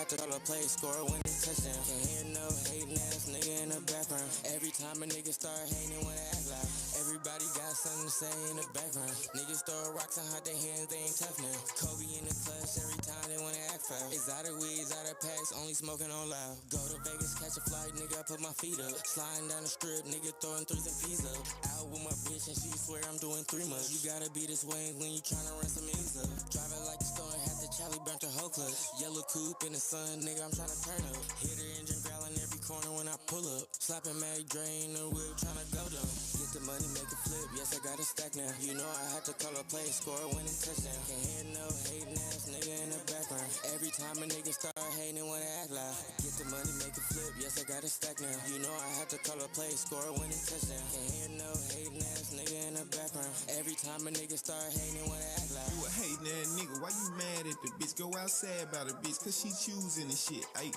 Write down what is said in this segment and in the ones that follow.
had to call a play, score a winning touchdown. Can't hear no hating ass nigga in the background. Every time a nigga start hating, wanna act loud. Everybody got something to say in the background. Niggas throw rocks and hide their hands, they ain't tough now. Kobe in the clutch every time they wanna act foul. Exotic weeds, out of packs, only smoking on loud. Go to Vegas, catch a flight, nigga, I put my feet up. Sliding down the strip, nigga throwing threes and P's up. Out with my bitch and she swear I'm doing 3 months. You gotta be this way when you tryna run some ends up. Driving like a storm, had the Charlie burnt the whole clutch. Yellow coupe in the sun, nigga, I'm tryna turn up. Hit her engine growling every corner when I pull up. Slapping Mary Dre in the whip, tryna go down. Get the money, make it flip, yes, I got a stack now. You know I had to call a play, score a winning touchdown. Can't hear no hating ass nigga in the background. Every time a nigga start hating, wanna act loud. Get the money, make it flip, yes, I got a stack now. You know I had to call a play, score a winning touchdown. Can't hear no hating ass nigga in the background. Every time a nigga start hating, wanna act loud. You a hating ass nigga, why you mad at the bitch? Go outside about a bitch, cause she choosing the shit. Ayy,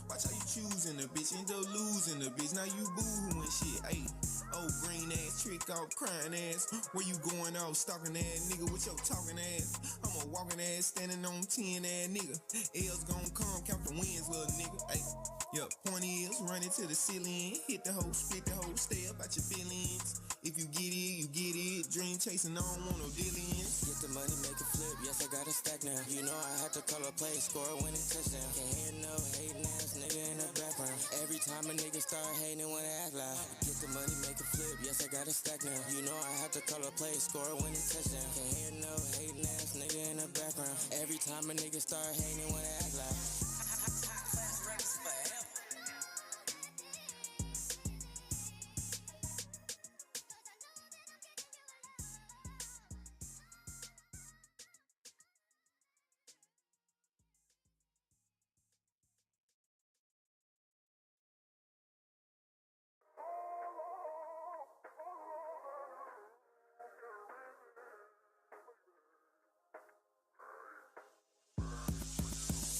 watch how you choosing the bitch, end up losing the bitch. Now you boo-hooing shit, ayy. Oh, green ass, trick off, crying ass. Where you going off, stalking ass nigga with your talking ass? I'm a walking ass, standing on 10 ass nigga. L's gon' come, count the wins, little nigga, ayy. Yup, point is, run it to the ceiling. Hit the hoe, spit the hoe, stay up out your feelings. If you get it, you get it. Dream chasing, I don't want no dealings. Get the money, make it flip, yes, I got a stack now. You know I had to call a play, score a winning touchdown. Can't hear no hating ass nigga in the background. Every time a nigga start hating, wanna act loud. Get the money, make it flip, yes, I got a stack now. You know I had to call a play, score a winning touchdown. Can't hear no hating ass nigga in the background. Every time a nigga start hating, wanna act loud.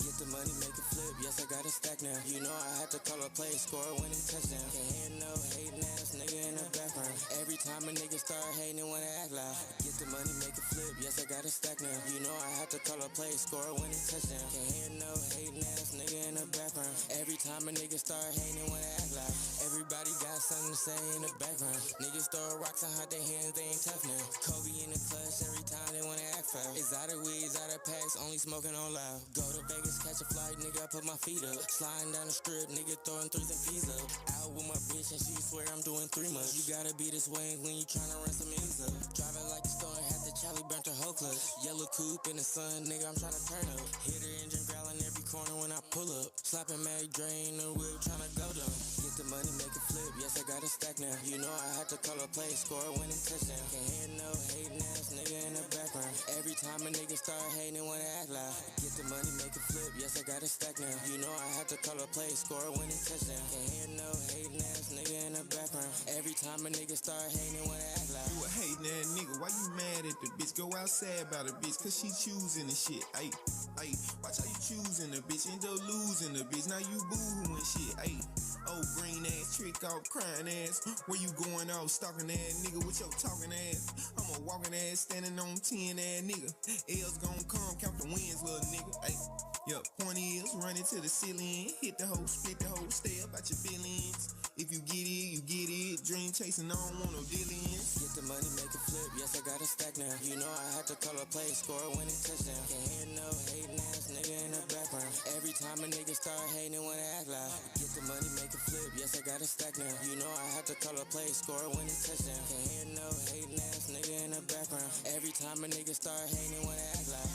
Get the money, make it flip, yes, I got a stack now. You know I had to call a play, score a winning touchdown. Can't hear no hating ass nigga in the background. Every time a nigga start hating, wanna act loud. Get the money, make it flip, yes, I got a stack now. You know I had to call a play, score a winning touchdown. Can't hear no hating ass nigga in the background. Every time a nigga start hating, wanna act loud. Everybody got something to say in the background. Niggas throw rocks and hide their hands, they ain't tough now. Kobe in the clutch every time they wanna act foul. Exotic weeds, out of packs, only smoking on loud. Go to Vegas, catch a flight, nigga, I put my feet up. Sliding down the strip, nigga throwing threes and P's up. Out with my bitch and she swear I'm doing 3 months. You gotta be this way when you tryna run some ends up. Driving like a storm, had the Charlie burnt the whole clutch. Yellow coupe in the sun, nigga, I'm tryna turn up. Hit her engine growling every corner when I pull up. Slapping Mary Dre in the whip, tryna go down. Get the money, make it flip, yes, I got a stack now. You know I had to call a play, score a winning touchdown. Can't hear no hating ass nigga in the background. Every time a nigga start hating, wanna act loud. Get the money, make it flip, yes, I got a stack now. You know I had to call a play, score a winning touchdown. Can't hear no hating ass nigga in the background. Every time a nigga start hating, wanna act loud. You a hating ass nigga, why you mad at the bitch? Go outside about a bitch, cause she choosing the shit, ayy. Watch how you choosing the bitch, end up losing the bitch. Now you boo-hooing shit, ayy. Oh, green ass, trick off, crying ass. Where you going off, stalking ass nigga with your talking ass? I'm a walking ass, standing on 10 ass nigga. L's gon' come, count the wins, little nigga, ayy. Yup, point is, run it to the ceiling. Hit the hoe, spit the hoe, stay up out your feelings. If you get it, you get it. Dream chasing, I don't want no dealings. Get the money, make it flip, yes, I got a stack now. You know I had to call a play, score a winning touchdown. Can't hear no hating ass nigga in the background. Every time a nigga start hating, wanna act loud. Get the money, make it flip, yes, I got a stack now. You know I had to call a play, score a winning touchdown. Can't hear no hating ass nigga in the background. Every time a nigga start hating, wanna act loud.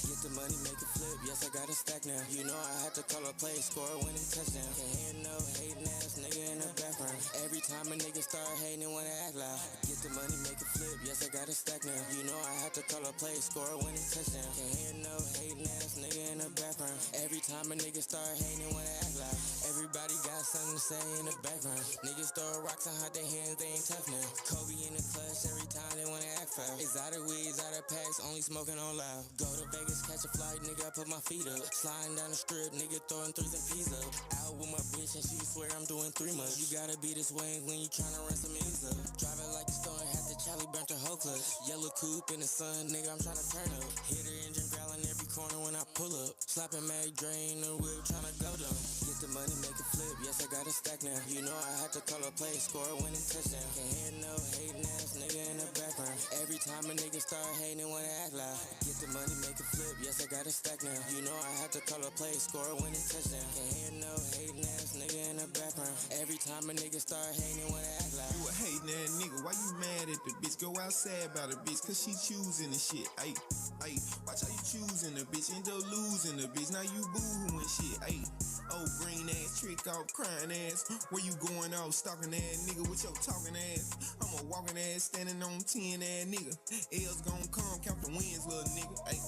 Get the money, make it flip, yes, I got a stack now. You know I had to call a play, score a winning touchdown. Can't hear no hating ass nigga in the background. Every time a nigga start hating, wanna act loud. Get the money, make it flip, yes, I got a stack now. You know I had to call a play, score a winning touchdown. Can't hear no hating ass nigga in the background. Every time a nigga start hating when I act loud. Everybody got something to say in the background. Niggas throw rocks and hide their hands, they ain't tough now. Kobe in the clutch every time they wanna act foul. Exotic weeds, out of packs, only smoking on loud. Go to Vegas, catch a flight, nigga, I put my feet up. Sliding down the strip, nigga throwing threes and P's up. Out with my bitch and she swear I'm doing 3 months. You gotta be this way when you tryna run some ends up. Driving like a storm, had the Charlie burnt her whole clutch. Yellow coupe in the sun, nigga, I'm tryna turn up. Hit her engine growling every corner when I pull up. Slapping Mag drain the whip, tryna go down. Get the money, make it flip, yes I got a stack now. You know I had to call a play, score a winning touchdown. Can't hear no hating ass nigga in the background. Every time a nigga start hating when I act loud. Get the money, make it flip, yes I got a stack now. You know I had to call a play, score a winning touchdown. Can't hear no hating ass nigga in the background. Every time a nigga start hating when I act loud. You a hating ass nigga, why you mad at the bitch? Go outside about the bitch, cause she choosing the shit. Ayy, ayy, watch how you choosing the bitch, end up losing the bitch. Now you boo-hooing shit, ayy. Oh, green ass, trick off, crying ass. Where you going off, stalking ass nigga with your talking ass? I'm a walking ass, standing on 10 ass nigga. L's gon' come, count the wins, little nigga, ayy.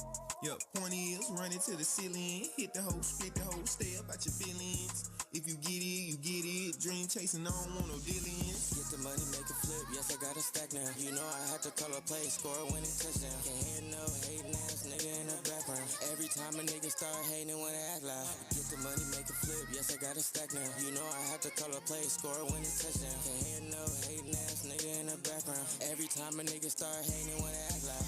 Yup, point is, run it to the ceiling. Hit the hoe, split the hoe, stay up out your feelings. If you get it, you get it. Dream chasing, I don't want no dealings. Get the money, make it flip, yes I got a stack now. You know I had to call a play, score a winning touchdown. Can't hear no hating ass nigga in the background. Every time a nigga start hating when I act loud. Get the money, make it flip, yes I got a stack now. You know I had to call a play, score a winning touchdown. Can't hear no hating ass nigga in the background. Every time a nigga start hating when I act loud.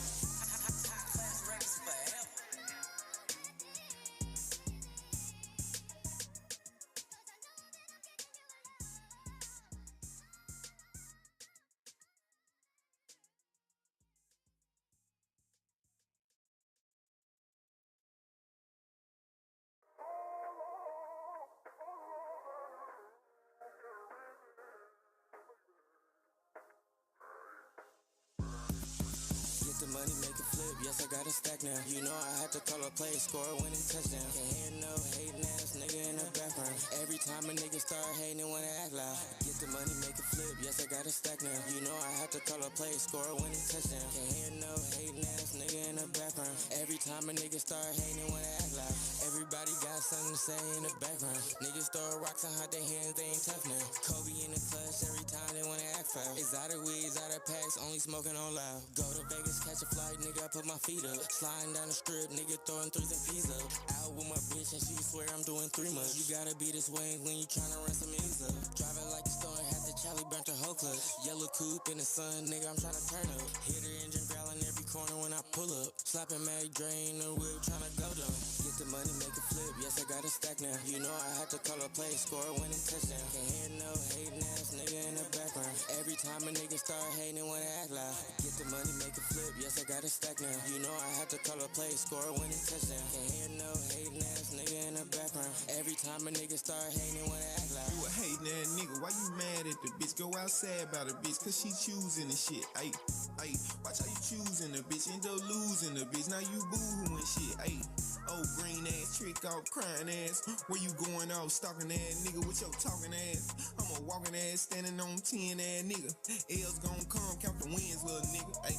Get the money, make it flip, yes I got a stack now. You know I had to call a play, score a winning touchdown. Can't hear no hating ass nigga in the background. Every time a nigga start hating when I act loud. Get the money, make it flip, yes I got a stack now. You know I had to call a play, score a winning touchdown. Can't hear no hating ass nigga in the background. Every time a nigga start hating when I act loud. Everybody got something to say in the background. Niggas throw rocks and hide their hands, they ain't tough now. Kobe in the clutch every time they wanna act foul. Exotic weeds, out of packs, only smoking on loud. Go to Vegas, catch a flight, nigga, I put my feet up. Sliding down the strip, nigga, throwing threes and P's up. Out with my bitch and she swear I'm doing 3 months. You gotta be this way when you tryna run some ends up. Driving like a storm, had the Charlie burnt her whole clutch. Yellow coupe in the sun, nigga, I'm tryna turn up. Hit her engine growling every corner when I pull up. Slapping Mag drain the whip, tryna go down. Get the money, make it flip, yes I got a stack now. You know I had to call a play, score a winning touchdown. Can't hear no hating ass nigga in the background. Every time a nigga start hating when I act loud. Get the money, make it flip, yes I got a stack now. You know I had to call a play, score a winning touchdown. Can't hear no hating ass nigga in the background. Every time a nigga start hating when I act loud. You a hating ass nigga, why you mad at the bitch? Go outside about the bitch, cause she choosing the shit. Ayy, ayy, watch how you choosing the bitch, end up losing the bitch. Now you boo-hooing shit, ayy. Oh, green ass, trick off, crying ass. Where you going off, stalking ass nigga with your talking ass? I'm a walking ass, standing on 10 ass nigga. L's gon' come, count the wins, little nigga, ayy.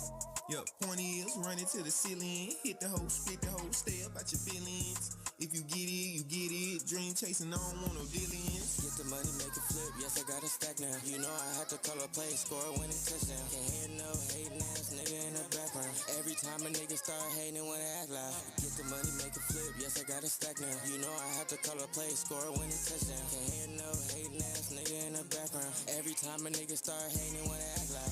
Yup, point is, run it to the ceiling. Hit the hoe, split the hoe, stay up out your feelings. If you get it, you get it. Dream chasing, I don't want no dealings. Get the money, make it flip, yes I got a stack now. You know I had to call a play, score a winning touchdown. Can't hear no hating ass nigga in the background. Every time a nigga start hating when I act loud. Get the money, make it flip, yes I got a stack now. You know I had to call a play, score a winning touchdown. Can't hear no hating ass nigga in the background. Every time a nigga start hating when I act loud.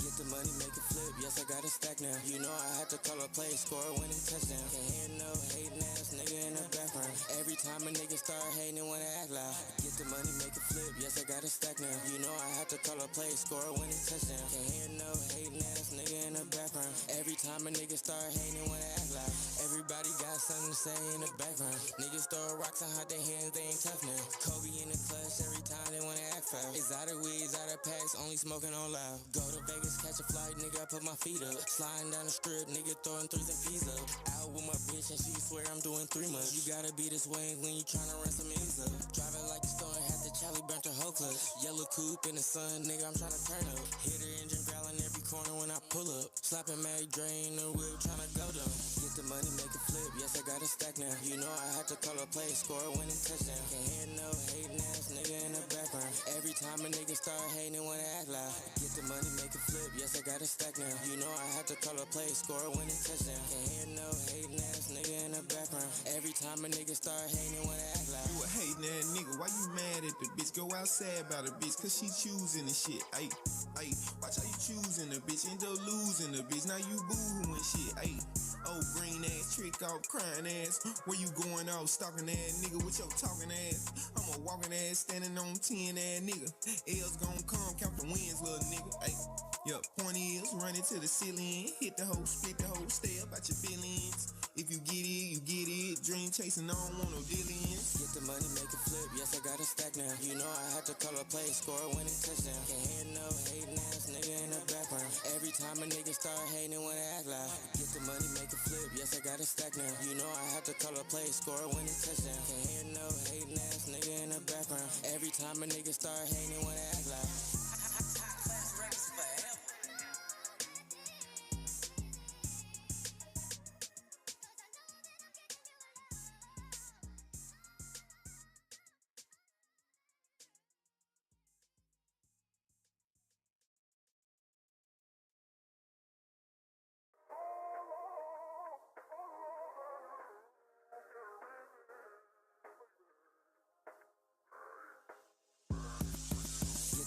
Get the money, make it flip, yes I got a stack now. You know I had to call a play, score a winning touchdown. Can't hear no hating ass nigga in the background. Every time a nigga start hating when I act loud. Get the money, make it flip, yes I got a stack now. You know I had to call a play, score a winning touchdown. Can't hear no hating ass nigga in the background. Every time a nigga start hating when I act loud. Everybody got something to say in the background. Niggas throw rocks rocks and hot their hands, they ain't tough now. Kobe in the clutch every time they wanna act foul. Exotic weeds, out of packs, only smoking on loud. Go to Vegas, catch a flight, nigga, I put my feet up. Sliding down the strip, nigga, throwing threes and peas up. Out with my bitch and she swear I'm doing 3 months. You gotta be this way when you tryna run some ends up. Driving like a storm, had the Charlie burnt her whole clutch. Yellow coupe in the sun, nigga, I'm tryna turn up. Hit her engine growling every corner when I pull up. Slapping Mary Drain the whip, tryna go down. Get the money, make it flip, yes, I got a stack now. You know I had to call a play, score a winning touchdown. Can't hear no hating ass nigga in the background. Every time a nigga start hating, they wanna act loud. Get the money, make it flip, yes, I got a stack now. You know I had to call a play, score a winning touchdown. Can't hear no hating ass nigga in the background. Every time a nigga start hating, they wanna act loud. You a hating ass nigga, why you mad at the bitch? Go outside about the bitch, cause she choosing the shit. Ayy, watch how you choosing the bitch, end up losing the bitch. Now you boo-hooing shit, ayy. Oh, green ass, trick off, crying ass. Where you going off, stalking ass nigga with your talking ass? I'm a walking ass, standing on 10 ass nigga. L's gon' come, count the wins, little nigga. Ayy, yup, point is, run it to the ceiling. Hit the hoe, split the hoe, stay up at your feelings. If you get it, you get it. Dream chasing, I don't want no dealings. Get the money, make it flip, yes, I got a stack now. You know I had to call a play, score a winning touchdown. Can't hear no hating ass nigga in the background. Every time a nigga start hating, they wanna act loud. Get the money, make it flip, yes, I got a stack now. You know I had to call a play, score a winning touchdown. Can't hear no hating ass nigga in the background. Every time a nigga start hating, they wanna act loud.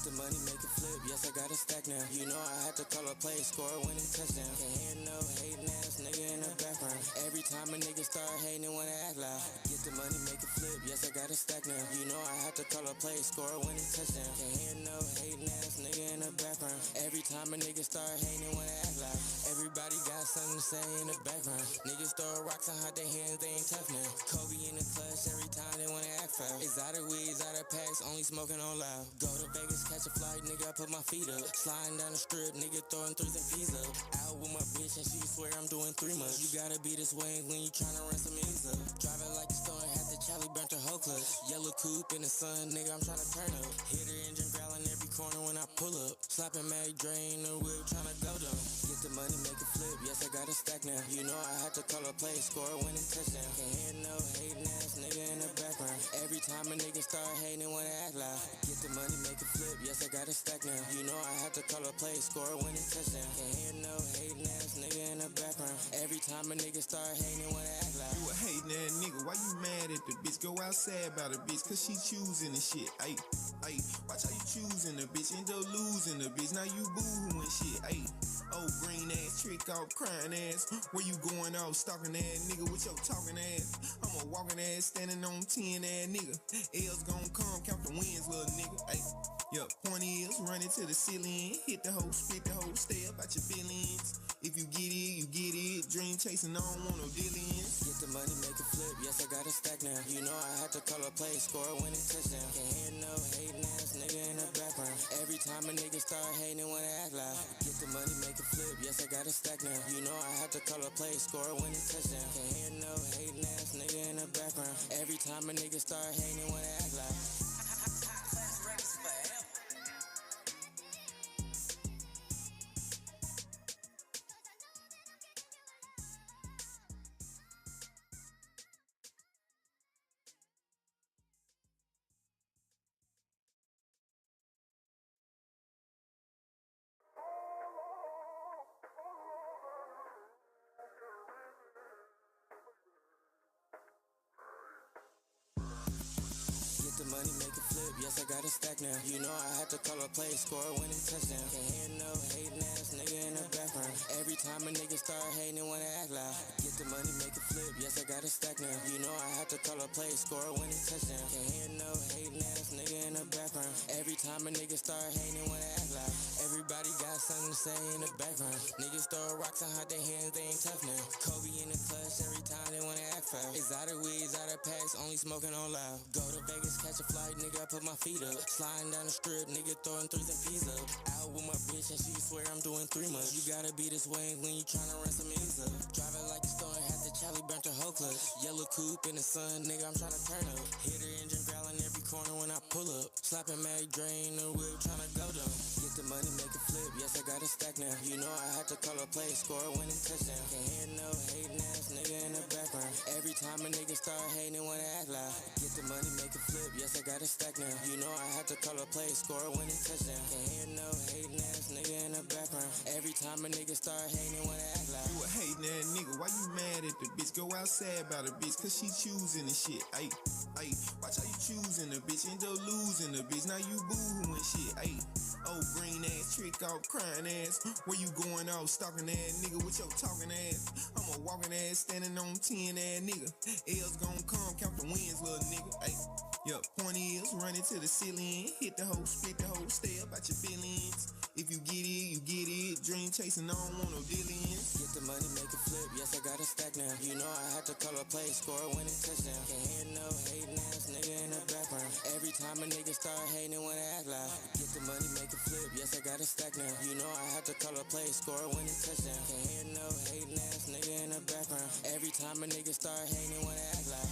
The money, make it flip, yes, I got a stack now. You know I had to call a play, score a winning touchdown. Can't hear no hating ass nigga in the background. Every time a nigga start hating, they wanna act loud. Get the money, make it flip, yes, I got a stack now. You know I had to call a play, score a winning touchdown. Can't hear no hating ass nigga in the background. Every time a nigga start hating, they wanna act loud. Everybody got something to say in the background. Niggas throw rocks and hot their hands, they ain't tough now. Kobe in the clutch every time they wanna act foul. Exotic weeds, out of packs, only smoking on loud. Go to Vegas, catch a flight, nigga, I put my feet up. Sliding down the strip, nigga, throwing threes and peas up. Out with my bitch and she swear I'm doing 3 months. You gotta be this way when you tryna run some ends up. Driving like a storm, had the Charlie burnt her whole clutch. Yellow coupe in the sun, nigga, I'm tryna turn up. Hit her engine growling every corner when I pull up. Slapping Mary Drain the whip, tryna go down. Get the money, make it flip, yes, I got a stack now. You know I had to call a play, score a winning touchdown. Can't hear no hating ass nigga in the background. Every time a nigga start hating, they wanna act loud. Get the money, make it flip, yes, I got a stack now. You know I had to call a play, score a winning touchdown. Can't hear no hating ass nigga in the background. Every time a nigga start hating, they wanna act loud. You a hating ass nigga, why you mad at the bitch? Go outside about the bitch, cause she choosing the shit. Ayy, watch how you choosing the bitch, end up losing the bitch. Now you boo-hooing shit. Ayy, oh, green ass, trick off, crying ass. Where you going off, stalking ass nigga with your talking ass? I'm a walking ass, standing on 10 ass nigga. L's gon' come, count the wins, little nigga. Ayy, yup, point is, run it to the ceiling. Hit the hoe, split the hoe, stay up at your feelings. If you get it, you get it. Dream chasing, I don't want no dealings. Get the money, make it flip, yes, I got a stack now. You know I had to call a play, score a winning touchdown. Can't hear no hating ass nigga in the background. Every time a nigga start hating, they wanna act loud. Get the money, make it flip, yes, I got a stack now. You know I had to call a play, score a winning touchdown. Can't hear no hating ass nigga in the background. Every time a nigga start hating, they wanna act loud. The money, make it flip, yes, I got a stack now. You know I had to call a play, score a winning touchdown. Can't hear no hating ass nigga in the background. Every time a nigga start hating, wanna act loud. Get the money, make it flip, yes, I got a stack now. You know I had to call a play, score a winning touchdown. Can't hear no hating ass nigga in the background. Every time a nigga start hating, wanna act loud. Everybody got something to say in the background. Niggas throw rocks and hide their hands, they ain't tough now. Kobe in the clutch, every time they wanna act foul. Exotic weeds, out of packs, only smoking on loud. Go to Vegas, catch a flight, nigga, I put my feet up. Sliding down the strip, nigga throwing threes and peas up. Out with my bitch and she swear I'm doing 3 months. You gotta be this way when you tryna run some ends up. Driving like a storm, had the Charlie burnt her whole clutch. Yellow coupe in the sun, nigga, I'm tryna turn up. Hit her engine growling every corner when I pull up. Slapping Mag drain the wheel, tryna go down. Get the money, make it flip, yes, I got a stack now. You know I had to call a play, score a winning touchdown. Can't hear no hating ass nigga in the background. Every time a nigga start hating, wanna act loud. Get the money, make it flip, yes, I got a stack now. You know I had to call a play, score a winning touchdown. Can't hear no hating ass nigga in the background. Every time a nigga start hating, wanna act loud. You a hating ass nigga, why you mad at the bitch? Go outside about a bitch, cause she choosing the shit. Ayy, watch how you choosing the bitch, end up losing the bitch. Now you boo-hooing shit, ayy. Oh, green ass, trick off, crying ass. Where you going off, stalking ass nigga with your talking ass? I'm a walking ass, standing on 10 ass nigga. L's gon' come, count the wins, little nigga, ayy. Yup, point is, run it to the ceiling. Hit the hoe, split the hoe, stay up at your feelings. If you get it, you get it. Dream chasing, I don't want no dealings. Get the money, make it flip, yes, I got a stack now. You know I had to call a play, score a winning touchdown. Can't hear no hating ass nigga in the background. Every time a nigga start hating, wanna act loud. Get the money, make it flip, yes, I got a stack now. You know I had to call a play, score a winning touchdown. Can't hear no hating ass nigga in the background. Every time a nigga start hating, wanna act loud.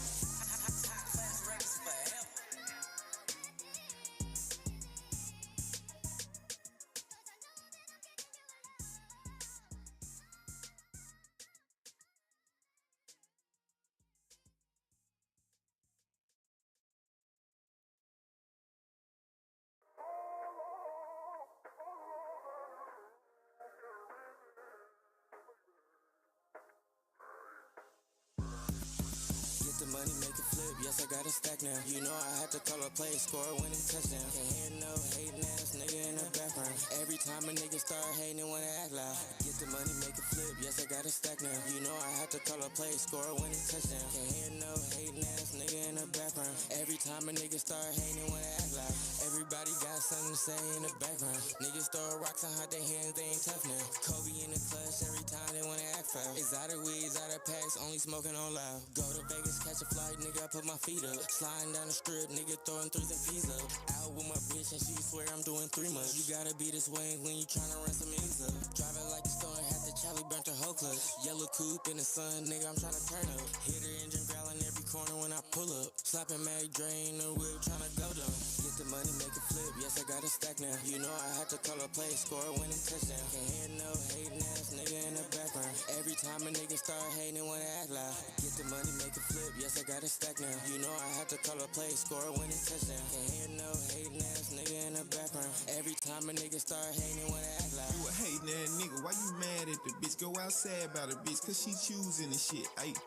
Get the money, make it flip, yes, I got a stack now. You know I had to call a play, score a winning touchdown. Can't hear no hating ass nigga in the background. Every time a nigga start hating, wanna act loud. Get the money, make it flip, yes, I got a stack now. You know I had to call a play, score a winning touchdown. Can't hear no hating ass nigga in the background. Every time a nigga start hating, wanna act loud. Everybody got something to say in the background. Niggas throw rocks and hide their hands, they ain't tough now. Kobe in the clutch, every time they wanna act foul. Exotic weeds, out of packs, only smoking on loud. Go to Vegas, catch a flight, nigga, I put my feet up. Sliding down the strip, nigga throwing threes and peas up. Out with my bitch and she swear I'm doing 3 months. You gotta be this way when you tryna run some ends up. Driving like a storm, had the Charlie burnt her whole clutch. Yellow coupe in the sun, nigga, I'm tryna turn up. Hit her engine growling every corner when I pull up. Slapping Mag drain the wheel, tryna go down. Get the money, make it flip, yes, I got a stack now. You know I had to call a play, score a winning touchdown. Can't hear no hating ass nigga in the background. Every time a nigga start hating, wanna act loud. Get the money, make it flip, yes, I got a stack now. You know I had to call a play, score a winning touchdown. Can't hear no hating ass nigga in the background. Every time a nigga start hating, wanna act loud. You a hating ass nigga, why you mad at the bitch? Go outside about a bitch, cause she choosing the shit. Ayy,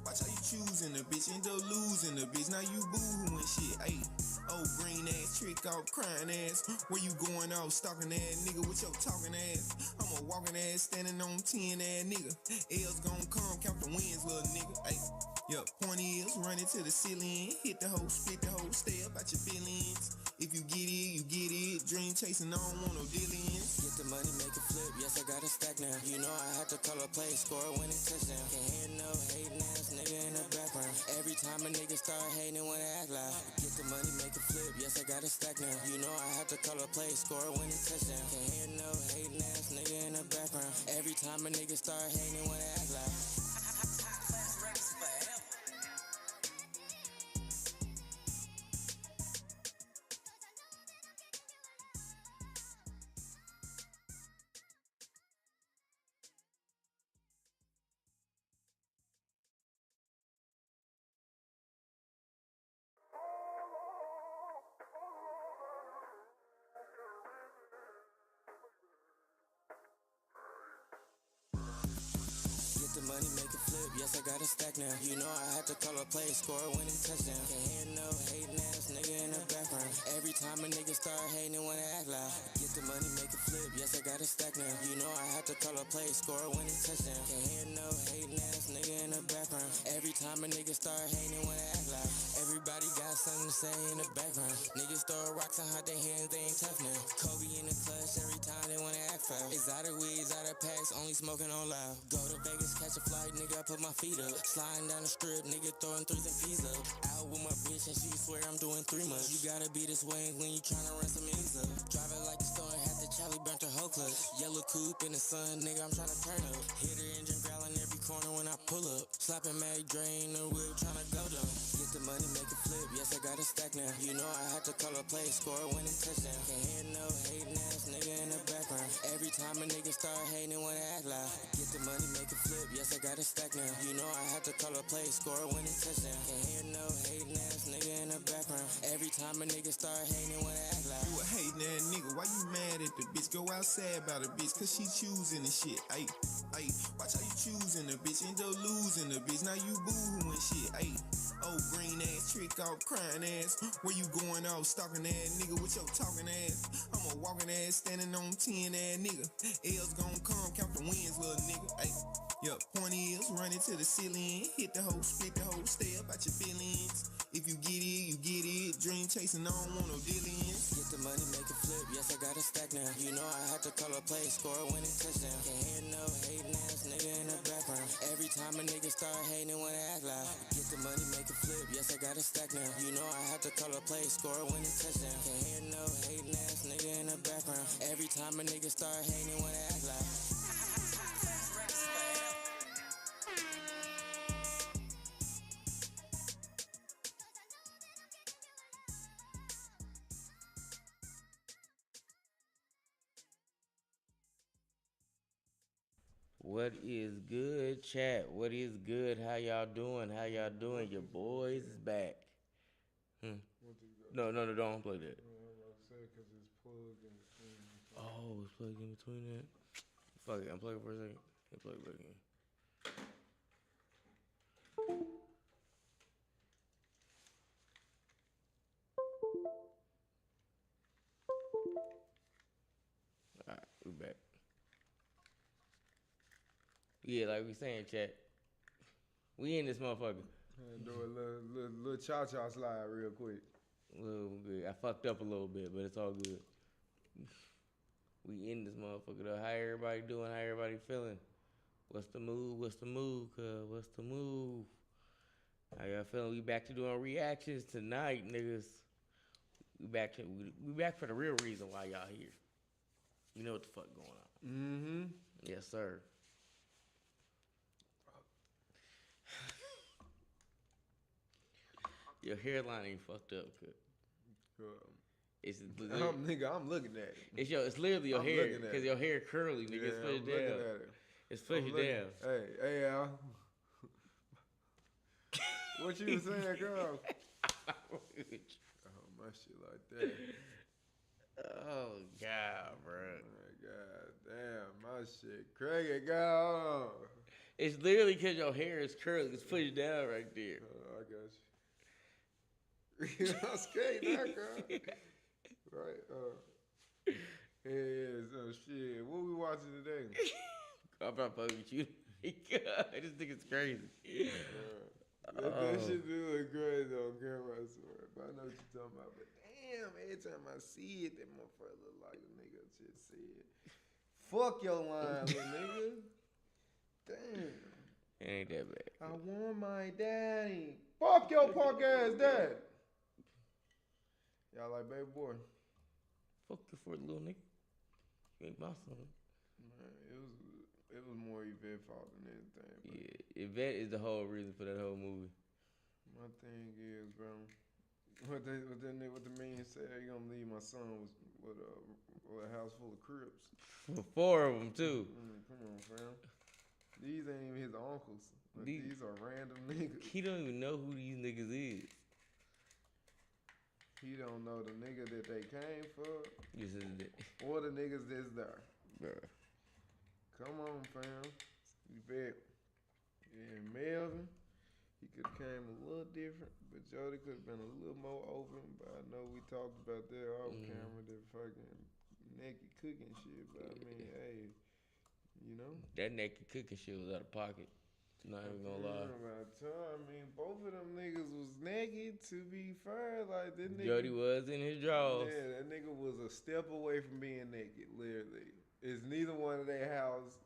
watch how you choosing the bitch, end up losing the bitch. Now you boo-hooing shit. Ayy, oh, green ass, trick off, crying ass. Where you going off, stalking ass nigga with your talking ass? I'm a walking ass, standing on 10 ass nigga. L's gon' come, count the wins, little nigga. Ayy, yup, point is, run it to the ceiling. Hit the hoe, split the hoe, stay up at your feelings. If you get it, you get it. Dream chasing, I don't want no dealings. Get the money, make it flip, yes, I got a stack now. You know I had to call a play, score a winning touchdown. Can't hear no hating ass nigga in the background. Every time a nigga start hating, wanna act loud. Get the money, make it flip, yes, I got a stack now. You know I had to call a play, score a winning touchdown. Can't hear no hating ass nigga in the background. Every time a nigga start hating, wanna act loud. Get the money, make it flip, yes, I got a stack now. You know I had to call a play, score a winning touchdown. Can't hear no hating ass nigga in the background. Every time a nigga start hating, wanna act loud. Get Get the money, make it flip, yes, I got a stack now. You know I had to call a play, score a winning touchdown. Can't hear no hating ass nigga in the background. Every time a nigga start hating, wanna act loud. Everybody got something to say in the background. Niggas throw rocks and hide their hands, they ain't tough now. Kobe in the clutch, every time they wanna act foul. Exotic weeds, out of packs, only smoking on loud. Go to Vegas, catch a flight, nigga, I put my feet up. Sliding down the strip, nigga, throwing threes and peas up. Out with my bitch and she swear I'm doing 3 months. You gotta be this way when you tryna run some ends up. Driving like a storm, had the Charlie burnt her whole clutch. Yellow coupe in the sun, nigga, I'm tryna turn up. Hit her engine growling every corner when I pull up. Slapping Mag drain the wheel, tryna go down. Get the money, make it flip, yes, I got a stack now. You know I had to call a play, score a winning touchdown. Can't hear no hating ass nigga in the background. Every time a nigga start hating, wanna act loud. Get the money, make it flip, yes, I got a stack now. You know I had to call a play, score a winning touchdown. Can't hear no hating ass nigga in the background. Every time a nigga start hating, wanna act loud. You a hating ass nigga, why you mad at the bitch? Go outside about a bitch, cause she choosing the shit. Ayy, watch how you choosing the bitch, end up losing the bitch. Now you boo-hooing shit, ayy. Oh, green ass, trick off, crying ass. Where you going off, stalking ass nigga with your talking ass? I'm a walking ass, standing on 10 ass nigga. L's gon' come, count the wins, little nigga. Ayy, yup, point is, running to the ceiling. Hit the hoe, split the hoe, stay up at your feelings. If you get it, you get it. Dream chasing, I don't want no dealings. Get the money, make it flip, yes, I got a stack now. You know I had to call a play, score a winning touchdown. Can't hear no hating ass nigga in the background. Every time a nigga start hating, wanna act loud. Get the money, make it flip, yes, I got a stack now. You know I had to call a play, score a winning touchdown. Can't hear no hating ass nigga in the background. Every time a nigga start hating, wanna act loud. What is good, chat? What is good? How y'all doing? How y'all doing? Your boys is back. No, don't play that. Oh, it's plugged in between that. Fuck it, unplug it for a second. Hit plug it back in. Alright, we back. Yeah, like we saying, chat. We in this motherfucker. Do a little cha-cha slide real quick. Little good. I fucked up a little bit, but it's all good. We in this motherfucker though. How everybody doing? How everybody feeling? What's the move? What's the move, cuz? What's the move? How y'all feeling? We back to doing reactions tonight, niggas. We back for the real reason why y'all here. You know what the fuck going on. Mm-hmm. Yes, sir. Your hairline ain't fucked up, cuz. It's I'm looking at it. It's literally your I'm hair, looking at cause it. your hair curly, nigga. It's pushed down. Looking at it. It's pushed down. Hey, Al. What you was saying, girl? Oh, my shit like that. Oh God, bro. My God damn, my shit crazy, girl. It's literally cause your hair is curly. It's pushed down right there. I got you. I'm scared now, girl. Right. Yeah, so shit. What we watching today? I'm not fucking with you. God, this nigga's crazy. That shit do look crazy on camera, I swear. But I know what you're talking about. But damn, every time I see it, that motherfucker look like a nigga just said, fuck your line, little nigga. Damn. It ain't that bad. I want my daddy. Fuck your punk ass dad. Y'all like Baby Boy? Fuck you for it, little nigga. You ain't my son. Man, it was more Yvette fault than anything. Yeah, Yvette is the whole reason for that whole movie. My thing is, bro, what the man said, you gonna leave my son with a house full of Crips. For 4 of them too. Come on, fam. These ain't even his uncles. These are random niggas. He don't even know who these niggas is. He don't know the nigga that they came for, This is it. or the niggas that's there. Bruh. Come on, fam. Yvette. And Melvin, he could have came a little different, but Jody could have been a little more open. But I know we talked about that off camera, that fucking naked cooking shit, but I mean, hey, you know. That naked cooking shit was out of pocket. Not even gonna lie. I mean, both of them niggas was naked. To be fair, like that nigga. Jody was in his drawers. Yeah, that nigga was a step away from being naked. Literally, it's neither one of their house.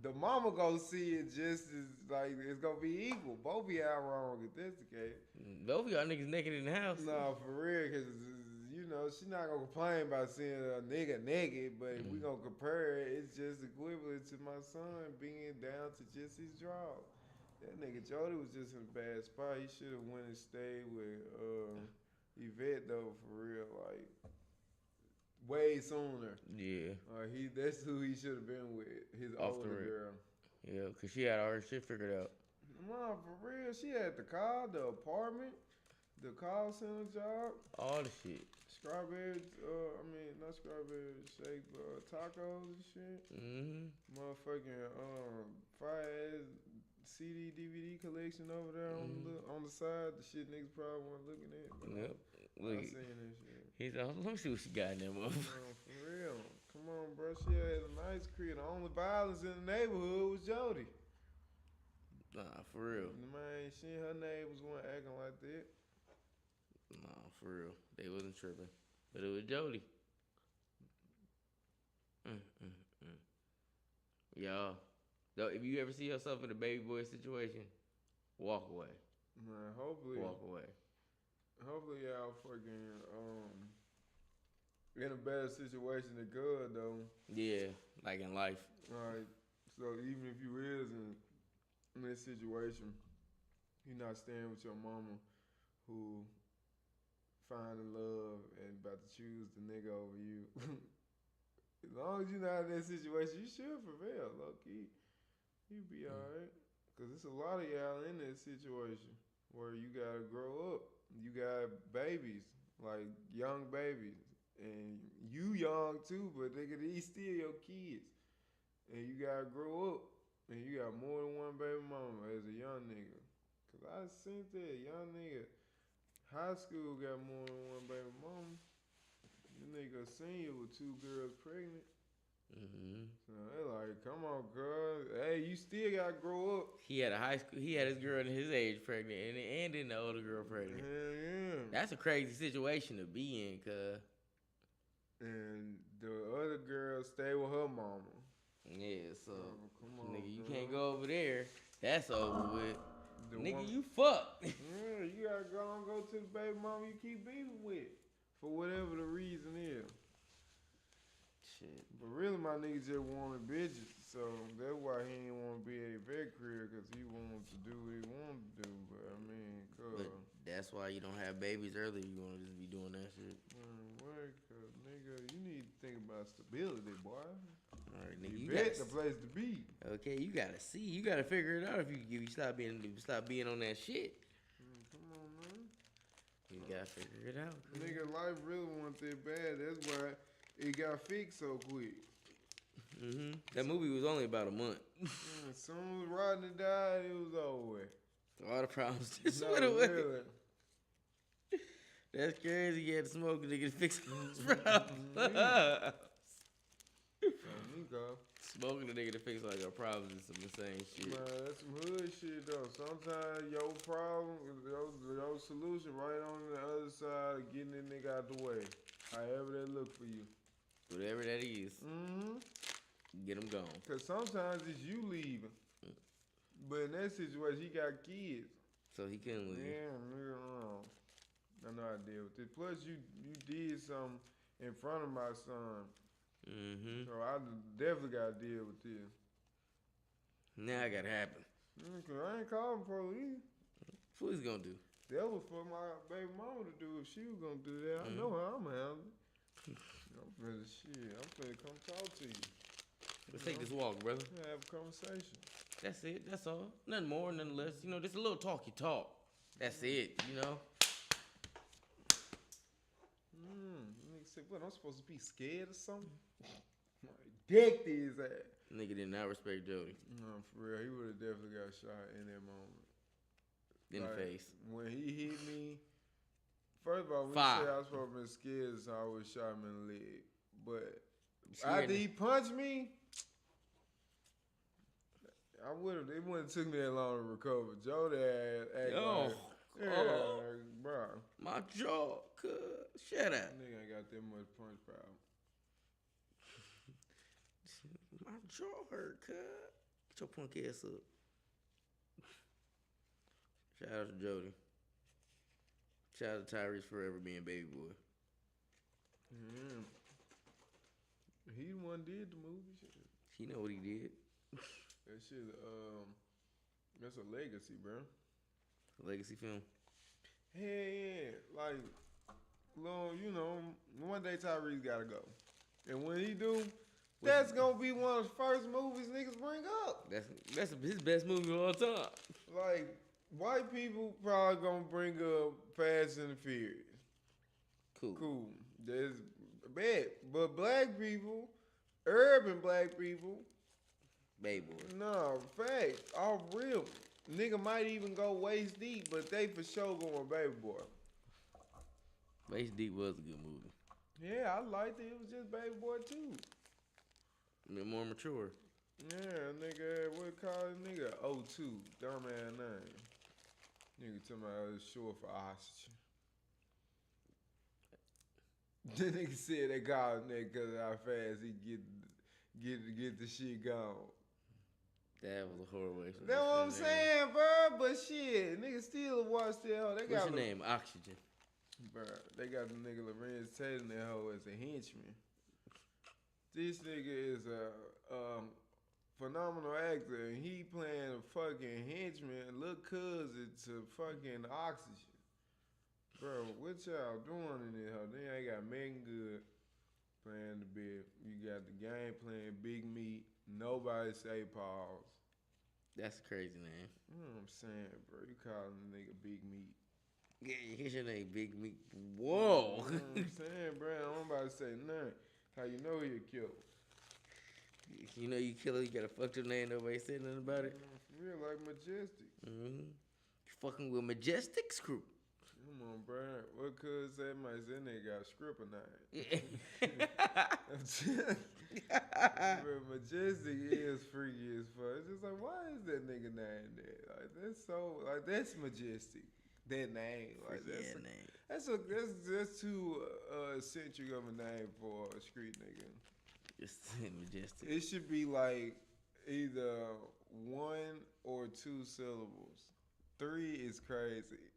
The mama gonna see it just as like it's gonna be equal. Both be out wrong if that's the case. Both of y'all niggas naked in the house. No, for real, cause you know she not gonna complain about seeing a nigga naked, but if we gonna compare it, it's just equivalent to my son being down to just his draw. That nigga Jody was just in a bad spot. He should have went and stayed with Yvette though, for real, like way sooner. Yeah. That's who he should have been with. His older girl. Yeah, cause she had all her shit figured out. No, for real. She had the car, the apartment, the call center job, all the shit. Strawberry, not strawberry shake, but tacos and shit. Motherfucking fire ass CD DVD collection over there on the side. The shit niggas probably weren't looking at. Yep. I seen that shit. He's like, let me see what she got in there, motherfucker. No, for real. Come on, bro. She had a nice crib. The only violence in the neighborhood was Jody. Nah, for real. Man, her neighbors weren't acting like that. Nah, for real. They wasn't tripping. But it was Jody. Y'all, though, if you ever see yourself in a baby boy situation, walk away. Man, hopefully. Walk away. Hopefully y'all fucking in a better situation than good though. Yeah, like in life. Alright. So even if you is in this situation, you're not staying with your mama who finding love and about to choose the nigga over you. As long as you're not in that situation, you should prevail, low key. You be alright. Cause it's a lot of y'all in that situation where you gotta grow up. You got babies, like young babies. And you young too, but nigga, these still your kids. And you gotta grow up. And you got more than one baby mama as a young nigga. Cause I seen that young nigga, high school got more than one baby mama. The nigga senior with 2 girls pregnant. So they like, come on, girl. Hey, you still gotta grow up. He had his girl in his age pregnant, and then the older girl pregnant. Hell yeah. That's a crazy situation to be in, cuz. And the other girl stay with her mama. Yeah, so come on, nigga, you girl. can't go over there. That's over with. Nigga, woman, you fucked. Yeah, you gotta go to the baby mama you keep beefing with. For whatever the reason is. Shit. But really, my nigga just wanted bitches. So that's why he didn't want to be at a vet career, because he wanted to do what he wanted to do. But I mean, But that's why you don't have babies early. You want to just be doing that shit. Cause nigga, you need to think about stability, boy. All right, nigga, you Vet's the place to be. Okay, you gotta see. You gotta figure it out if you stop being on that shit. Come on, man. You gotta figure it out. Nigga, life really wasn't that bad. That's why it got fixed so quick. That movie was only about a month. As soon as Rodney died, it was over with. All the problems just No, went away. really. That's crazy. You had to smoke a nigga to fix all those problems. Smoking a nigga to fix all your problems is some insane shit. Man, that's some hood shit though. Sometimes your problem, your solution right on the other side of getting that nigga out the way. However that look for you. Whatever that is. Get him gone. Cause sometimes it's you leaving. But in that situation, he got kids. So he couldn't leave. Yeah, nigga, I know I deal with it. Plus, you did something in front of my son. So I definitely got to deal with this. Now it gotta happen. Cause I ain't calling police. What he's gonna do? That was for my baby mama to do if she was gonna do that. I know how I'm handling. I'm finna come talk to you. Let's take this walk, brother. Have a conversation. That's it. That's all. Nothing more, nothing less. You know, just a little talky talk. That's it. You know. Nigga said, what? I'm supposed to be scared or something? Dick his ass. Nigga did not respect Jody. No, for real. He would have definitely got shot in that moment. In the face. When he hit me, first of all, when you say I was supposed to be scared, so I would shot him in the leg. But After he punched me, I would have. It wouldn't took me that long to recover. Joe that act bro. My jaw, cuz. Shut up. Nigga ain't got that much punch power. My jaw hurt, cuz. Get your punk ass up. Shout out to Jody. Shout out to Tyrese forever being baby boy. Yeah. He the one did the movie shit. He know what he did. That shit, that's a legacy, bro. Legacy film. Yeah. Like, long, one day Tyrese gotta go. And when he do, that's gonna be one of the first movies niggas bring up. That's his best movie of all time. Like, white people probably gonna bring up Fast and the Furious. Cool. That's bad. But black people, urban black people, baby boy. no, fact, all real. Nigga might even go waist deep, but they for sure going baby boy. Waist Deep was a good movie. Yeah, I liked it. It was just baby boy too. More mature. Yeah, nigga, what call it nigga? O2, dumbass name. Nigga talking about it was short for oxygen. The nigga said they called him that because of how fast he get the shit gone. That was a horrible way. That's what I'm saying, bro. But shit, nigga still watch that hoe. They What's got your name? Oxygen. Bro, they got the nigga Lorenz Tate in that hoe as a henchman. This nigga is a phenomenal actor, and he playing a fucking henchman, little cousin to fucking Oxygen. Bro, what y'all doing in there? Then I got Megan Good playing the bit. You got the game playing Big Meat. Nobody say pause. That's a crazy name. You know what I'm saying, bro? You calling the nigga Big Meat. Yeah, here's your name, Big Meat. Whoa. You know what I'm saying, bro? I'm about to say nothing. How you know he a killer? You know you killer, you got a fucked up name, nobody said nothing about it. For real, like Majestic. Mm-hmm. You fucking with Majestic's crew. Come on, bro. What cuz that might say nigga got a stripper name? Bro, Majestic is freaky as fuck. It's just like, why is that nigga name there? Like that's Majestic. That name, like that's too eccentric of a name for a street nigga. Just Majestic. It should be like either 1 or 2 syllables. 3 is crazy.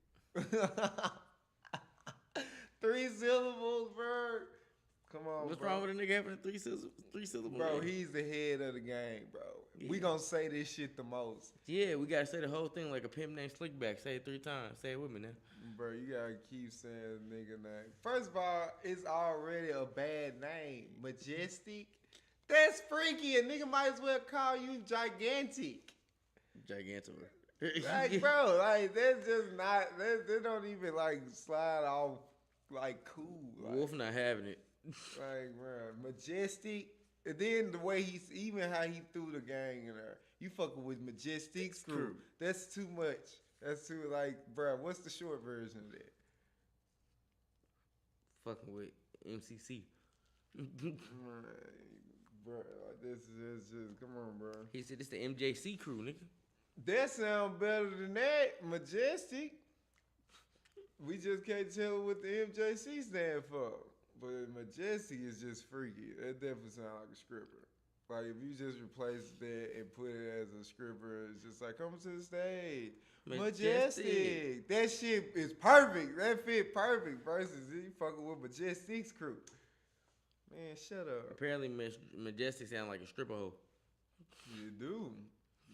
3 syllables, bro. Come on, What's bro. wrong with a nigga having a 3 syllable Bro, name? he's the head of the game, bro. Yeah. We gonna say this shit the most. Yeah, we gotta say the whole thing like a pimp named Slickback. Say it 3 times. Say it with me now. Bro, you gotta keep saying nigga name. First of all, it's already a bad name. Majestic. That's freaky. A nigga might as well call you Gigantic. Gigantor. Like, bro, like that's just not. They don't even like slide off like cool. Like, Wolf not having it. Like, bro, Majestic. And then the way how he threw the gang in there. You fucking with Majestic's crew. That's too much. That's too, like, bro, what's the short version of that? Fucking with MCC. Bro, like, this is just, come on, bro. He said it's the MJC crew, nigga. That sound better than that. Majestic. We just can't tell what the MJC stand for. But Majestic is just freaky. That definitely sounds like a stripper. Like, if you just replace that and put it as a stripper, it's just like, come to the stage. Majestic. That shit is perfect. That fit perfect versus you fucking with Majestic's crew. Man, shut up. Apparently, Majestic sound like a stripper hoe. You do.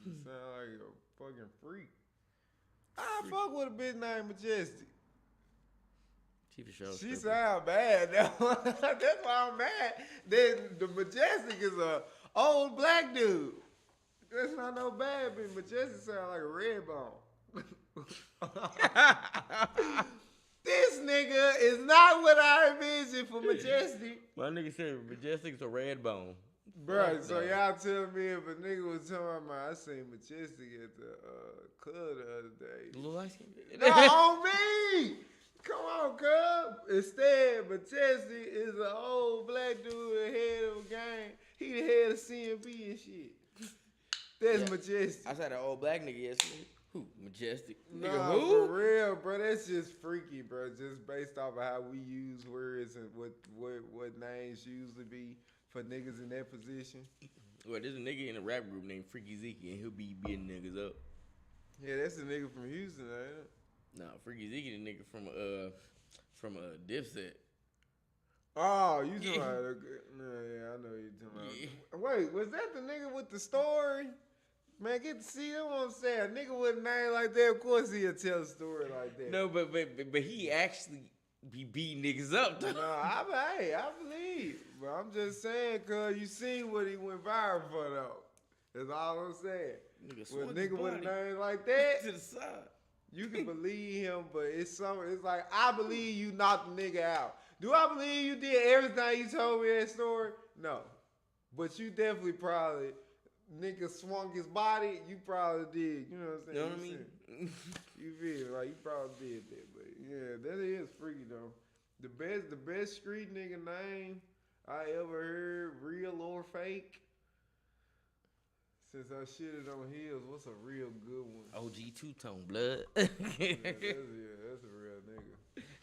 You sound like a fucking freak. I fuck with a bitch named Majestic. She for sure. She sound bad. That's why I'm mad. Then the Majestic is a old black dude. That's not no bad bitch. Majestic sound like a red bone. This nigga is not what I envisioned for Majestic. My nigga said Majestic's a red bone. Bro, so y'all tell me if a nigga was talking about I seen Majestic at the club the other day. The little ice cream. No, on me! Come on, cub. instead, Majestic is an old black dude ahead of a gang. He the head of CMB and shit. That's Majestic. I said an old black nigga yesterday. Who? Majestic. Nah, Nigga, who? for real, bro. That's just freaky, bro. Just based off of how we use words and what names usually be for niggas in that position. Well, there's a nigga in a rap group named Freaky Zeke, and he'll be beating niggas up. Yeah, that's the nigga from Houston, ain't it? Nah, Freaky Zeke the nigga from Dipset. Oh, you talking about? No, yeah, I know you talking about. Wait, was that the nigga with the story? Man, get to see them on set. A nigga with a name like that, of course he'll tell a story like that. No, but he actually be beating niggas up, though. No, I believe. But I'm just saying, cause you seen what he went viral for, though. That's all I'm saying. With a nigga with a name like that, to the side. You can believe him, but it's like, I believe you knocked the nigga out. Do I believe you did everything you told me that story? No. But you definitely probably, nigga swung his body, you probably did. You know what I'm saying? You know what I mean? You feel like you probably did that. But yeah, that is freaky though. The best street nigga name I ever heard, real or fake. Since I shitted on Hills, what's a real good one? OG two-tone blood. That's a real nigga.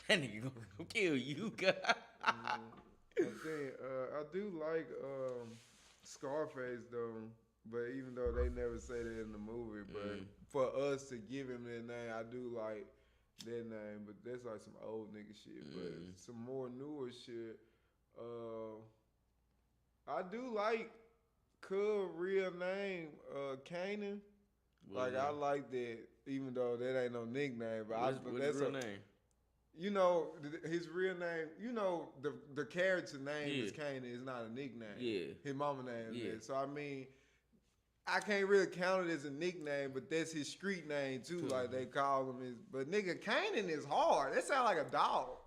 That nigga gonna kill you, God. I think I do like Scarface though, but even though they never say that in the movie, but for us to give him that name, I do like that name. But that's like some old nigga shit. But some more newer shit, I do like Cub real name, Kanan. Like I like that, even though that ain't no nickname. But what's his real name? You know, his real name, you know, the character name is Kanan. It's not a nickname. Yeah. His mama name is. So, I mean, I can't really count it as a nickname, but that's his street name, too. Like, they call him his. But, nigga, Kanan is hard. That sound like a dog.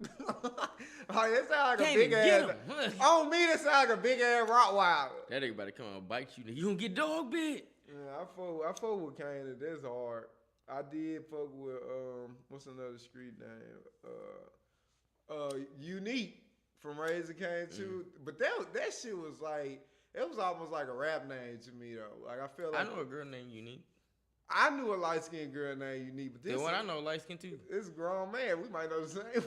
Like, that sound like a big-ass. On me, that sound like a big-ass Rottweiler. That nigga about to come out and bite you. You gonna get dog bit. Yeah, I fuck with Kanan. That's hard. I did fuck with what's another street name? Unique from Raising Cane too. But that shit was like, it was almost like a rap name to me though. Like I feel like I know a girl named Unique. I knew a light skinned girl named Unique, but this the one I know light skinned too. This grown man, we might know the same.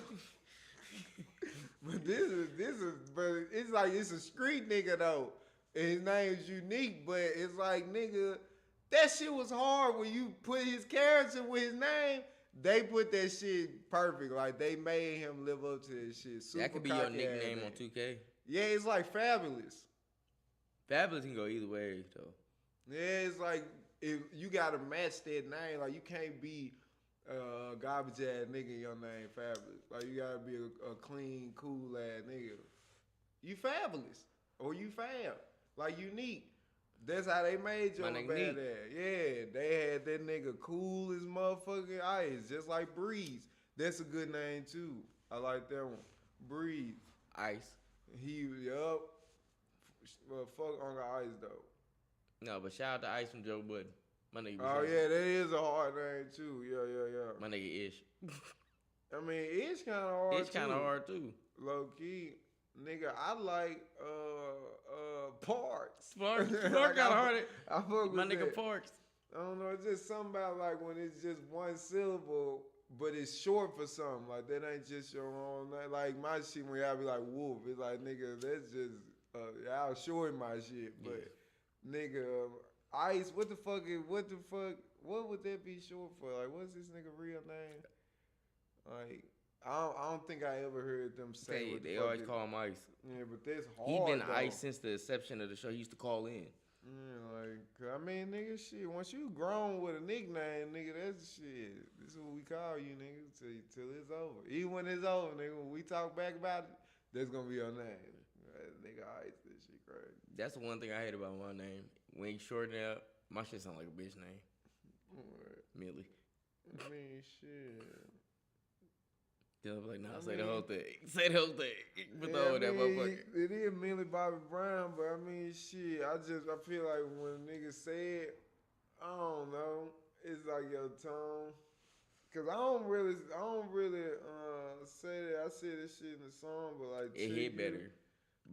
But but it's like it's a street nigga though. And his name's Unique, but it's like nigga. That shit was hard when you put his character with his name. They put that shit perfect. Like, they made him live up to that shit. Super that could be your nickname on 2K. Yeah, it's like Fabulous. Fabulous can go either way, though. Yeah, it's like, if you got to match that name. Like, you can't be a garbage-ass nigga in your name, Fabulous. Like, you got to be a clean, cool-ass nigga. You Fabulous. Or you Fab. Like, Unique. That's how they made you a badass. Yeah, they had that nigga cool as motherfucking ice, just like Breeze. That's a good name too. I like that one. Breeze. Ice. Well, fuck Uncle Ice though. No, but shout out to Ice from Joe Budden. My nigga. Oh yeah, that is a hard name too. Yeah. My nigga Ish. I mean, Ish kind of hard. Ish kind of hard too. Low key. Nigga, I like Parks. Parks got hard. I fuck with my nigga that. Parks. I don't know, it's just something about like when it's just one syllable, but it's short for something. Like that ain't just your own name. Like my shit when y'all be like Wolf, it's like nigga, that's just y'all shorting my shit. But nigga, Ice, what would that be short for? Like what's this nigga real name? Like I don't think I ever heard them say. They always call him Ice. Yeah, but that's hard. He been though. Ice since the inception of the show. He used to call in. Yeah, like I mean, nigga, shit. Once you grown with a nickname, nigga, that's shit. This is what we call you, nigga, till it's over. Even when it's over, nigga, when we talk back about it, that's gonna be your name. Nigga, Ice, this shit crazy. That's the one thing I hate about my name. When you shorten it up, my shit sound like a bitch name. Millie. I mean, shit. Then I'm like, nah, say the whole thing. Say the whole thing. Put the whole that motherfucker. It is Millie Bobby Brown, but I mean, shit. I feel like when niggas say it, I don't know. It's like your tone. Cause I don't really say that. I say this shit in the song, but like It hit better.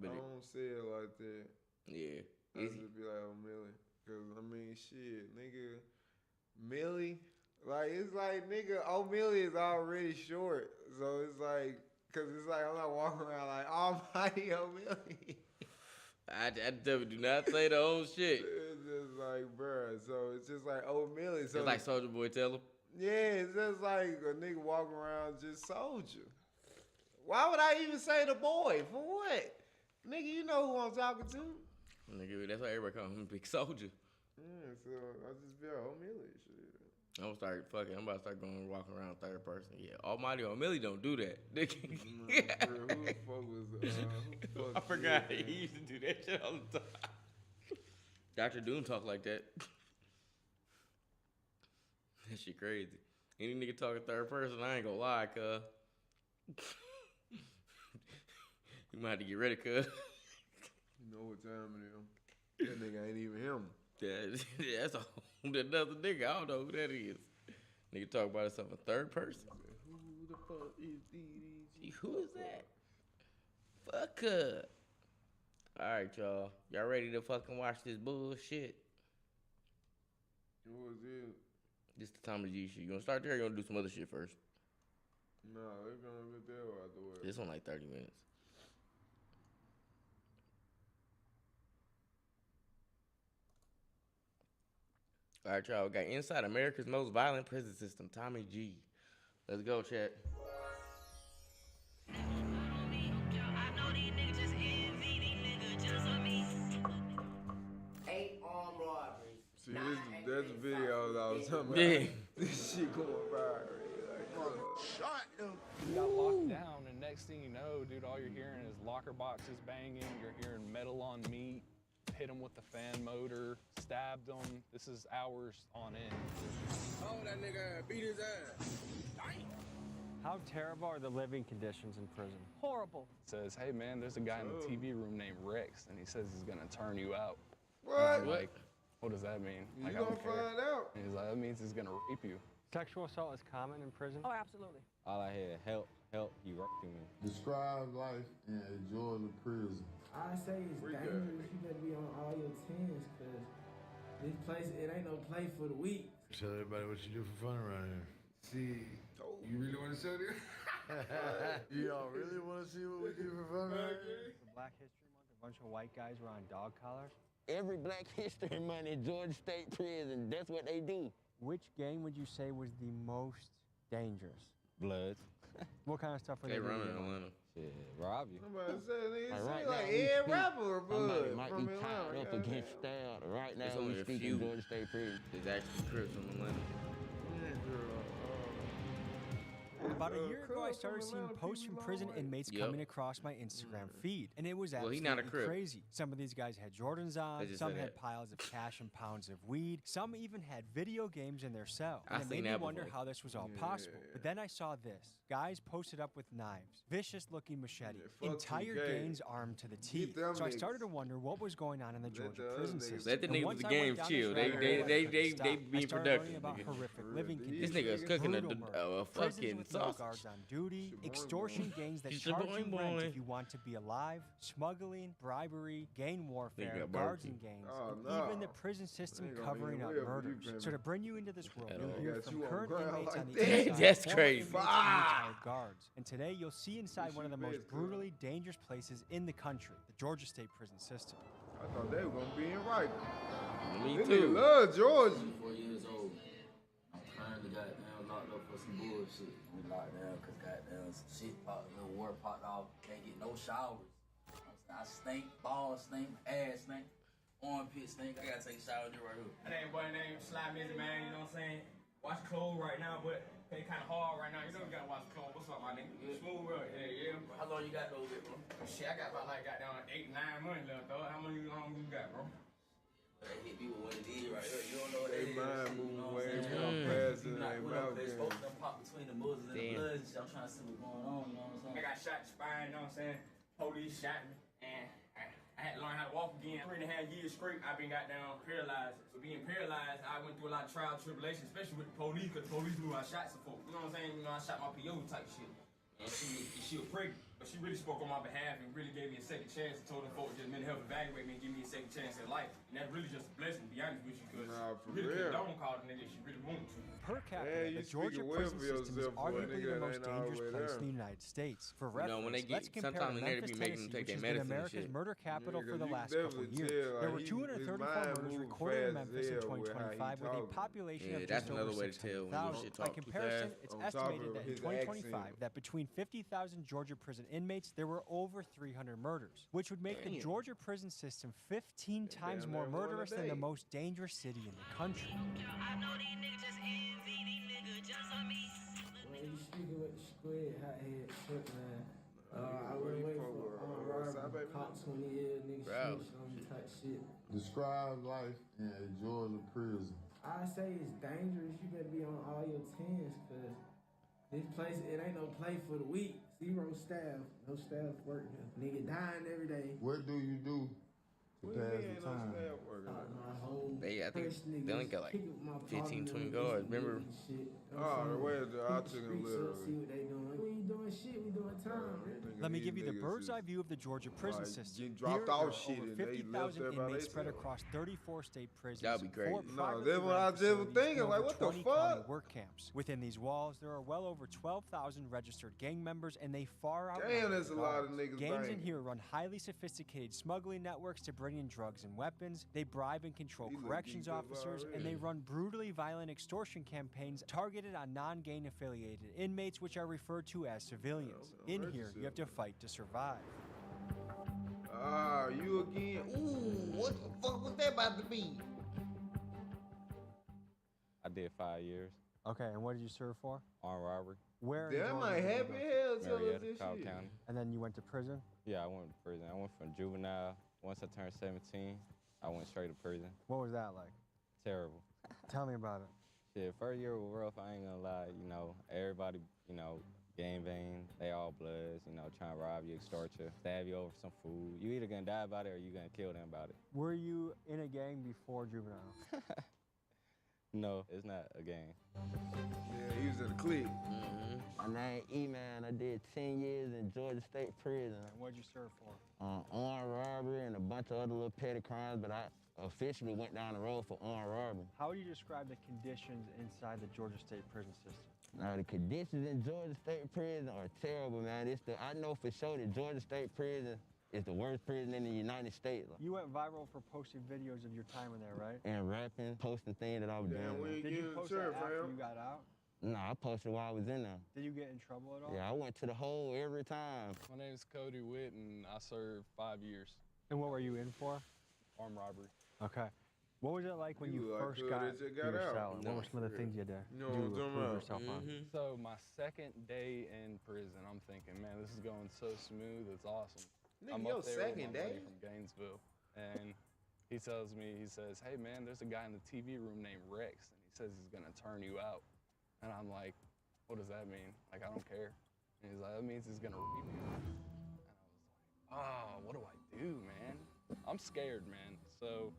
I don't say it like that. Yeah. I just be like, oh, Millie. Cause I mean, shit, nigga, Millie. Like it's like nigga, O'Milly is already short, so it's like, cause it's like I'm not walking around like Almighty Omilly. I definitely do not say the whole shit. It's just like, bruh. So it's just like O'Milly. So it's like Soulja Boy tell him. Yeah, it's just like a nigga walking around just Soulja. Why would I even say the boy? For what? Nigga, you know who I'm talking to. Nigga, that's why everybody call him Big Soulja. Yeah, so I just be like O'Milly shit. I'm about to start going walking around third person. Yeah, Almighty Omilly don't do that. Bro, who the fuck was? I forgot he used to do that shit all the time. Dr. Doom talk like that. That shit crazy. Any nigga talking third person, I ain't gonna lie, cuz. You might have to get ready, cuz. You know what time it is. That nigga ain't even him. That's another nigga. I don't know who that is. Nigga talk about himself in third person. Who the fuck is DDG? Who is that? Fuck up. Alright, y'all. Y'all ready to fucking watch this bullshit? What was it? This the Tommy G shit. You gonna start there or you gonna do some other shit first? No, they're gonna get that out the way. This one like 30 minutes. All right, y'all. We got Inside America's Most Violent Prison System, Tommy G. Let's go, chat. See, that's the video I was talking about. Yeah. This shit going viral. You got locked down, and next thing you know, dude, all you're hearing is locker boxes banging. You're hearing metal on meat. Hit him with the fan motor. Stabbed him. This is hours on end. Oh, that nigga beat his ass. How terrible are the living conditions in prison? Horrible. Says, hey man, there's a guy in the TV room named Rex, and he says he's gonna turn you out. What? I'm like, what does that mean? You Like, I gonna don't care. find out. And he's like, that means he's gonna rape you. Sexual assault is common in prison? Oh, absolutely. All I hear, help, he raping me. Describe life in a Georgia prison. I say it's dangerous. You better be on all your tens, cause this place, it ain't no play for the weak. Tell everybody what you do for fun around here. See, you really want to show this? Y'all really want to see what we do for fun around here? For Black History Month, a bunch of white guys were on dog collars. Every Black History Month in Georgia State Prison, that's what they do. Which gang would you say was the most dangerous? Bloods. What kind of stuff were They they running doing? in Atlanta. Shit, rob you. I'm about to say, nigga, Like, seem right like now, we every speak- rapper or Somebody blood might from be tied Atlanta. up against stabbed. Right now, It's we only a speak few. in Georgia State Prison. There's actually Crips from Atlanta. About a year ago, I started seeing posts from prison inmates Yep. coming across my Instagram feed, and it was Well, he absolutely not a Crip. crazy. Some of these guys had Jordans on, They just some said had that. piles of cash and pounds of weed, some even had video games in their cell. I And it seen made me that wonder before. how this was all possible. But then I saw this. Guys posted up with knives, vicious-looking machete, fuck entire 2K. gangs armed to the teeth. them So I niggas. started to wonder what was going on in the Let Georgia the other prison niggas- system. Let the And niggas once with the I went games down chill. this They rabbit hole, I couldn't being stop. I started productive, learning about nigga. horrific For living real. conditions. This nigga's cooking brutal a prisons fucking with no sausage. guards on duty, Shaboing extortion gangs that Shaboing charge you rent boy. if you want to be alive, smuggling, bribery, gang warfare, got guards barbecue. and gangs, Oh, and no. even the prison system Ain't gonna covering be up real for you, murders. baby. So to bring you into this world, At you'll all. hear Got from you on current ground inmates like on the that. inside, That's former crazy. inmates, and retired guards. And today you'll see inside one of the This most shit is good. brutally dangerous places in the country, the Georgia State prison system. I thought they were gonna be in right. Me This nigga too. love Georgia. 4 years old. I'm currently goddamn locked up for some bullshit. We locked down because goddamn some shit popped, little water popped off. Can't get no showers. I stink, balls stink, ass stink, armpit stink. I gotta take a shower there right here. That ain't boy name Slime Busy, man, you know what I'm saying? Wash clothes right now, but they kind of hard right now. You know you gotta wash clothes. What's up, my nigga? Smooth up, yeah. How long you got those there, bro? Shit, I got about like goddamn 8, 9 months left, though. How long you got, bro? They hit me with what it is right here. You don't know what They that is. mind You moving know way what I'm more saying? faster You than not they put mouth up, they game. supposed to pop between the muzzles and the Damn. blood and shit. I'm trying to see what's going on, you know what I'm I saying? got shot in the spine, you know what I'm saying? Police shot me, and I had learn how to walk again. 3.5 years straight, I've been goddamn paralyzed. So being paralyzed, I went through a lot of trial and tribulation, especially with the police, because the police knew I shot some folks. You know what I'm saying? You know, I shot my PO type shit. And she was pregnant, but she really spoke on my behalf and really gave me a second chance and told them folks just mental health evaluate me and give me a second chance in life. And that's really just a blessing, to be honest with you, because really couldn't don't call the nigga if she really wanted to. Per capita, the Georgia prison system is arguably the most dangerous place in the United States. For reference, let's compare to Memphis, Tennessee, which has been America's murder capital for the last couple of years. There were 234 murders recorded in Memphis in 2025 with a population of just over 600,000. By comparison, it's estimated that in 2025 that between 50,000 Georgia prison inmates, there were over 300 murders, which would make the Georgia prison system 15 times more murderous than the most dangerous city in the country. I know these niggas just envy, these niggas just on me. When you speaking with the squid, hothead, shit, man. I wouldn't wait for caught 20 years, niggas snitch on me type shit. Describe life in a Georgia prison. I say it's dangerous. You better be on all your tens, cause this place, it ain't no play for the weak. 0 staff, no staff work here. Nigga dying every day. What do you do to pass the time? I think they only got like 15, 20 guards. Remember? I took him literally. See what they doing. We ain't doing shit, we doing time. Let me give you the bird's eye view of the Georgia prison system. Dropped Here, off there are shit over and they 50,000 left inmates spread themselves. across 34 state prisons. That'd be great. No, that's what I just was thinking. Like, what the fuck? Work camps. Within these walls, there are well over 12,000 registered gang members, and they far outnumber Damn, there's a lot of guards. niggas Gangs in banging. here run highly sophisticated smuggling networks to bring in drugs and weapons. They bribe and control corrections geeked up officers, and already. they run brutally violent extortion campaigns targeted on non-gang affiliated inmates, which are referred to as civilians. In here, you have to fight to survive. You again? Ooh, what the fuck was that about to be? I did 5 years. Okay, and what did you serve for? Armed robbery. Where? in That Georgia might did you happen. go? Hell, tell us Marietta, this Cobb shit. County. And then you went to prison? Yeah, I went to prison. I went from juvenile. Once I turned 17, I went straight to prison. What was that like? Terrible. Tell me about it. Shit, first year was rough, I ain't gonna lie. You know, everybody, you know, gang bang, they all bloods, you know, trying to rob you, extort you, stab you over some food. You either gonna die about it or you gonna kill them about it. Were you in a gang before juvenile? No, it's not a gang. Yeah, he was in a clique. My name E-Man. I did 10 years in Georgia State Prison. What'd you serve for? Armed robbery and a bunch of other little petty crimes, but I officially went down the road for armed robbery. How would you describe the conditions inside the Georgia State prison system? Now, the conditions in Georgia State Prison are terrible, man. I know for sure that Georgia State Prison is the worst prison in the United States. You went viral for posting videos of your time in there, right? And rapping, posting things that I was doing. Did you post that after you got out? No, I posted while I was in there. Did you get in trouble at all? Yeah, I went to the hole every time. My name is Cody Witt, and I served 5 years. And what were you in for? Armed robbery. Okay. What was it like when you first got to your cell? What were some of the things you had to do to prove yourself on? So my second day in prison, I'm thinking, man, this is going so smooth. It's awesome. Nigga, I'm your up there with second my buddy day? from Gainesville, and he tells me, he says, hey man, there's a guy in the TV room named Rex, and he says he's gonna turn you out. And I'm like, what does that mean? Like, I don't care. And he's like, that means he's gonna rape you. And I was like, oh, what do I do, man? I'm scared, man. So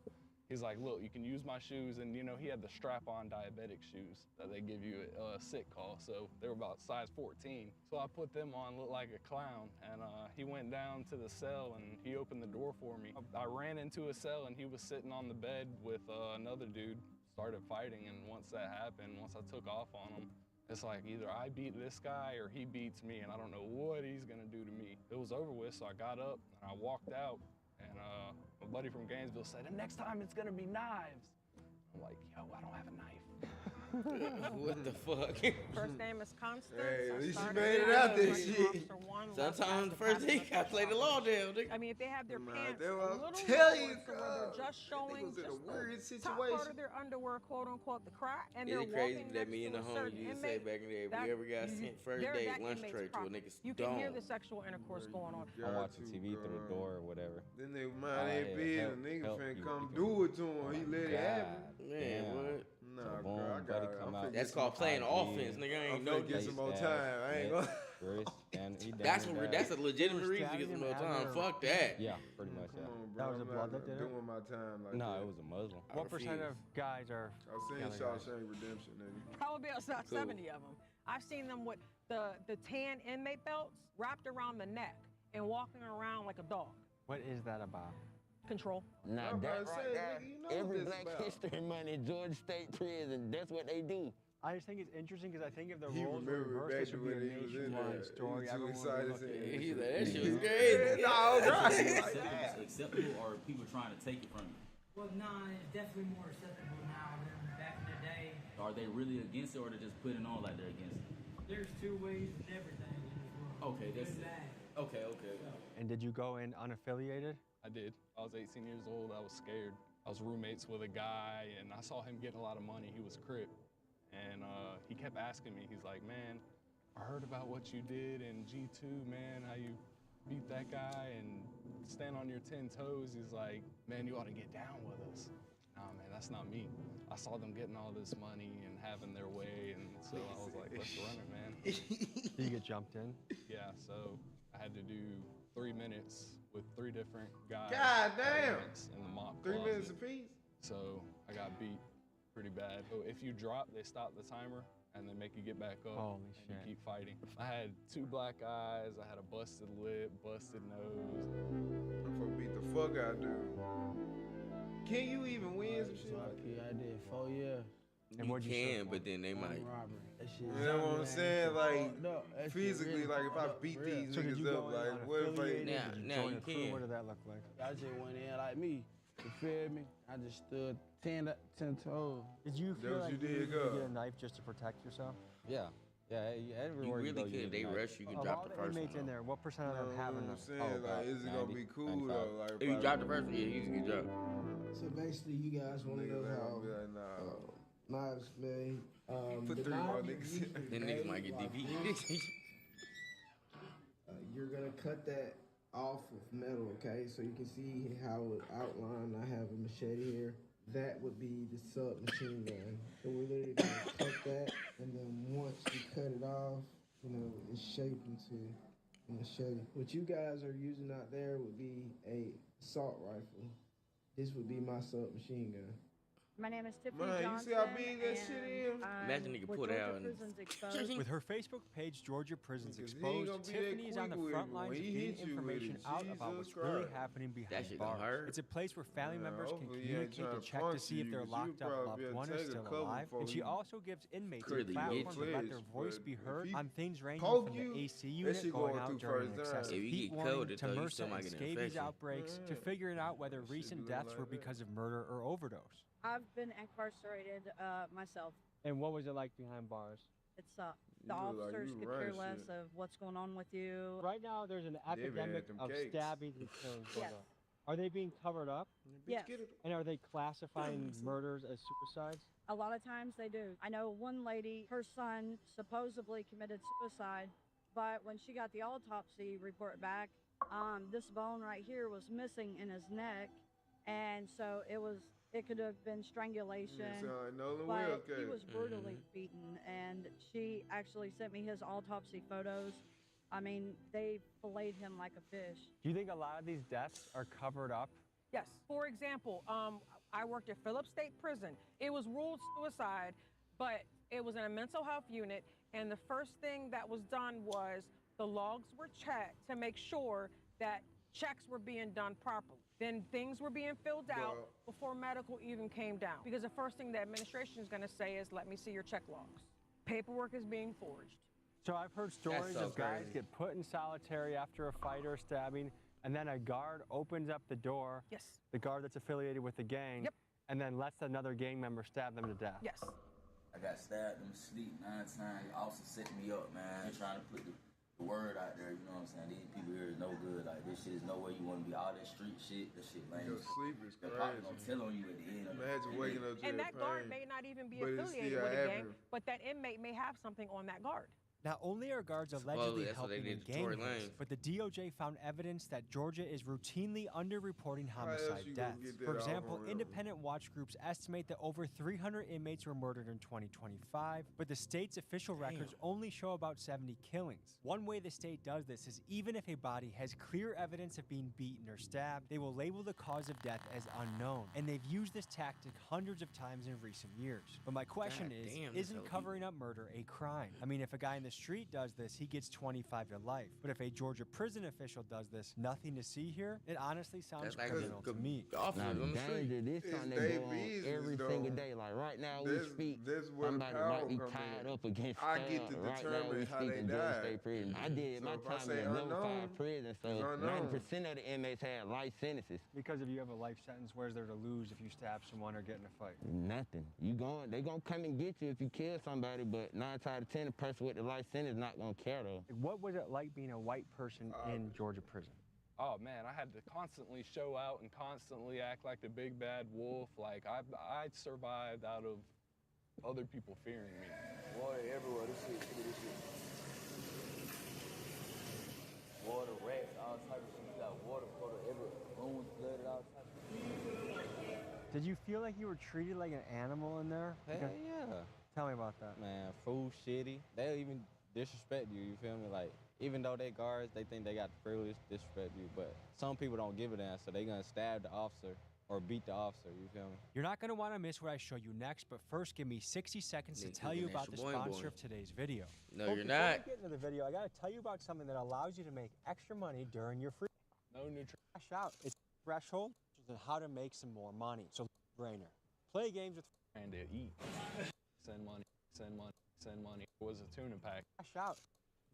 he's like, look, you can use my shoes. And you know, he had the strap-on diabetic shoes that they give you at sick call. So they were about size 14. So I put them on, looked like a clown. And he went down to the cell and he opened the door for me. I ran into a cell and he was sitting on the bed with another dude. Started fighting, and once that happened, once I took off on him, it's like either I beat this guy or he beats me, and I don't know what he's gonna do to me. It was over with, so I got up and I walked out, and my buddy from Gainesville said, and next time it's gonna be knives. I'm like, yo, I don't have a knife. What the fuck? First name is Constance. Hey, at least you started made it out out this as shit. Officer One, left Sometimes as the first captain thing I of play the law down. I mean, if they have their pants that's a what I'm little telling lower, you, so where they're just showing was in a just weird the top part situation. of their underwear, quote unquote, the crack, and Is they're it crazy walking that next me and to the a homie certain used to say inmate, back in the day, if that- we ever got sent first they're date that lunch inmate's tray to a property. nigga's You can hear dome. the sexual intercourse going on. I watch the TV through the door or whatever. Then they mind their yeah, bid, help- and nigga help finna you. come You do it to him. He let it happen. Man, what? Nah, Boom, girl, I got already come out. That's called playing offense, nigga. I ain't know get some more time. I ain't gonna. That's a legitimate reason to get some more time. Fuck that. Yeah, pretty much. Come on, bro. That was a blood that did it? Doing my time like No, that. it was a Muslim. What percent of guys are? I've seen Shawshank Redemption, nigga. Probably about 70 of them. I've seen them with the tan inmate belts wrapped around the neck and walking around like a dog. What is that about? Control. Now that right there, every Black History Month in Georgia State Prison, that's what they do. I just think it's interesting because I think if the roles were reversed, this would be a nationwide story. Everyone He's like, that shit was crazy. Acceptable, or people trying to take it from you? Well, nah, it's definitely more acceptable now than back in the day. Are they really against it, or they're just putting on like they're against it? There's two ways of everything in this world. Okay, that's it. Okay. And did you go in unaffiliated? I did. I was 18 years old. I was scared. I was roommates with a guy, and I saw him getting a lot of money. He was Crip. And he kept asking me, he's like, man, I heard about what you did in G2, man, how you beat that guy and stand on your 10 toes. He's like, man, you ought to get down with us. Nah, man, that's not me. I saw them getting all this money and having their way, and so I was like, let's run it, man. Did you get jumped in? Yeah, so I had to do 3 minutes with 3 different guys. God damn! In the mop 3 closet. minutes apiece? So I got beat pretty bad. So if you drop, they stop the timer and they make you get back up. Holy and shit. you keep fighting. I had 2 black eyes, I had a busted lip, busted nose. I'm gonna beat the fuck out of dude. Can you even win some shit like that? I did 4 years. You can, but then they might. Robbery. That shit You know what I'm saying? Like, That shit physically, really like, if I fucked up, beat for real. these So did niggas you go up, in like, what if I... unaffiliated? Did you join a crew? can. What did that look like? I just went in like me. You feel me? I just stood 10 toes. Did you That feel what like you you did, needed to God. get a knife just to protect yourself? Yeah. Yeah, everywhere You you go, really can. They rush you. You can Of drop all the the first inmates one. in there, what percent of them have I'm enough? saying, about like, is it gonna 90, be cool 95. though? Like, If you drop the first one, yeah, you can get dropped. So basically, you guys want to know niggas ain't how gonna be like, nah. knives made. Put The 3 more knife niggas is in. usually Then niggas made might get like DP. this. You're gonna cut that off with metal, okay? So you can see how it outlined. I have a machete here. That would be the submachine gun. So we're literally gonna cut that, and then once we cut it off, you know, it's shaped into a machete. What you guys are using out there would be a assault rifle. This would be my submachine gun. My name is Tiffany Man, you Johnson. see how big that shit is? Imagine nigga pull that out and- With her Facebook page, Georgia Prisons Because he ain't Exposed, gonna be that Tiffany is on the quick with front it, lines when of he getting hit you with information it, out about Jesus what's really Christ. happening That behind shit gonna bars. hurt. It's a place where family members can hopefully he ain't communicate to trying to check to punch see if you, their 'cause you locked up probably loved better one is take a still couple alive. And she before also gives inmates a Clearly platform get to let their fledged, voice but be if heard he on things ranging poke from you, the AC that unit shit going going out through during first excessive time. If you heat get warning coded, to though, you MRSA still might and get an scabies infection. outbreaks to figuring out whether Shit recent be deaths like were that. because of murder or overdose. I've been incarcerated myself. And what was it like behind bars? It sucked. You The look like officers you could running care less shit. of what's going on with you. Right now, there's an been epidemic at them of cakes. stabbings and killings going Yes. on. Are they being covered up? Yes. And are they classifying murders as suicides? A lot of times they do. I know one lady, her son supposedly committed suicide, but when she got the autopsy report back, this bone right here was missing in his neck, and so it could have been strangulation. You sound like Nolan But Wills, he kid. was brutally beaten, and she actually sent me his autopsy photos. I mean, they filleted him like a fish. Do you think a lot of these deaths are covered up? Yes. For example, I worked at Phillips State Prison. It was ruled suicide, but it was in a mental health unit, and the first thing that was done was the logs were checked to make sure that checks were being done properly. Then things were being filled out before medical even came down. Because the first thing the administration is going to say is, let me see your check logs. Paperwork is being forged. So I've heard stories so of guys crazy. get put in solitary after a fight or a stabbing, and then a guard opens up the door, Yes. the guard that's affiliated with the gang, Yep. and then lets another gang member stab them to death. Yes. I got stabbed in the sleep 9 times. The officer set me up, man. They're trying to put the word out there, you know what I'm saying? These people here is no good. Like, this shit is nowhere you want to be. All that street shit, that shit lame. Your sleep is They're probably crazy. gonna tell on you at the end of Imagine it. waking up to And that that guard pain. may not even be But it's affiliated still with a gang, happening. but that inmate may have something on that guard. Not only are guards allegedly helping in gang hits, but the DOJ found evidence that Georgia is routinely underreporting homicide deaths. For example, independent watch groups estimate that over 300 inmates were murdered in 2025, but the state's official records only show about 70 killings. One way the state does this is even if a body has clear evidence of being beaten or stabbed, they will label the cause of death as unknown, and they've used this tactic hundreds of times in recent years. But my question isn't covering up murder a crime? I mean, if a guy in the street does this, he gets 25 to life. But if a Georgia prison official does this, nothing to see here, it honestly sounds criminal to me. Now, the danger, this something they go on every single day. Like right now we speak, somebody might be tied up against I get to right now we determine how they speak in Georgia died. State Prison. I did my time in a level 5 prison, so 90% of the inmates had life sentences. Because if you have a life sentence, where's there to lose if you stab someone or get in a fight? Nothing. They gonna come and get you if you kill somebody, but 9 times out of 10, the person with the life sentence not gonna care though. What was it like being a white person in Georgia prison? Oh man, I had to constantly show out and constantly act like the big bad wolf. Like I survived out of other people fearing me. Water everywhere. This shit, look at this shit. Water, rats, all type of shit. You got water everywhere. Rooms flooded, all type of shit. Did you feel like you were treated like an animal in there? Hell yeah. Tell me about that. Man, food shitty. They'll even disrespect you feel me? Like, even though they guards, they think they got the privilege to disrespect you, but some people don't give a damn, so they gonna stab the officer or beat the officer, you feel me? You're not gonna wanna miss what I show you next, but first give me 60 seconds to tell you about the sponsor of today's video. No, you're not. Before I get into the video, I gotta tell you about something that allows you to make extra money during your free. No nutrition. Cash out. It's threshold and how to make some more money. So, brainer. Play games with and to eat. Send money, send money, send money. It was a tuna pack. Cash out.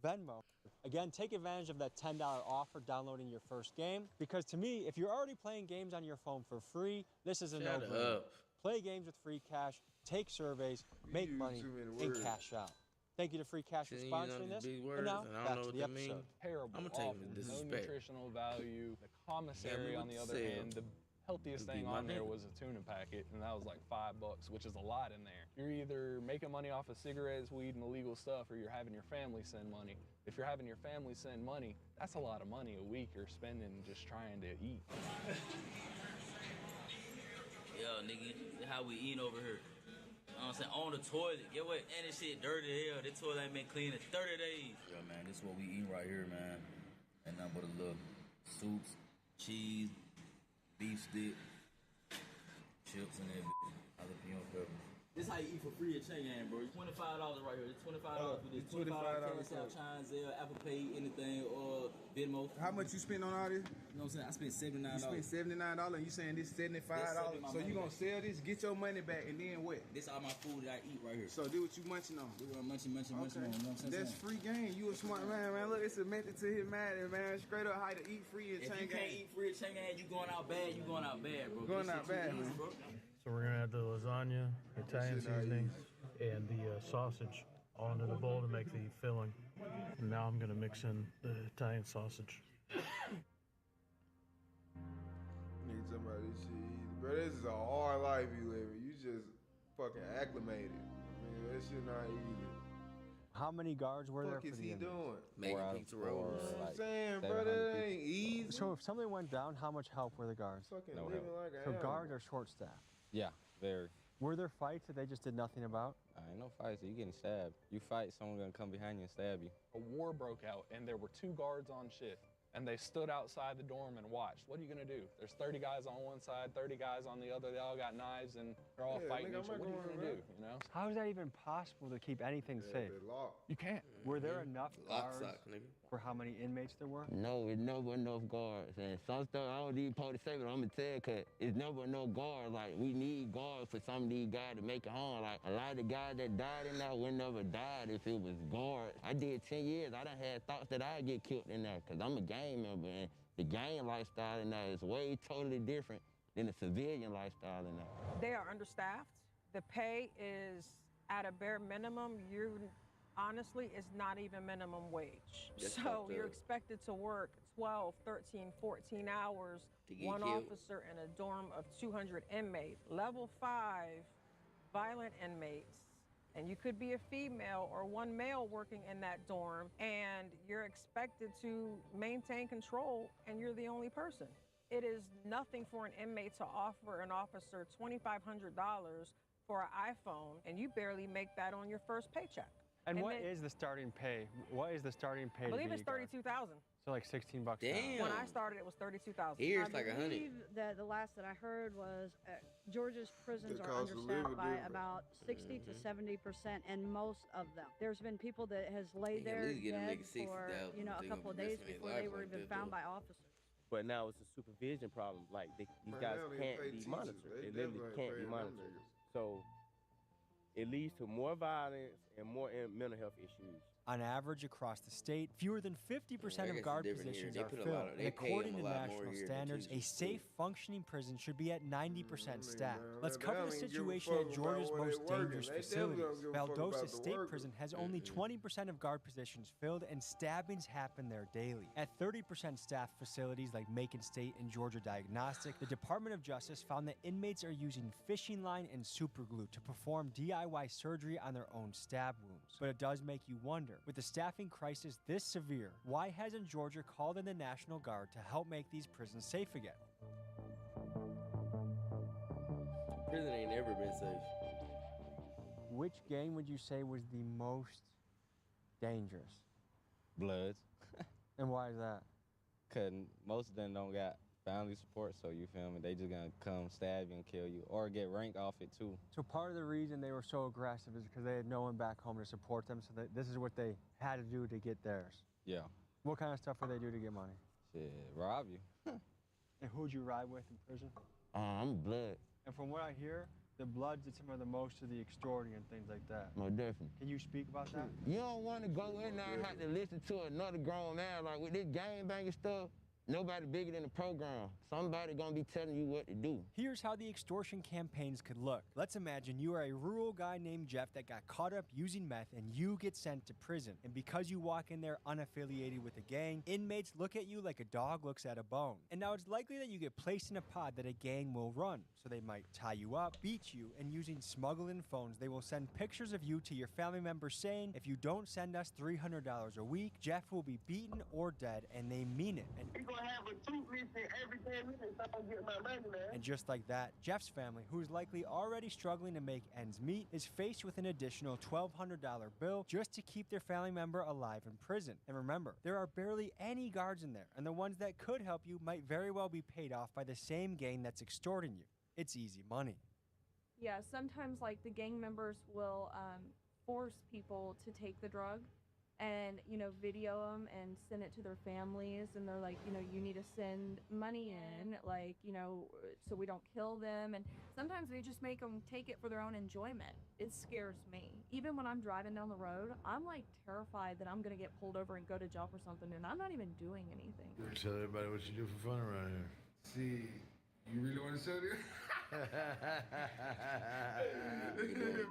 Venmo. Again, take advantage of that $10 offer downloading your first game, because to me, if you're already playing games on your phone for free, this is a no-brainer. Play games with free cash, take surveys, make money, and cash out. Thank you to Free Cash for sponsoring this. And now, back to the episode. Terrible, I'm gonna take the disrespect. No nutritional value. The commissary, on the other hand, the healthiest thing on there was a tuna packet, and that was like $5, which is a lot in there. You're either making money off of cigarettes, weed, and illegal stuff, or you're having your family send money. If you're having your family send money, that's a lot of money a week you're spending just trying to eat. Yo, nigga, this how we eat over here. You know what I'm saying? On the toilet. Get what? And this shit dirty as hell. This toilet ain't been clean in 30 days. Yo, man, this is what we eat right here, man. Ain't nothing but a little soups, cheese, beef stick, chips, and everything. Jalapeno peppers. This how you eat for free at Cheyenne, bro. $25 right here. It's $25 for this. $25 Cash App, Chime, Zelle, Apple Pay, anything, or Venmo. How much you spend on all this? You know what I'm saying? I spent $79. You spent $79 and you saying this $75? So you gonna sell this, get your money back, and then what? This all my food that I eat right here. So do what you munching on. Do what I'm munching on. You know what I'm saying? That's free game. You a smart man, man. Look, it's a method to his madness, man. Straight up how to eat free at Cheyenne. If you can't eat free at Cheyenne, you going out bad, bro. Going out bad, man. Bro. So we're gonna add the lasagna, Italian seasoning, and the sausage all into the bowl to make the filling. And now I'm gonna mix in the Italian sausage. Need somebody to shit. Bro, this is a hard life you living. You just fucking acclimated. I mean, that shit not easy. How many guards were there for the What is he doing? Making pizza rolls. You know what I'm saying, bro, that ain't easy. So if something went down, how much help were the guards? Fucking No living help. like an So animal. guards are short-staffed. Yeah, very. Were there fights that they just did nothing about? Ain't no fights, you getting stabbed. You fight, someone gonna come behind you and stab you. A war broke out, and there were 2 guards on shift. And they stood outside the dorm and watched. What are you gonna do? There's 30 guys on one side, 30 guys on the other. They all got knives and they're all fighting each other. What are you gonna do? You know? How is that even possible to keep anything safe? You can't. Were there enough guards nigga. for how many inmates there were? No, it's never enough guards. And some stuff I don't even supposed to say, but I'm gonna tell you, cause it's never enough guards. Like, we need guards for some of these guys to make it home. Like, a lot of the guys that died in there would never died if it was guards. I did 10 years. I done had thoughts that I'd get killed in there, cause I'm a gang member, and the gang lifestyle in there is way totally different than the civilian lifestyle in there. They are understaffed. The pay is at a bare minimum. Honestly, it's not even minimum wage. That's So you're expected to work 12, 13, 14 hours, To get one killed. officer in a dorm of 200 inmates. Level 5 violent inmates And you could be a female or one male working in that dorm, and you're expected to maintain control, and you're the only person. It is nothing for an inmate to offer an officer $2,500 for an iPhone, and you barely make that on your first paycheck. And what is the starting pay? What is the starting pay? I believe it's $32,000. So like $16 bucks. Damn. When I started, it was $32,000. Here it's like I 100. believe that the last that I heard was Georgia's prisons The are cost of living understaffed by different. about 60 to 70%, and most of them. There's been people that has laid They can at there least get a dead nigga 60,000 for if a they couple of gonna be days risking their before life they were like even that, found though. by officers. But now it's a supervision problem. Like these Man, guys they don't even can't pay be teachers. monitored. They They literally definitely can't ain't be paying them monitored. niggas. So it leads to more violence and more mental health issues. On average, across the state, fewer than 50% I of guess guard it's different here. positions They are put a filled. lot of- And they pay according them to a lot more national here than standards, a teachers, safe, functioning prison should be at 90% staffed. Let's They cover don't the even give a situation fuck at about Georgia's where they most working. dangerous They definitely don't facilities. give a fuck Valdosta about the State workers. Prison has only 20% of guard positions filled, and stabbings happen there daily. At 30% staffed facilities like Macon State and Georgia Diagnostic, the Department of Justice found that inmates are using fishing line and superglue to perform DIY surgery on their own stab wounds. But it does make you wonder, with the staffing crisis this severe, why hasn't Georgia called in the National Guard to help make these prisons safe again? Prison ain't never been safe. Which gang would you say was the most dangerous? Bloods. And why is that? Cause most of them don't got family support, so you feel me? They just gonna come stab you and kill you, or get rank off it too. So part of the reason they were so aggressive is because they had no one back home to support them, so this is what they had to do to get theirs. Yeah. What kind of stuff would they do to get money? Shit, rob you. And who'd you ride with in prison? I'm blood. And from what I hear, the Bloods did some of the most of the extorting and things like that. Most definitely. Can you speak about that? You don't want to go in there and have to listen to another grown man. Like with this gangbanging stuff, nobody bigger than the program. Somebody gonna be telling you what to do. Here's how the extortion campaigns could look. Let's imagine you are a rural guy named Jeff that got caught up using meth, and you get sent to prison. And because you walk in there unaffiliated with a gang, inmates look at you like a dog looks at a bone. And now it's likely that you get placed in a pod that a gang will run. So they might tie you up, beat you, and using smuggling phones, they will send pictures of you to your family members saying, if you don't send us $300 a week, Jeff will be beaten or dead, and they mean it. And just like that, Jeff's family, who is likely already struggling to make ends meet, is faced with an additional $1,200 bill just to keep their family member alive in prison. And remember, there are barely any guards in there, and the ones that could help you might very well be paid off by the same gang that's extorting you. It's easy money. Yeah, sometimes like the gang members will force people to take the drug and, you know, video them and send it to their families, and they're like, you know, you need to send money in, like, you know, so we don't kill them. And sometimes they just make them take it for their own enjoyment. It scares me. Even when I'm driving down the road, I'm like terrified that I'm gonna get pulled over and go to jail for something, and I'm not even doing anything. Tell everybody what you do for fun around here. See, you really want to show this?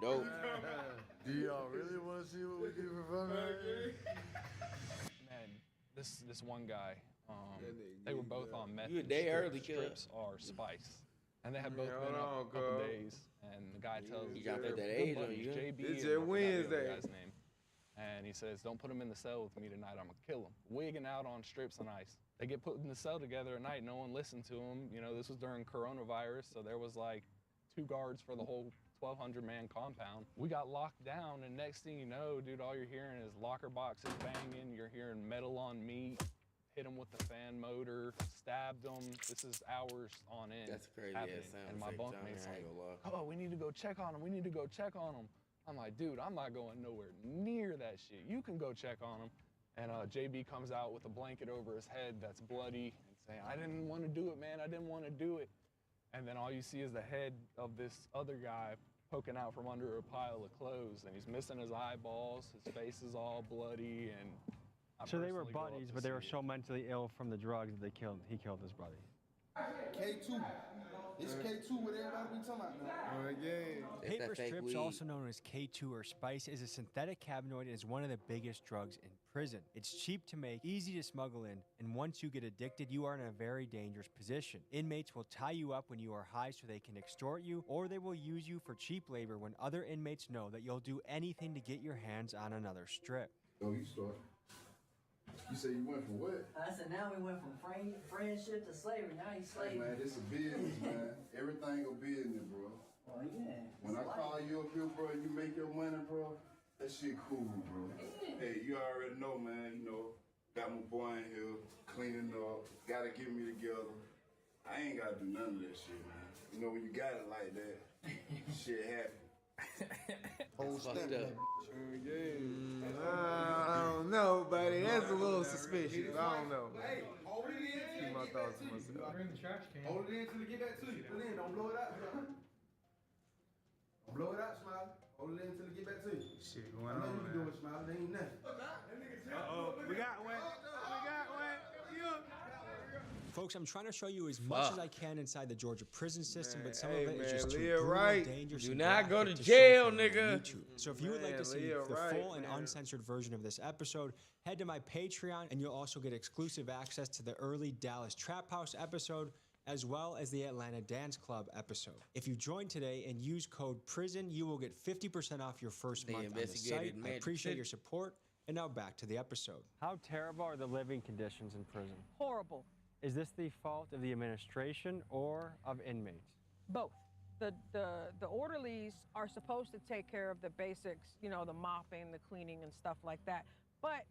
Dope. Do y'all really want to see what we do for fun around here? Man, this one guy, they were both on meth. You a day early, kid. Strips or spice. And they had both been up a couple days. And the guy tells You gotta put that good age on buddies, you. JB, It's and I just forgot the other Wednesday. guy's name. And he says, don't put him in the cell with me tonight, I'm gonna kill him. Wigging out on strips and ice. They get put in the cell together at night, no one listened to them. You know, this was during coronavirus, so there was like 2 guards for the whole 1,200-man compound. We got locked down, and next thing you know, dude, all you're hearing is locker boxes banging, you're hearing metal on meat, hit them with the fan motor, stabbed them. This is hours on end. That's crazy. happening. Yeah, sound And my effects bunkmate's down there, I like, ain't gonna lie. oh, we need to go check on them. We need to go check on them. I'm like, dude, I'm not going nowhere near that shit. You can go check on them. And JB comes out with a blanket over his head that's bloody and saying, I didn't want to do it, man. I didn't want to do it. And then all you see is the head of this other guy poking out from under a pile of clothes, and he's missing his eyeballs. His face is all bloody, and I So they were personally go up buddies, to but they see were it. so mentally ill from the drugs that he killed his buddy. K2. It's K2 what everybody be talking about now. Paper strips, also known as K2 or spice, is a synthetic cannabinoid and is one of the biggest drugs in prison. It's cheap to make, easy to smuggle in, and once you get addicted, you are in a very dangerous position. Inmates will tie you up when you are high so they can extort you, or they will use you for cheap labor when other inmates know that you'll do anything to get your hands on another strip. Oh, you start. You say you went from what? I said now we went from friendship to slavery. Now he's slavery. Man, this a business, man. Everything a business, bro. Oh yeah. When I call you up here, bro, and you make your money, bro, that shit cool, bro. Hey, you already know, man. You know, got my boy in here, cleaning up, gotta get me together. I ain't gotta do none of that shit, man. You know, when you got it like that, shit happen. Whole step. I don't know, buddy. That's a little suspicious. I don't know. Hey, hold it in. Keep my thoughts to myself. Bring the trash can. Hold it in till it get back to you. Put it in. Don't blow it out. Don't blow it out, Smiley. Hold it in till it get back to you. Shit going I know on, you man. doing, Smiley. There ain't nothing. We got one. Folks, I'm trying to show you as much as I can inside the Georgia prison system, but some hey, of it is man, just too live brutal, right. dangerous, Do and not go graphic to show jail, family on nigga. YouTube. So if you would like to see live the right, full and man. uncensored version of this episode, head to my Patreon, and you'll also get exclusive access to the early Dallas Trap House episode, as well as the Atlanta Dance Club episode. If you join today and use code PRISON, you will get 50% off your first month on the site. I appreciate your support, and now back to the episode. How terrible are the living conditions in prison? Horrible. Is this the fault of the administration or of inmates? Both. The orderlies are supposed to take care of the basics, you know, the mopping, the cleaning, and stuff like that. But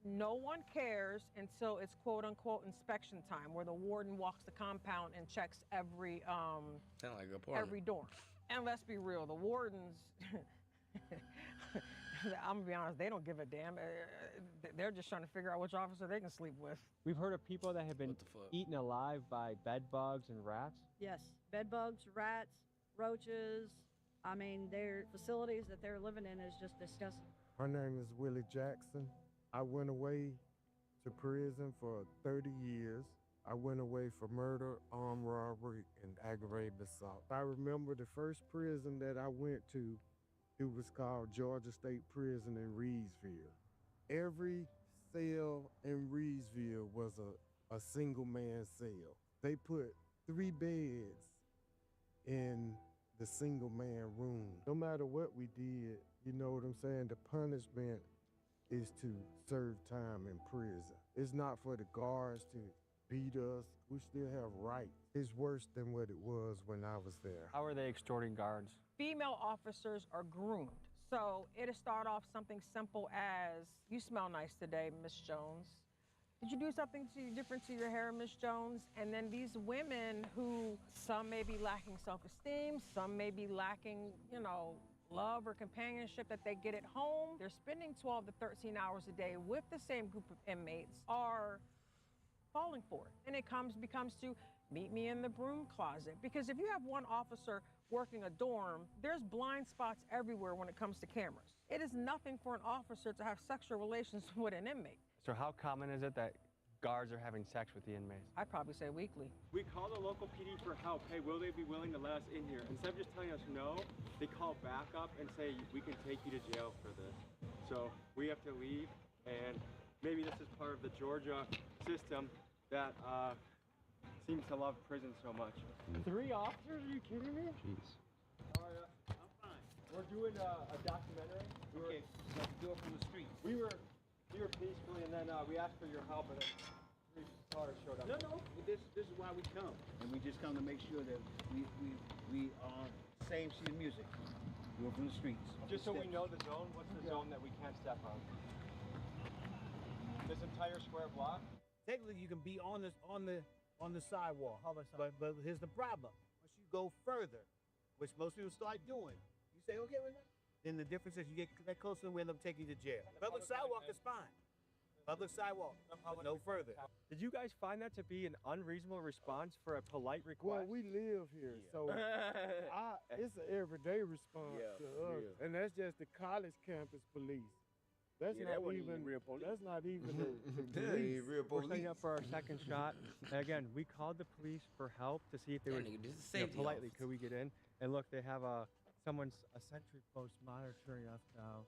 no one cares until it's quote unquote inspection time, where the warden walks the compound and checks every Sound like a every dorm. And let's be real, the wardens. I'm gonna be honest, they don't give a damn. They're just trying to figure out which officer they can sleep with. We've heard of people that have been eaten alive by bed bugs and rats. Yes, bed bugs, rats, roaches. I mean, their facilities that they're living in is just disgusting. My name is Willie Jackson. I went away to prison for 30 years. I went away for murder, armed robbery, and aggravated assault. I remember the first prison that I went to, it was called Georgia State Prison in Reedsville. Every cell in Reedsville was a single man cell. They put 3 beds in the single man room. No matter what we did, you know what I'm saying, the punishment is to serve time in prison. It's not for the guards to beat us. We still have rights. It's worse than what it was when I was there. How are they extorting guards? Female officers are groomed. So it'll start off something simple as, you smell nice today, Miss Jones. Did you do something different to your hair, Miss Jones? And then these women who, some may be lacking self-esteem, some may be lacking, you know, love or companionship that they get at home. They're spending 12 to 13 hours a day with the same group of inmates, are falling for it. And it becomes to meet me in the broom closet. Because if you have one officer working a dorm, there's blind spots everywhere when it comes to cameras. It is nothing for an officer to have sexual relations with an inmate. So how common is it that guards are having sex with the inmates? I'd probably say weekly. We call the local PD for help. Hey, will they be willing to let us in here? Instead of just telling us no, they call back up and say, we can take you to jail for this. So we have to leave, and maybe this is part of the Georgia system that seems to love prison so much. 3 officers? Are you kidding me? Jeez. I'm fine. We're doing a documentary. Okay, so do it from the street. We were peacefully, and then we asked for your help, and then 3 cars showed up. No. This is why we come, and we just come to make sure that we are same sheet of music. Do it from the streets. Just so we know the zone. What's the zone that we can't step on? This entire square block? Technically, you can be on the sidewalk. But here's the problem: once you go further, which most people start doing, you say, okay, then the difference is you get that closer and we end up taking you to jail. Public sidewalk is fine. Public sidewalk, but no further. Did you guys find that to be an unreasonable response for a polite request? Well, we live here, so it's an everyday response to us. And that's just the college campus police. That's Yeah, not that wasn't even even real police. That's not even the That police. ain't real We're setting police. up for our second shot. And again, we called the police for help to see if they That would, nigga, this is you know, safety politely, officer. could we get in? And look, they have a sentry post monitoring us now.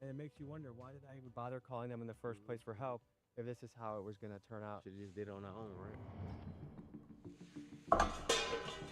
And it makes you wonder, why did I even bother calling them in the first place for help if this is how it was going to turn out? Should've just did it on our own, right?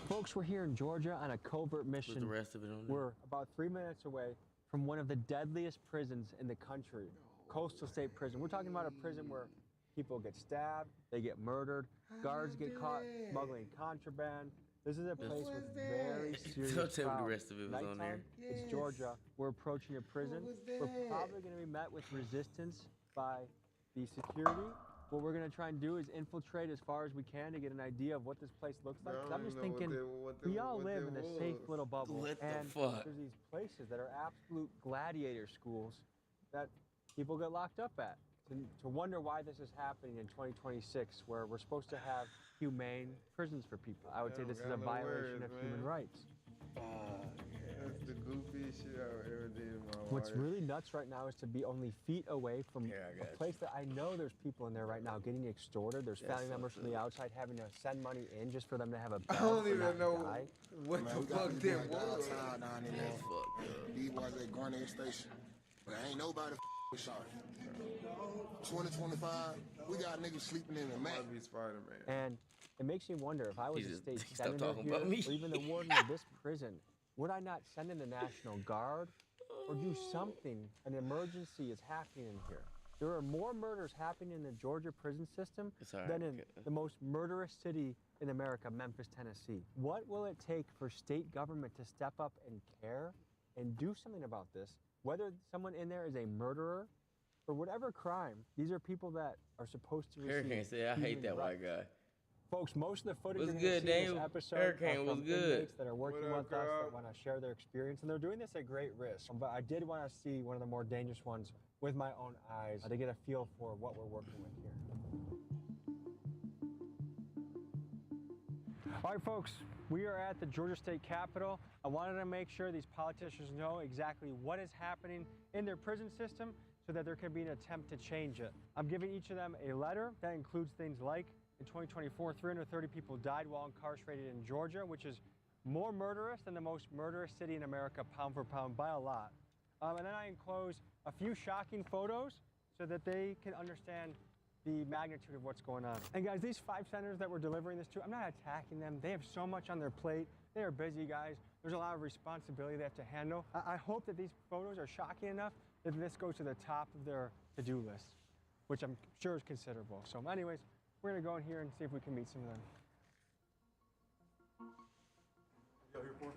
Folks, we're here in Georgia on a covert mission. Put the rest of it on there. We're about 3 minutes away from one of the deadliest prisons in the country, Coastal State Prison. We're talking about a prison where people get stabbed, they get murdered, guards get caught smuggling contraband. This is a place with very serious Don't tell me the crowds. rest of it was on there. Nighttime, it's Georgia. We're approaching a prison. We're probably going to be met with resistance by the security. What we're going to try and do is infiltrate as far as we can to get an idea of what this place looks like. 'Cause I'm just thinking, we all live in a safe little bubble. What the and fuck? there's these places that are absolute gladiator schools that people get locked up at. To wonder why this is happening in 2026, where we're supposed to have humane prisons for people. I would say this is a violation of human rights. That's the goofiest shit I've ever did in my life. What's really nuts right now is to be only feet away from a place that I know there's people in there right now getting extorted. There's family members from the outside having to send money in just for them to have a bed. I don't even not know die. what the fuck that was. Down in there. These boys at Garnett Station. But ain't nobody shot. 2025, we got niggas sleeping in the mat. Might be Spider-Man. And it makes me wonder, if I was a Jesus, state stop senator talking here, about me. or even the warden of this prison, would I not send in the National Guard or do something? An emergency is happening in here. There are more murders happening in the Georgia prison system than in the most murderous city in America, Memphis, Tennessee. What will it take for state government to step up and care and do something about this? Whether someone in there is a murderer or whatever crime, these are people that are supposed to receive Hurricane said, I hate that white guy. Folks, most of the footage What's you're going good, to see in Daniel? this episode Hurricane are was from good. inmates that are working What with up, us, Carl? that want to share their experience, and they're doing this at great risk. But I did want to see one of the more dangerous ones with my own eyes to get a feel for what we're working with here. All right, folks, we are at the Georgia State Capitol. I wanted to make sure these politicians know exactly what is happening in their prison system so that there can be an attempt to change it. I'm giving each of them a letter that includes things like, in 2024, 330 people died while incarcerated in Georgia, which is more murderous than the most murderous city in America, pound for pound, by a lot. And then I enclose a few shocking photos so that they can understand the magnitude of what's going on. And guys, these 5 senators that we're delivering this to, I'm not attacking them. They have so much on their plate. They are busy guys. There's a lot of responsibility they have to handle. I hope that these photos are shocking enough that this goes to the top of their to-do list, which I'm sure is considerable. So anyways, we're gonna go in here and see if we can meet some of them. What are you here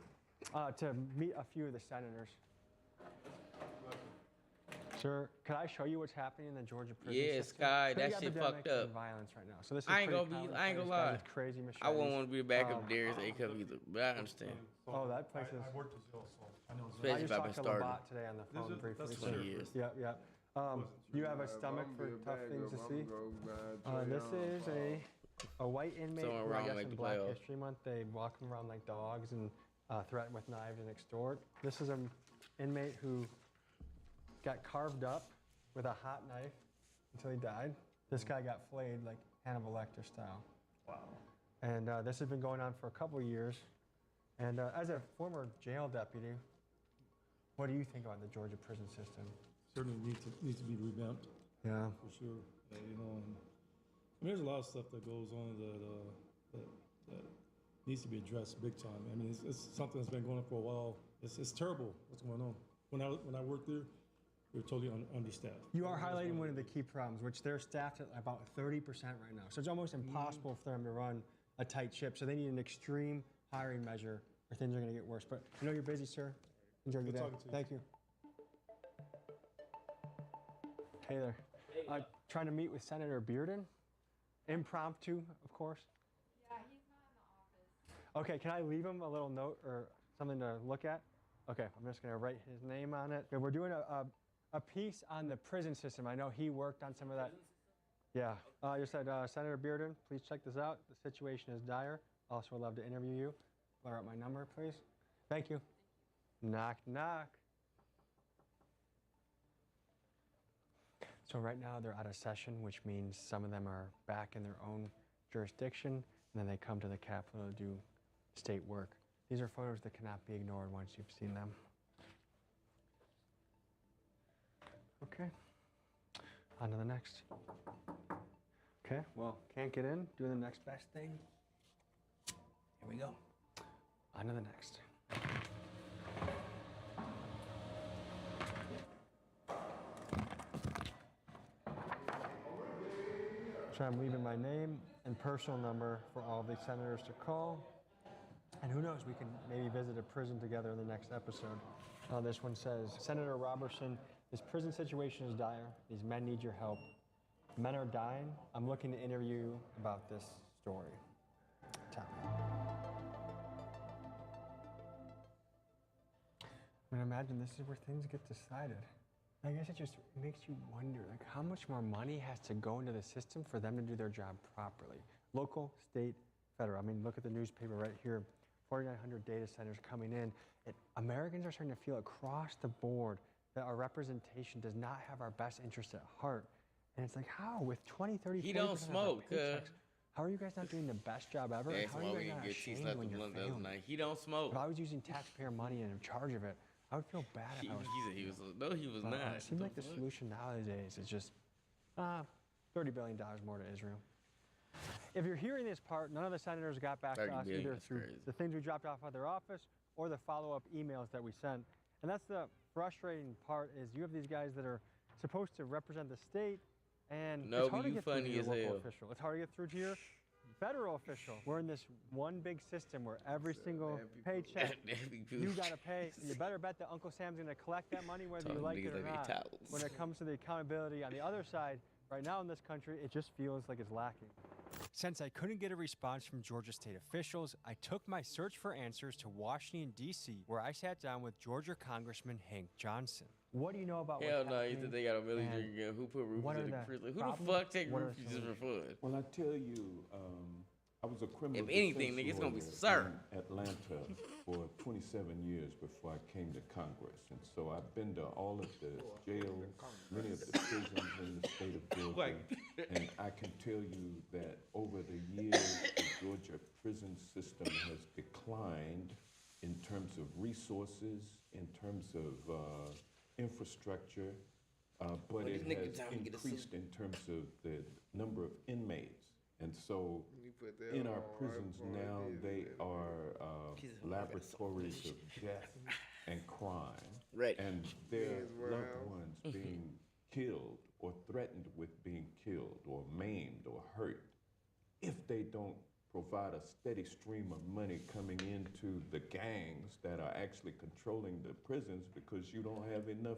for? To meet a few of the senators. Sir, could I show you what's happening in the Georgia prison Yeah, system? Sky, Big that shit epidemic fucked up. and violence right now. So this is I ain't pretty gonna common I ain't place, gonna guys lie. with crazy machetes. I wouldn't want to be back up Darius A cup either, but I understand. Oh, that place is. I worked as well, so I know. Especially I just if I've talked been to starting. Labat today on the phone That's briefly. 20 years. Yep, yep. You have a stomach for tough things to see. This is a white inmate Someone who, I wrong guess make in the Black playoffs. History Month, they walk them around like dogs and threaten with knives and extort. This is an inmate who got carved up with a hot knife until he died. This guy got flayed like Hannibal Lecter style. Wow. And this has been going on for a couple years. And as a former jail deputy, what do you think about the Georgia prison system? Certainly needs to be revamped. Yeah. For sure. You know, and I mean, there's a lot of stuff that goes on that needs to be addressed big time. I mean, it's something that's been going on for a while. It's terrible what's going on. When I worked there, we were totally understaffed. You are highlighting one of the key problems, which they're staffed at about 30% right now. So it's almost impossible for them to run a tight ship. So they need an extreme hiring measure or things are going to get worse. But I know you're busy, sir. Enjoy your day. talking to you. Thank you. Hey there. Trying to meet with Senator Bearden. Impromptu, of course. Yeah, he's not in the office. Okay, can I leave him a little note or something to look at? Okay, I'm just going to write his name on it. Okay, we're doing a piece on the prison system. I know he worked on some of that. Yeah. You said, Senator Bearden, please check this out. The situation is dire. Also would love to interview you. Blur out my number, please. Thank you. Knock, knock. So right now they're out of session, which means some of them are back in their own jurisdiction, and then they come to the Capitol to do state work. These are photos that cannot be ignored once you've seen them. Okay, on to the next. Okay, well, can't get in, doing the next best thing. Here we go. On to the next. So I'm leaving my name and personal number for all the senators to call. And who knows, we can maybe visit a prison together in the next episode. This one says, Senator Robertson, this prison situation is dire. These men need your help. Men are dying. I'm looking to interview you about this story. Tell me. I mean, imagine this is where things get decided. I guess it just makes you wonder, like, how much more money has to go into the system for them to do their job properly? Local, state, federal. I mean, look at the newspaper right here. 4,900 data centers coming in. Americans are starting to feel across the board that our representation does not have our best interests at heart. And it's like, how? With 20, 30, 40% He don't smoke. how are you guys not doing the best job ever? That's how are why you we guys didn't not get ashamed cheese left when the you're blunt the other failing? night. He don't smoke. If I was using taxpayer money and in charge of it, I would feel bad if I was. He was not. It seems like the solution nowadays is just $30 billion more to Israel. If you're hearing this part, none of the senators got back to us either through the things we dropped off at their office or the follow-up emails that we sent. And that's the frustrating part, is you have these guys that are supposed to represent the state, and it's hard to get through to your local official. It's hard to get through to your federal official. We're in this one big system where every single paycheck you gotta pay. You better bet that Uncle Sam's gonna collect that money whether you like it or not. When it comes to the accountability on the other side, right now in this country, it just feels like it's lacking. Since I couldn't get a response from Georgia state officials, I took my search for answers to Washington, D.C., where I sat down with Georgia Congressman Hank Johnson. What do you know about Hell no, you think they got a military drink again? Who put roofies in the prison? Who the fuck take roofies just for fun? Well, I tell you, I was a criminal If anything, nigga, it's gonna be sir. in Atlanta for 27 years before I came to Congress. And so I've been to all of the jails, many of the prisons in the state of Georgia. And I can tell you that over the years, the Georgia prison system has declined in terms of resources, in terms of infrastructure, but it has increased in terms of the number of inmates. And so in our prisons now, they are laboratories of death and crime. And their loved ones being killed or threatened with being killed or maimed or hurt if they don't provide a steady stream of money coming into the gangs that are actually controlling the prisons, because you don't have enough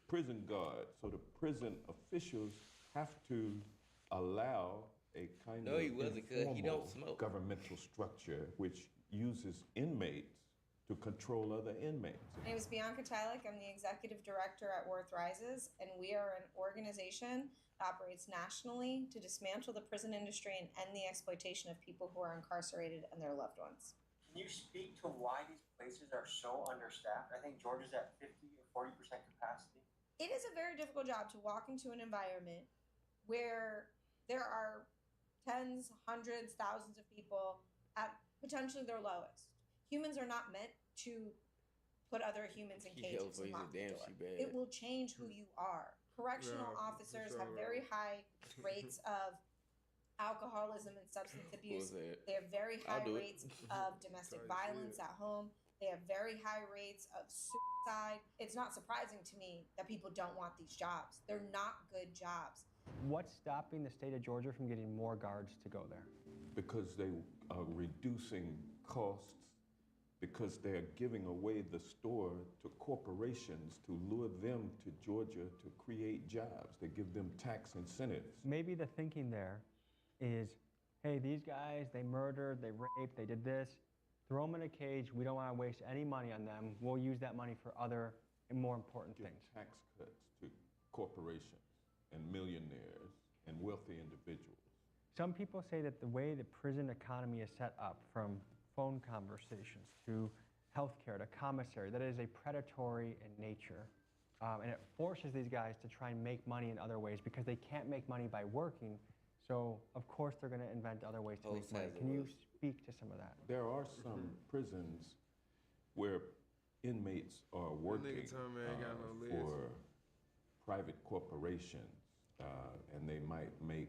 prison guards. So the prison officials have to allow a kind of informal governmental structure which uses inmates to control other inmates. My name is Bianca Tylik. I'm the executive director at Worth Rises, and we are an organization that operates nationally to dismantle the prison industry and end the exploitation of people who are incarcerated and their loved ones. Can you speak to why these places are so understaffed? I think Georgia's at 50 or 40% capacity. It is a very difficult job to walk into an environment where there are tens, hundreds, thousands of people at potentially their lowest. Humans are not meant to put other humans in cages and lock the door. It will change who you are. Correctional officers have very high rates of alcoholism and substance abuse. They have very high rates of domestic violence at home. They have very high rates of suicide. It's not surprising to me that people don't want these jobs. They're not good jobs. What's stopping the state of Georgia from getting more guards to go there? Because they are reducing costs, because they're giving away the store to corporations to lure them to Georgia to create jobs. They give them tax incentives. Maybe the thinking there is, hey, these guys, they murdered, they raped, they did this. Throw them in a cage. We don't want to waste any money on them. We'll use that money for other and more important things. Tax cuts to corporations and millionaires and wealthy individuals. Some people say that the way the prison economy is set up, from phone conversations to healthcare to commissary, that it is a predatory in nature. And it forces these guys to try and make money in other ways because they can't make money by working. So, of course, they're going to invent other ways to make money. Can you speak to some of that? There are some prisons where inmates are working for private corporations, and they might make,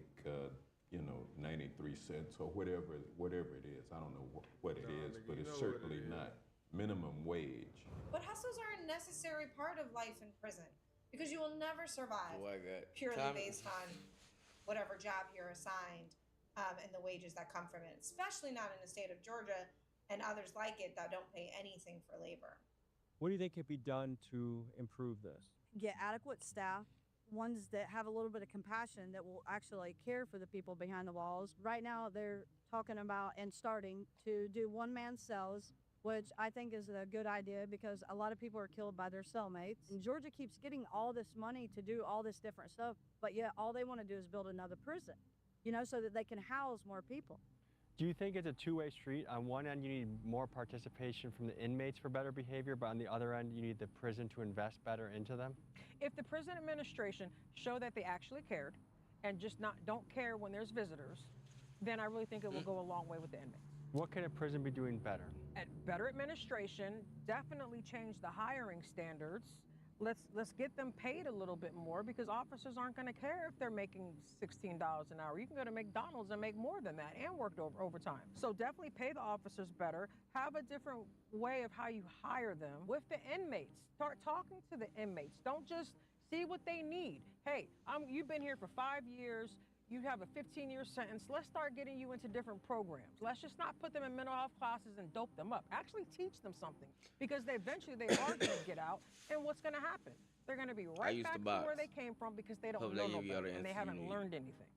93 cents or whatever it is. I don't know what it is, but it's certainly not minimum wage. But hustles are a necessary part of life in prison because you will never survive purely based on whatever job you're assigned and the wages that come from it, especially not in the state of Georgia and others like it that don't pay anything for labor. What do you think could be done to improve this? Get adequate staff, ones that have a little bit of compassion that will actually care for the people behind the walls. Right now, they're talking about and starting to do one-man cells, which I think is a good idea because a lot of people are killed by their cellmates. And Georgia keeps getting all this money to do all this different stuff, but yet all they want to do is build another prison, so that they can house more people. Do you think it's a two-way street? On one end, you need more participation from the inmates for better behavior, but on the other end, you need the prison to invest better into them? If the prison administration show that they actually cared and just don't care when there's visitors, then I really think it will go a long way with the inmates. What can a prison be doing better? At better administration, definitely change the hiring standards. Let's get them paid a little bit more because officers aren't going to care if they're making $16 an hour. You can go to McDonald's and make more than that and work overtime. So definitely pay the officers better. Have a different way of how you hire them with the inmates. Start talking to the inmates. Don't just see what they need. Hey, you've been here for 5 years. You have a 15-year sentence. Let's start getting you into different programs. Let's just not put them in mental health classes and dope them up. Actually teach them something because eventually they are going to get out. And what's going to happen? They're going to be right back to where they came from because they don't know no better and they haven't learned anything.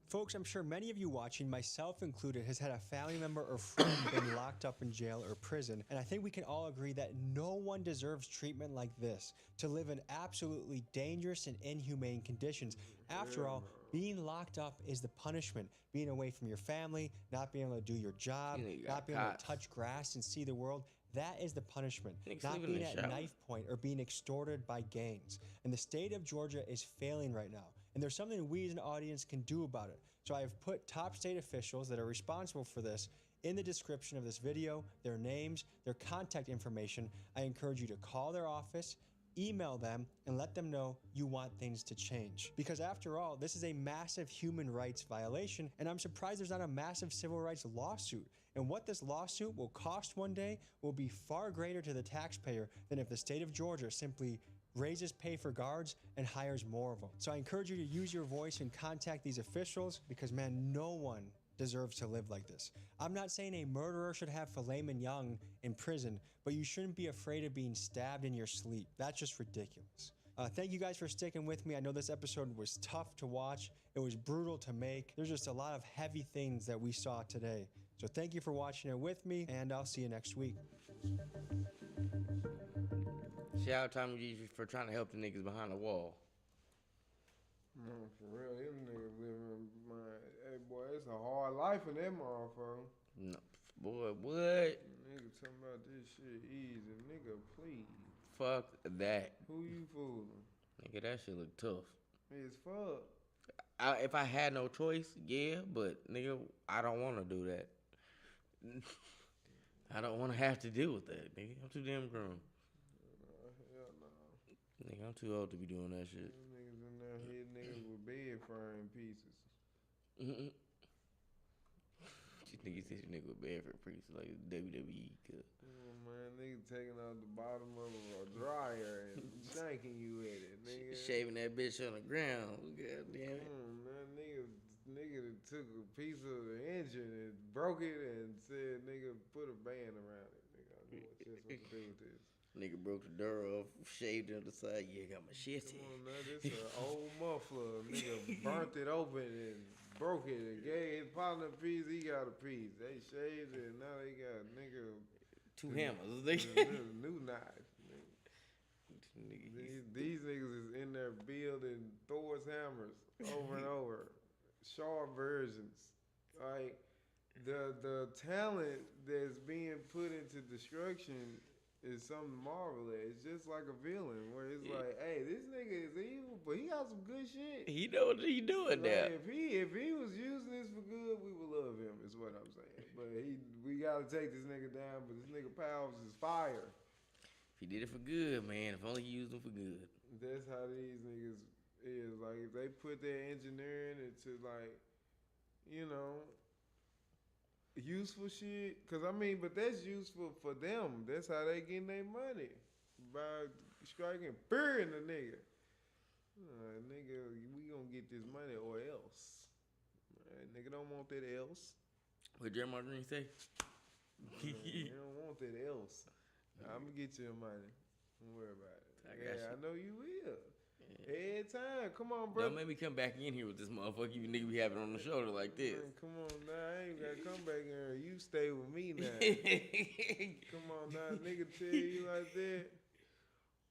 Folks, I'm sure many of you watching, myself included, has had a family member or friend been locked up in jail or prison, and I think we can all agree that no one deserves treatment like this, to live in absolutely dangerous and inhumane conditions. After all, being locked up is the punishment. Being away from your family, not being able to do your job, not being able to touch grass and see the world, that is the punishment. Not being at knife point or being extorted by gangs. And the state of Georgia is failing right now. And there's something we as an audience can do about it. So I have put top state officials that are responsible for this in the description of this video, their names, their contact information. I encourage you to call their office, email them, and let them know you want things to change. Because after all, this is a massive human rights violation, and I'm surprised there's not a massive civil rights lawsuit. And what this lawsuit will cost one day will be far greater to the taxpayer than if the state of Georgia simply raises pay for guards and hires more of them. So I encourage you to use your voice and contact these officials because, man, no one deserves to live like this. I'm not saying a murderer should have filet mignon in prison, but you shouldn't be afraid of being stabbed in your sleep. That's just ridiculous. Thank you guys for sticking with me. I know this episode was tough to watch. It was brutal to make. There's just a lot of heavy things that we saw today. So thank you for watching it with me, and I'll see you next week. Shout out Tommy G for trying to help the niggas behind the wall. Man, for real, them niggas living, man. Hey, boy, it's a hard life in that motherfucker. No, boy, what? Nigga talking about this shit easy. Nigga, please. Fuck that. Who you fooling? Nigga, that shit look tough. It's fuck. If I had no choice, yeah, but nigga, I don't want to do that. I don't want to have to deal with that, nigga. I'm too damn grown. Hell no. Nigga, I'm too old to be doing that shit. Them niggas in there hitting niggas with bed frame pieces. These niggas hit you nigga with bed frame pieces like WWE. Oh man, nigga taking out the bottom of a dryer and shanking you with it, nigga. Shaving that bitch on the ground. God damn it. Man, nigga took a piece of the engine and broke it and said, nigga, put a band around it. Nigga, I know what to do with this. Nigga broke the door off, shaved it on the side. Yeah, got my shit in. Come on, now, this an old muffler. Nigga burnt it open and broke it and gave his partner a piece. He got a piece. They shaved it and now they got nigga two hammers. New knife. These niggas is in there building Thor's hammers over and over. Sharp versions. Like the talent that's being put into destruction is something to marvel at. It's just like a villain where it's like, hey, this nigga is evil, but he got some good shit. He know what he doing now. If he was using this for good, we would love him. Is what I'm saying. But we gotta take this nigga down. But this nigga powers is fire. If he did it for good, man. If only he used them for good. That's how these niggas is. Like if they put their engineering into like, you know, useful shit. Cause I mean, but that's useful for them. That's how they getting their money by striking fear in the nigga. Nigga, we gonna get this money or else. Nigga don't want that else. What Jeremiah Green say? You don't want that else. I'm gonna get you the money. Don't worry about it. I know you will. Every time. Come on, bro. Don't make me come back in here with this motherfucker you nigga be having on the shoulder like this. Man, come on now. I ain't gotta come back in here. You stay with me now. Come on now. Nigga tell you like that.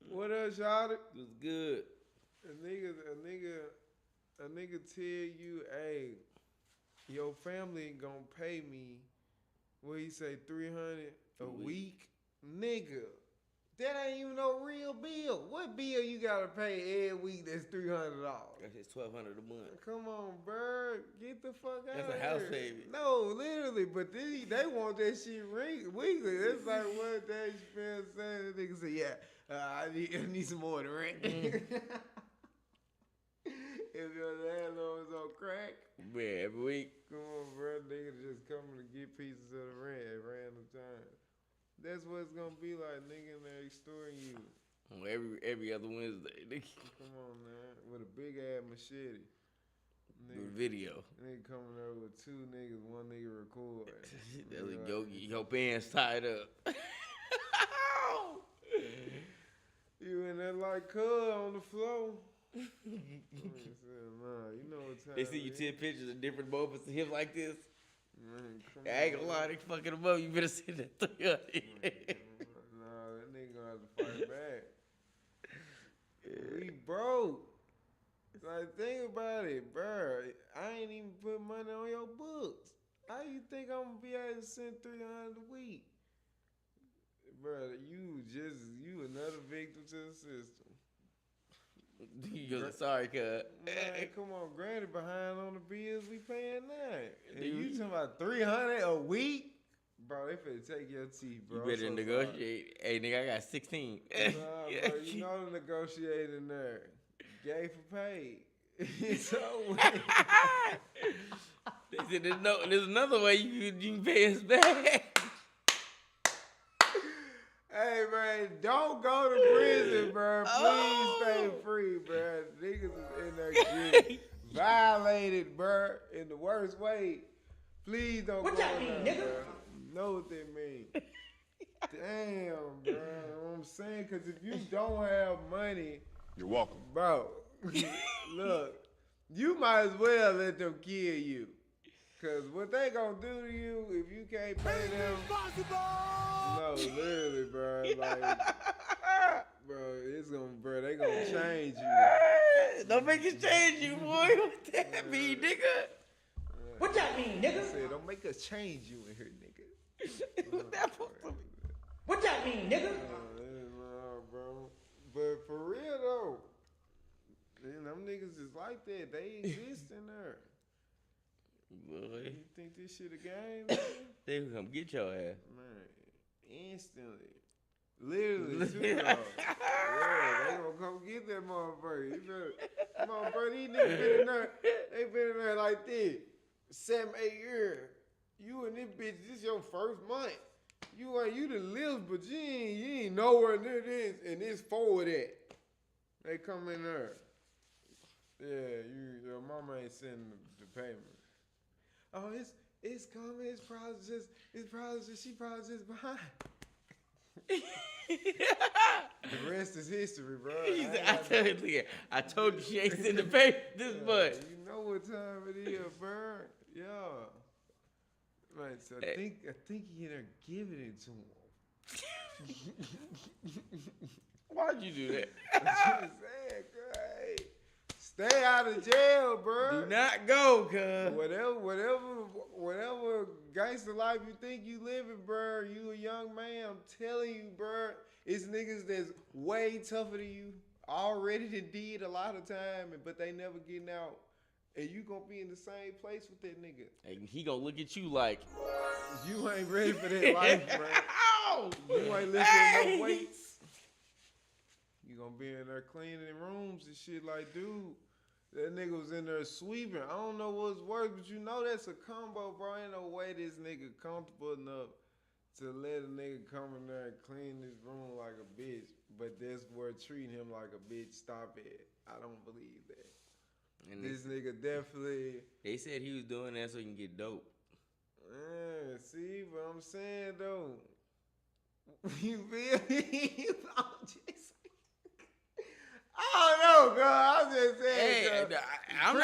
What else, y'all? It was good. A nigga tell you, hey, your family gonna pay me, what he say, $300 a week? Nigga, that ain't even no real bill. What bill you gotta pay every week that's $300? That's $1,200 a month. Come on, bro. Get the fuck out of here. That's a house baby. No, literally, but they want that shit weekly. That's like what they spend saying. The nigga say, yeah, I need some more to rent. If your landlord's on crack. Yeah, every week. Come on, bro. Nigga just coming to get pieces of the rent at random times. That's what it's gonna be like, nigga, and they're extorting you. Every other Wednesday, nigga. Come on, man. With a big ass machete. With video. Nigga coming over with two niggas, one nigga recording. Your pants tied up. You in there like cuz on the floor. Nah, you know what time they see you 10 pictures of different moments of him like this. Man, I ain't gonna lie, they fucking him up. You better see that 300. Nah, that nigga gonna have to fight back. We broke. Like, think about it, bro. I ain't even put money on your books. How you think I'm gonna be able to send $300 a week? Bro, you another victim to the system. You're sorry, cuz. Man, come on, Granny behind on the bills we paying now. And you talking about $300 a week? Bro, they finna take your teeth, bro. You better negotiate. Hey, nigga, I got 16. Nah, bro, you know the negotiating there. Gay for paid. It's over. They said there's another way you can pay us back. Hey, man, don't go to prison, bro. Please stay free, bro. Niggas is in there getting violated, bro, in the worst way. Please don't go in there, bro. You know what they mean. Damn, bro. You know what I'm saying? Because if you don't have money, you're welcome. Bro, look, you might as well let them kill you. Because what they gonna do to you if you can't pay them? No, literally, bro. Like, bro, they gonna change you. Don't make us change you, boy. What that mean, nigga? What that mean, nigga? I said, don't make us change you in here, nigga. What that mean, nigga? Nah, bro. But for real, though, them niggas is like that. They exist in there. Boy. You think this shit a game, man? They gonna come get your ass. Man, instantly. Literally, too, though. Yeah, they gonna come get that motherfucker. You better, come on, bro. These niggas been in there. They been in there like this 7, 8 years. You and this bitch, this your first month. You the live, but you ain't nowhere near this, and it's forward that. They come in there. Yeah, your mama ain't sending the payment. Oh, it's coming. It's probably just she probably just behind. The rest is history, bro. I told you she ain't sending the payment this much. You know what time it is, bro. Yeah. Right, so I think he in there giving it to him. Why'd you do that? I'm just saying, hey. Stay out of jail, bro. Do not go, cuz. Whatever gangster life you think you living, bro. You a young man. I'm telling you, bro. It's niggas that's way tougher than you. Already did a lot of time, but they never getting out. And you gonna be in the same place with that nigga. And he gonna look at you like, you ain't ready for that life, bro. You ain't lifting no weights. You gonna be in there cleaning rooms and shit like, dude, that nigga was in there sweeping. I don't know what's worse, but you know that's a combo, bro. Ain't no way this nigga comfortable enough to let a nigga come in there and clean this room like a bitch. But that's where treating him like a bitch stop it. I don't believe that. And this nigga definitely. They said he was doing that so he can get dope. Yeah, see, but I'm saying though, you feel me? I don't know, girl. I'm just saying. Hey, I'm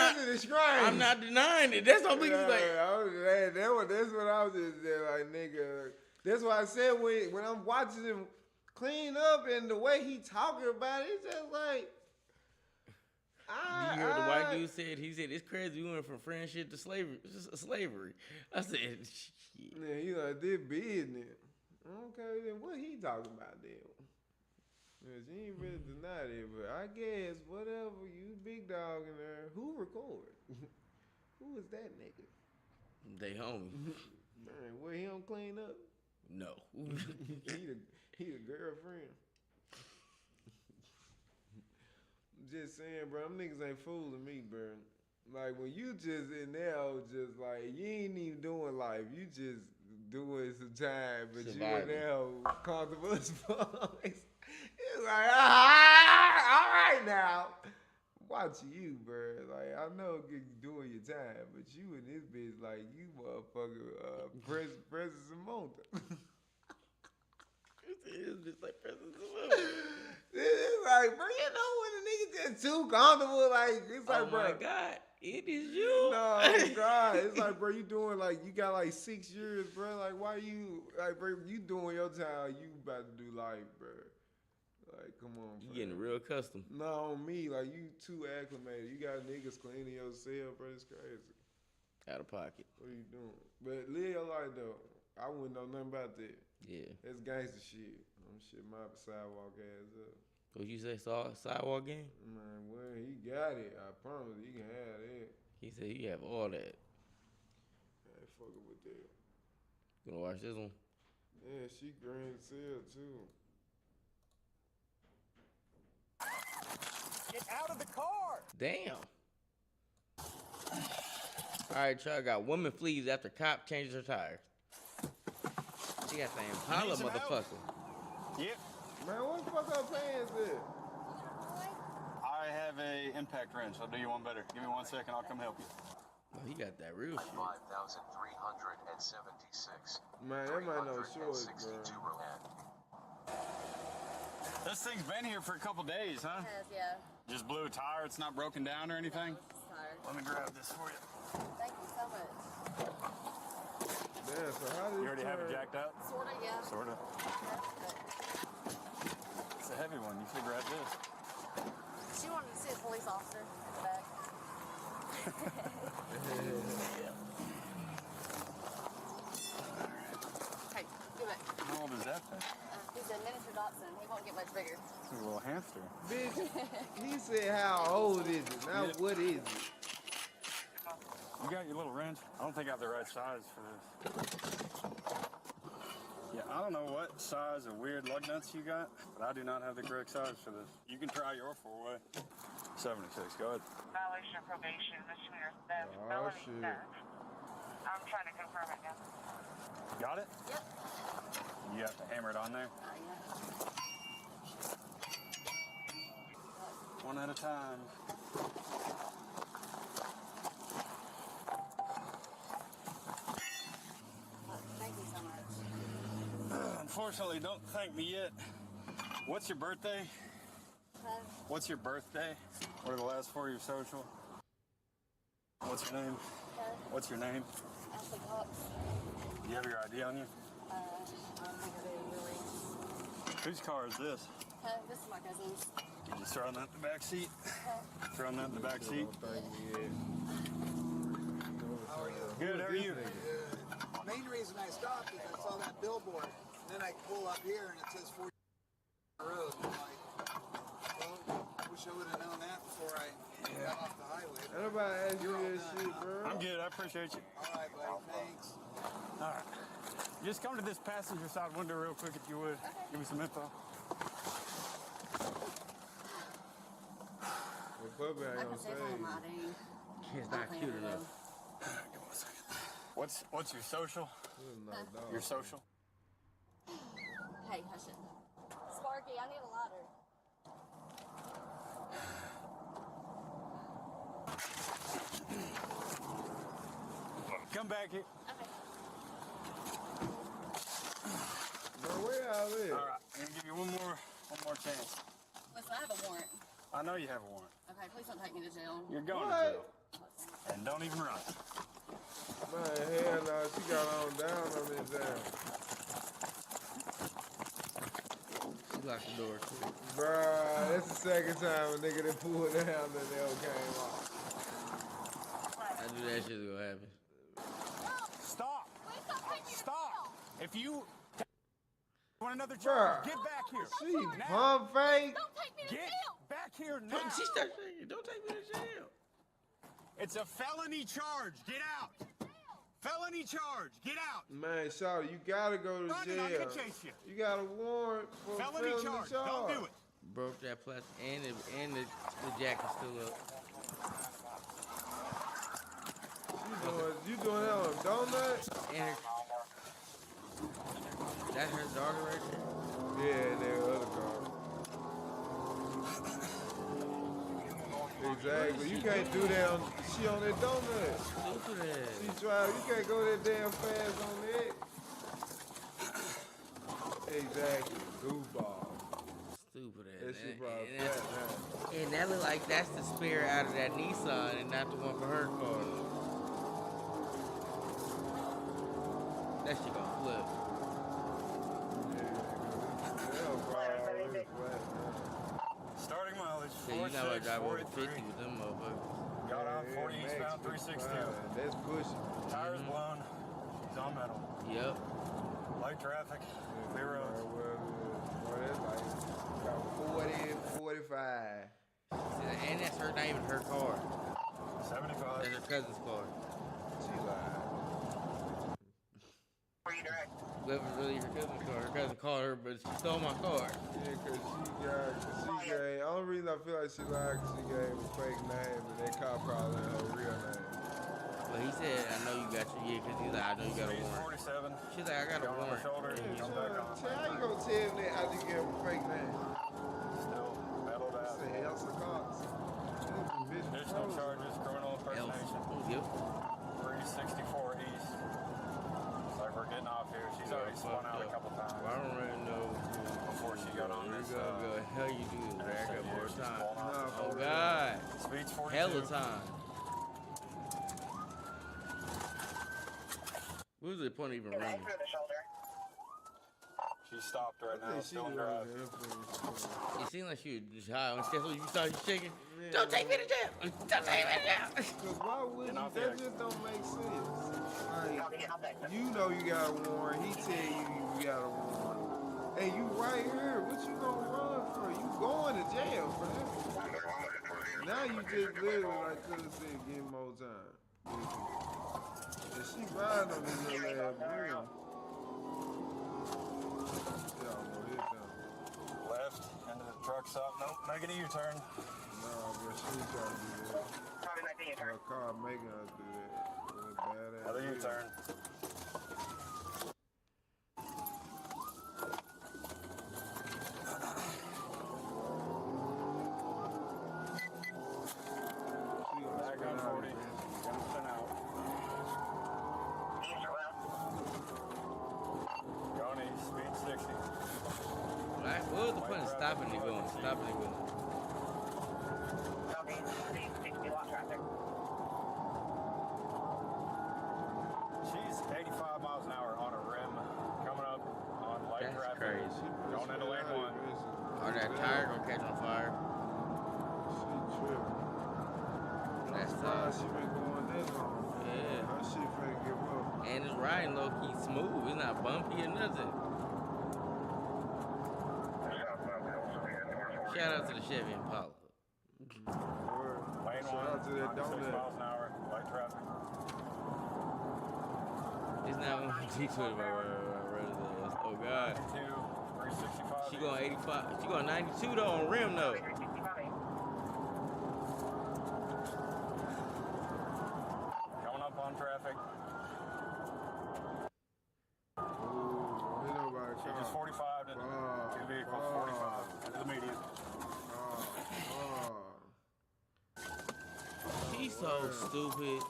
not denying it. That's what we like. That's what I was just saying, like, nigga. That's why I said when I'm watching him clean up and the way he talking about it, it's just like. You heard the white dude said, he said, it's crazy we went from friendship to slavery. I said, shit. Yeah, he like, this business. Okay, then what he talking about then? Cause you ain't really denied it, but I guess whatever, you big dog in there. Who record? Who is that nigga? They homie. Man, what, he don't clean up? No. he the girlfriend. Just saying, bro, them niggas ain't fooling me, bro. Like, when you just in there, just like, you ain't even doing life. You just doing some time, but you in there comfortable as fuck. It's like, all right now. Watching you, bro. Like, I know you doing your time, but you in this bitch, like, you motherfucker, President Samantha. It's just like President Samantha. It's like, bro, you know when a nigga just too comfortable, like, it's like, bro. Oh my God, it is you. No, God, it's like, bro, you doing like, you got like 6 years, bro. Like, why you, like, bro, you doing your time, you about to do life, bro. Like, come on, bro. You getting real custom. No, on me, like, you too acclimated. You got niggas cleaning your cell, bro. It's crazy. Out of pocket. What are you doing? But live your life, though. I wouldn't know nothing about that. Yeah. That's gangster shit. I'm shit my sidewalk ass up. What you say, sidewalk game? Man, well, he got it. I promise he can have that. He said he have all that. I ain't fucking with that. You gonna watch this one? Yeah, she grand sale too. Get out of the car! Damn. All right, y'all. Got woman flees after cop changes her tires. She got the Impala, motherfucker. Yep. Man, what the fuck her pants is? I have a impact wrench. I'll do you one better. Give me 1 second. I'll come help you. Oh, he got that real shit. 5,376. Man, that might know shorts, bro. This thing's been here for a couple days, huh? It has, yeah. Just blew a tire. It's not broken down or anything? No, it's tired. Let me grab this for you. Thank you so much. Yeah, so how did you already have it jacked up? Sorta, yeah. Sorta. It's a heavy one. You should grab this. She wanted to see a police officer in the back. Hey, give it. How old is that thing? He's a miniature Dachshund. He won't get much bigger. It's a little hamster. Bitch, he said how old is it? Now what is it? You got your little wrench? I don't think I have the right size for this. Yeah, I don't know what size of weird lug nuts you got, but I do not have the correct size for this. You can try your 4-way. 76, go ahead. Violation of probation, misdemeanor theft, felony theft. I'm trying to confirm it now. Got it? Yep. You have to hammer it on there? Yeah. One at a time. Thank you so much. Unfortunately, don't thank me yet. What's your birthday? What's your birthday? What are the last 4 of your social? What's your name? What's your name? Ashley Cox. Do you have your ID on you? I don't think I do, really. Whose car is this? This is my cousin's. You just throwing that in the back seat? Throwing that in the back seat? How are you? Good, how are you? Main billboard. And then I pull up here and it says 40 road. I'm like, well, wish I would have known that before I got off the highway. Everybody ask you this shit, bro. I'm good. I appreciate you. All right, buddy. Thanks. All right. Just come to this passenger side window real quick if you would. Give me some info. Well, puppy ain't gonna say It's not cute enough. Give me 1 second. What's your social? Your social? Hey, hush it. Sparky, I need a ladder. Come back here. Okay. Bro, where y'all live? All right. I'm gonna give you one more chance. Listen, I have a warrant. I know you have a warrant. Okay, please don't take me to jail. You're going to jail. And don't even run. Man, hell no, she got on down on this down. She locked the door too. Bruh, that's the second time a nigga that pulled down that never came off. I knew that shit was gonna happen. Stop! Stop! If you want another charge, get back here. She pump fake. Don't take me to Get jail. back here now. She started saying, don't take me to jail. It's a felony charge. Get out. Felony charge. Get out. Man, Shawty, you gotta go to Run jail. and I can chase you. You got a warrant for Felony charge. Don't do it. Broke that plastic and the jacket's still up. You doing that on donut? And her, that's her daughter right there? Yeah, and their other car. Exactly. You can't do that on she on that donut. Stupid ass. She drive. You can't go that damn fast on that. Exactly. Goofball. Stupid ass. That shit probably And that look like that's the spare out of that Nissan and not the one for her car. That shit gonna flip. Starting mileage. Yeah, you know I drive over 50 with them motherfuckers. Got on 40 eastbound 362. That's pushing. Tires blown. She's on metal. Yep. Light traffic. Clear roads. Well, that's like about 40 and 45. And that's her, not even her car. 75. That's her cousin's car. She lied. That was really her cousin's car. Her cousin called her, but she stole my car. Yeah, cause she gave, only reason I feel like she lied cause she gave a fake name and that cop probably her real name. But he said, I know you got your, cause he's like, I know you got a warrant. 47. She's like, I got a warrant. How you gonna tell me how you get a fake name? Still metal out. Say Elsa Cox. Additional charges, criminal impersonation. Yep. 364 east. Looks like we're getting off here. She's already spun out a couple times. Well, I don't really know before she got on this. Hell, you do this. I got more time. Oh God. Speed's 42. Hell of time. What was the point of even running? She stopped right now. Still in drive. It seemed like she was high. When you started shaking, don't take me to jail. Don't take me to jail. Cause why would you? That just don't make sense. Like, you know you got a warrant. He tell you got a warrant. Hey, you right here. What you gonna run for? You going to jail for that? Now you just literally like could have said give him more time. And she riding on this little ass broom. Left into the truck stop. Nope, making a U-turn. No, but she ain't trying to do that. Her car making us do that. Badass. Another U-turn. Back on 40. Gonna spin out. Going east, speed 60. What was the point of stopping and going? Stopping and going. She's 85 miles an hour on a rim, coming up on light traffic. Crazy. Going into lane 1. Or that tire gonna catch on fire. She tripping. That's she been going this long. Yeah. shit finna get rough. And it's riding low key smooth. It's not bumpy or nothing. Shout out to the Chevy Impala. Shout out to that donut. miles an hour, light traffic. It's not on G20 by oh God. 365. She going 85. She going 92 though on rim though. Coming up on traffic. Ooh, ain't nobody She just 45 to two vehicles, 45 to the median. He's so stupid.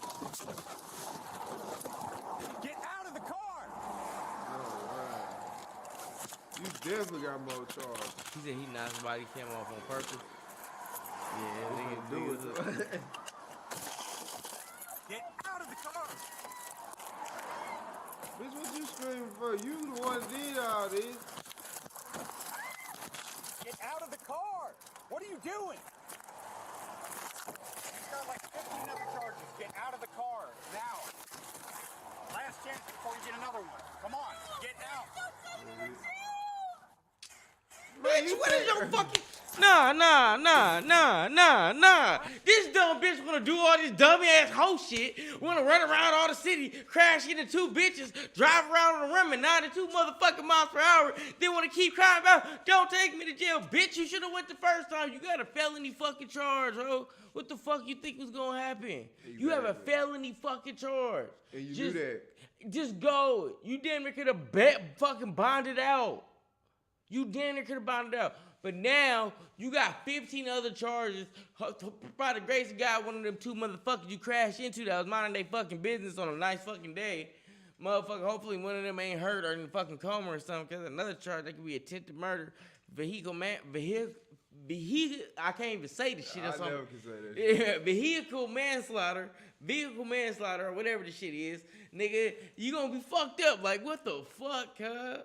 Get out of the car! You definitely got more charge. He said he knocked somebody came off on purpose. Yeah, nigga do it. Get out of the car! Bitch, what you screaming for? You the one that did all this. Get out of the car! What are you doing? You've got like 15 other charges. Get out of the car now. Last chance before you get another one. Come on, get out. Bitch, what is your fucking... Nah. This dumb bitch wanna do all this dummy ass hoe shit. Wanna run around all the city, crash into two bitches, drive around on the rim at 92 motherfucking miles per hour. Then wanna keep crying about, don't take me to jail. Bitch, you should've went the first time. You got a felony fucking charge, bro. What the fuck you think was gonna happen? You have a felony fucking charge. And you do that. Just go. You damn near could've fucking bonded out. You damn near could've bonded out. But now, you got 15 other charges. By the grace of God, one of them two motherfuckers you crashed into that was minding their fucking business on a nice fucking day. Motherfucker, hopefully one of them ain't hurt or in fucking coma or something. Because another charge, that could be attempted murder. Vehicle, I can't even say the shit. I something. never can say that shit. Yeah, vehicle manslaughter, or whatever the shit is. Nigga, you gonna be fucked up. Like, what the fuck, huh?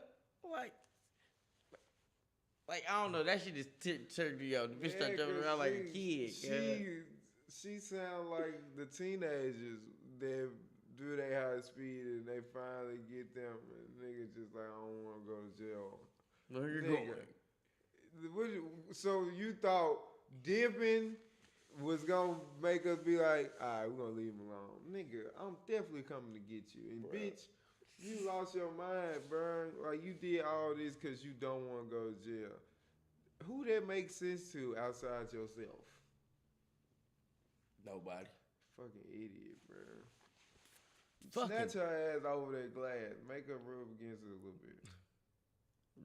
Like, I don't know. That shit just turned me out. The bitch started jumping around like a kid. She sound like the teenagers that do their high speed and they finally get them. And niggas just like, I don't want to go to jail. Where you going? So you thought dipping was going to make us be like, all right, we're going to leave him alone. Nigga, I'm definitely coming to get you. And bitch, you lost your mind, bro. Like, you did all this because you don't want to go to jail. Who that makes sense to outside yourself? Nobody. Fucking idiot, bro. Snatch her ass over that glass. Make her rub against it a little bit.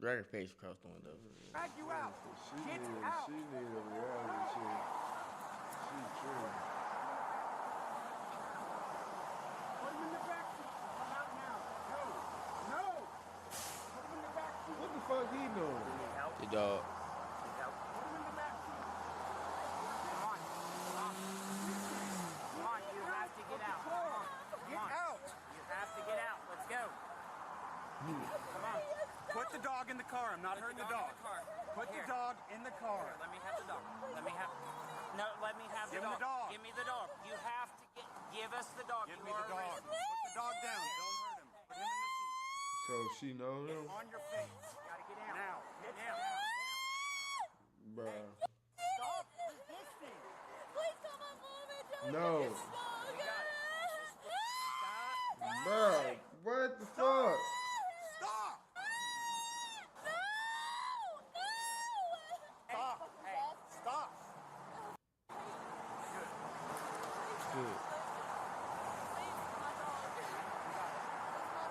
Drag her face across the window. Drag you out. She need a reality check. She true. Put him in the backseat. Come out now. No. Put him in the backseat. What the fuck he doing? The dog. Put him in the backseat. Come on. Come on, you have to get out. Come on. Get out. You have to get out. Let's go. Come on. Put the dog in the car. I'm not hurting the dog. Put the dog in the car. Here, let me have the dog. Let me have the dog. Give me the dog. You have to give us the dog. Give me the dog. Put the dog down. Don't hurt him. Put him in the seat. So she know him? On your face. Gotta get out. Now. Get down. Bruh. Stop resisting. Please come on, Mom. No. Bruh, what the fuck? Stop. Stop. Hey, stop. Good.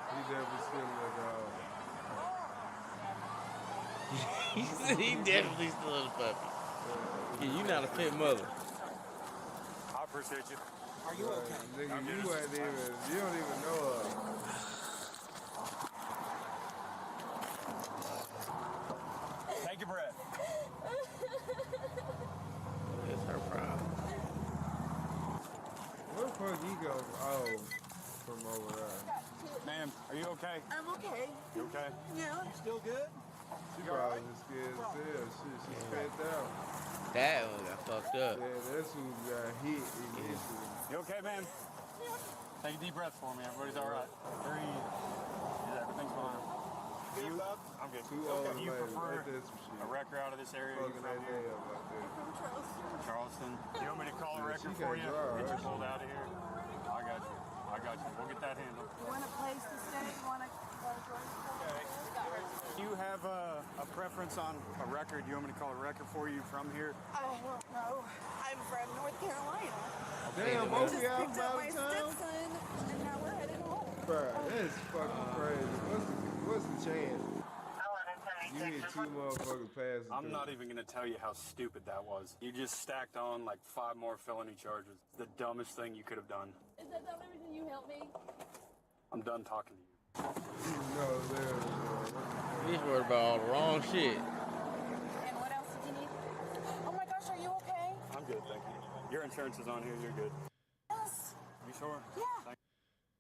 He never stealing a dog. He said he definitely still a puppy. Yeah, you not a fit mother. I appreciate you. Are you okay? Nigga, you don't even know her. Take your breath. It's her problem. Where the fuck he go? Oh, from over there. Ma'am, are you okay? I'm okay. You okay? Yeah. You still good? She probably just scared as hell. She spent out. That one got fucked up. Yeah, that's who got hit initially. You okay, man? Take a deep breath for me. Everybody's all right. Breathe. Yeah, everything's fine. I'm good. Do you prefer a wrecker out of this area? You from here? From Charleston. Charleston. You want me to call a wrecker for you? Get you pulled out of here? I got you. We'll get that handled. You want a place to stay? You want to Do you have a preference on a wrecker? Do you want me to call a wrecker for you from here? I don't know. I'm from North Carolina. Damn, both of y'all Picked up my from out of town? stepson, and now we're headed home. Bruh, that's fucking crazy. What's the chance? You hit 2 motherfuckers passing. I'm not even going to tell you how stupid that was. You just stacked on like 5 more felony charges. The dumbest thing you could have done. Is that the only reason you helped me? I'm done talking to you. No, He's worried about all the wrong shit. And what else did you need? Oh my gosh, are you okay? I'm good, thank you. Your insurance is on here. You're good. Yes. You sure? Yeah.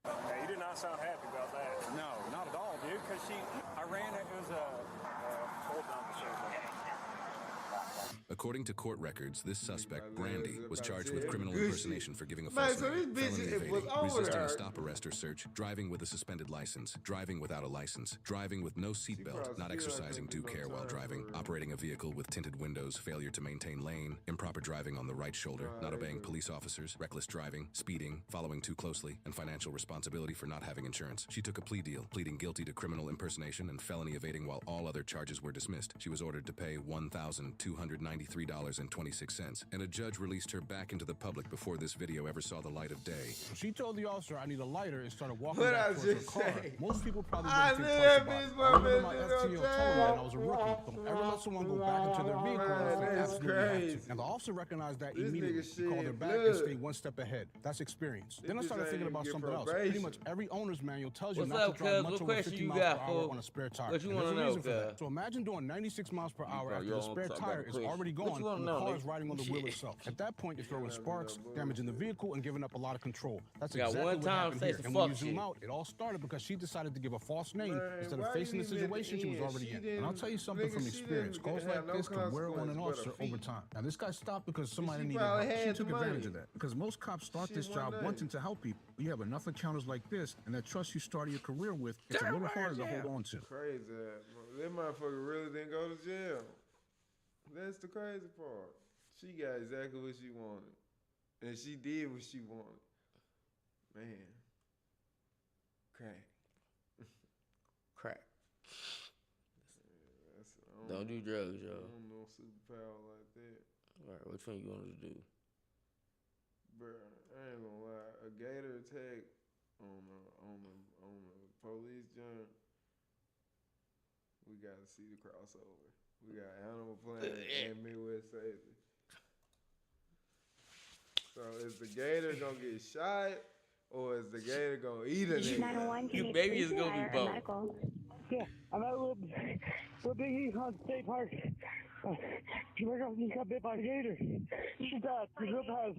Hey, you did not sound happy about that. No, not at all, dude. Because I ran it. It was a hold down the According to court records, this suspect, Brandy, was charged with criminal impersonation for giving a false name, felony evading, resisting a stop, arrest, or search, driving with a suspended license, driving without a license, driving with no seatbelt, not exercising due care while driving, operating a vehicle with tinted windows, failure to maintain lane, improper driving on the right shoulder, not obeying police officers, reckless driving, speeding, following too closely, and financial responsibility for not having insurance. She took a plea deal, pleading guilty to criminal impersonation and felony evading while all other charges were dismissed. She was ordered to pay $1,293.26, and a judge released her back into the public before this video ever saw the light of day. She told the officer, I need a lighter, and started walking What back I towards her just car. say? Most people probably I wouldn't knew think twice that about bitch it. was I remember my gonna FTO told me when I was a rookie, time. don't ever let someone go back into their vehicle unless they That's absolutely have crazy. to. And the officer recognized that This immediately. nigga He called her shed back and blood. stayed one step ahead. That's experience. Then I This started bitch thinking ain't about get something else. probation. Pretty much every owner's manual tells you What's not up, to drive cuz? much What over question 50 you miles got, per hour fool? on a spare tire. What you And there's wanna a know, reason for cuz? that. So imagine doing 96 miles per hour bro, after you the don't spare talk about tire the is question. already What gone you wanna and know, the car nigga? is riding on the wheel Shit. itself. At that point, you're throwing sparks, damaging the vehicle, and giving up a lot of control. That's You got exactly one what time happened say here. some And when you fuck zoom shit. out, it all started because she decided to give a false name Man, instead why of facing the you even at the situation she was end? already She in. And didn't- I'll tell you something nigga, from she experience. didn't Calls have like no this can wear on an consequence but a officer over fee. time. Now, this guy stopped because somebody She needed probably help. She had took the advantage money. of that. Because most cops start She this wasn't job nice. wanting to help people. You have enough encounters like this, and that trust you started your career with, it's a little harder to hold on to. Crazy. That motherfucker really didn't go to jail. That's the crazy part. She got exactly what she wanted. And she did what she wanted. Man. Crack. Crack. Yeah, Don't do drugs, I yo. don't know superpower like that. All right, which one you wanted to do? Bruh, I ain't gonna lie. A gator attack on the police jump. We gotta see the crossover. We got Animal Planet and Midwest Safety. So is the gator gonna get shot or is the gator gonna eat a nigga? You baby is gonna be both. Yeah, I'm at a little Big East State Park. My girlfriend got bit by a gator. She died. She's real bad.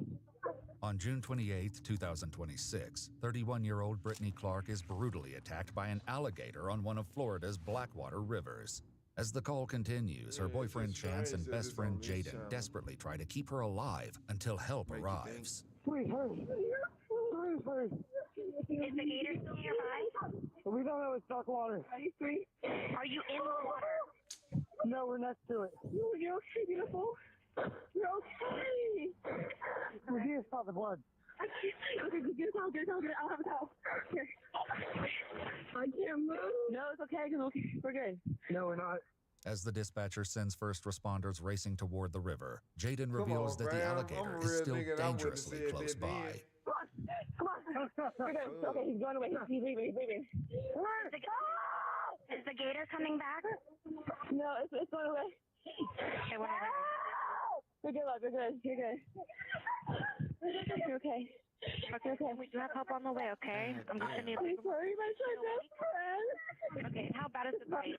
On June 28, 2026, 31-year-old Brittany Clark is brutally attacked by an alligator on one of Florida's Blackwater rivers. As the call continues, her boyfriend Chance and best friend Jaden desperately try to keep her alive until help arrives. Please, hurry. Please, hurry. Is the gator still nearby? We don't know. It's dark water. Are you free? Are you in the water? No, we're next to it. You're okay, beautiful. You're okay. We need to stop the blood. Okay, get a towel, I'll have a towel. Here. I can't move. No, it's okay, we're good. No, we're not. As the dispatcher sends first responders racing toward the river, Jaden reveals that the alligator is still dangerously close by. Come on. We're good. Okay, he's going away. He's leaving. Is the gator coming back? No, it's going away. Okay, whatever. We're good, love. We're good. You're good. You're okay. Okay, we do have help on the way, okay? I'm just gonna need I'm sorry, my best friend. Okay, how bad is the bite?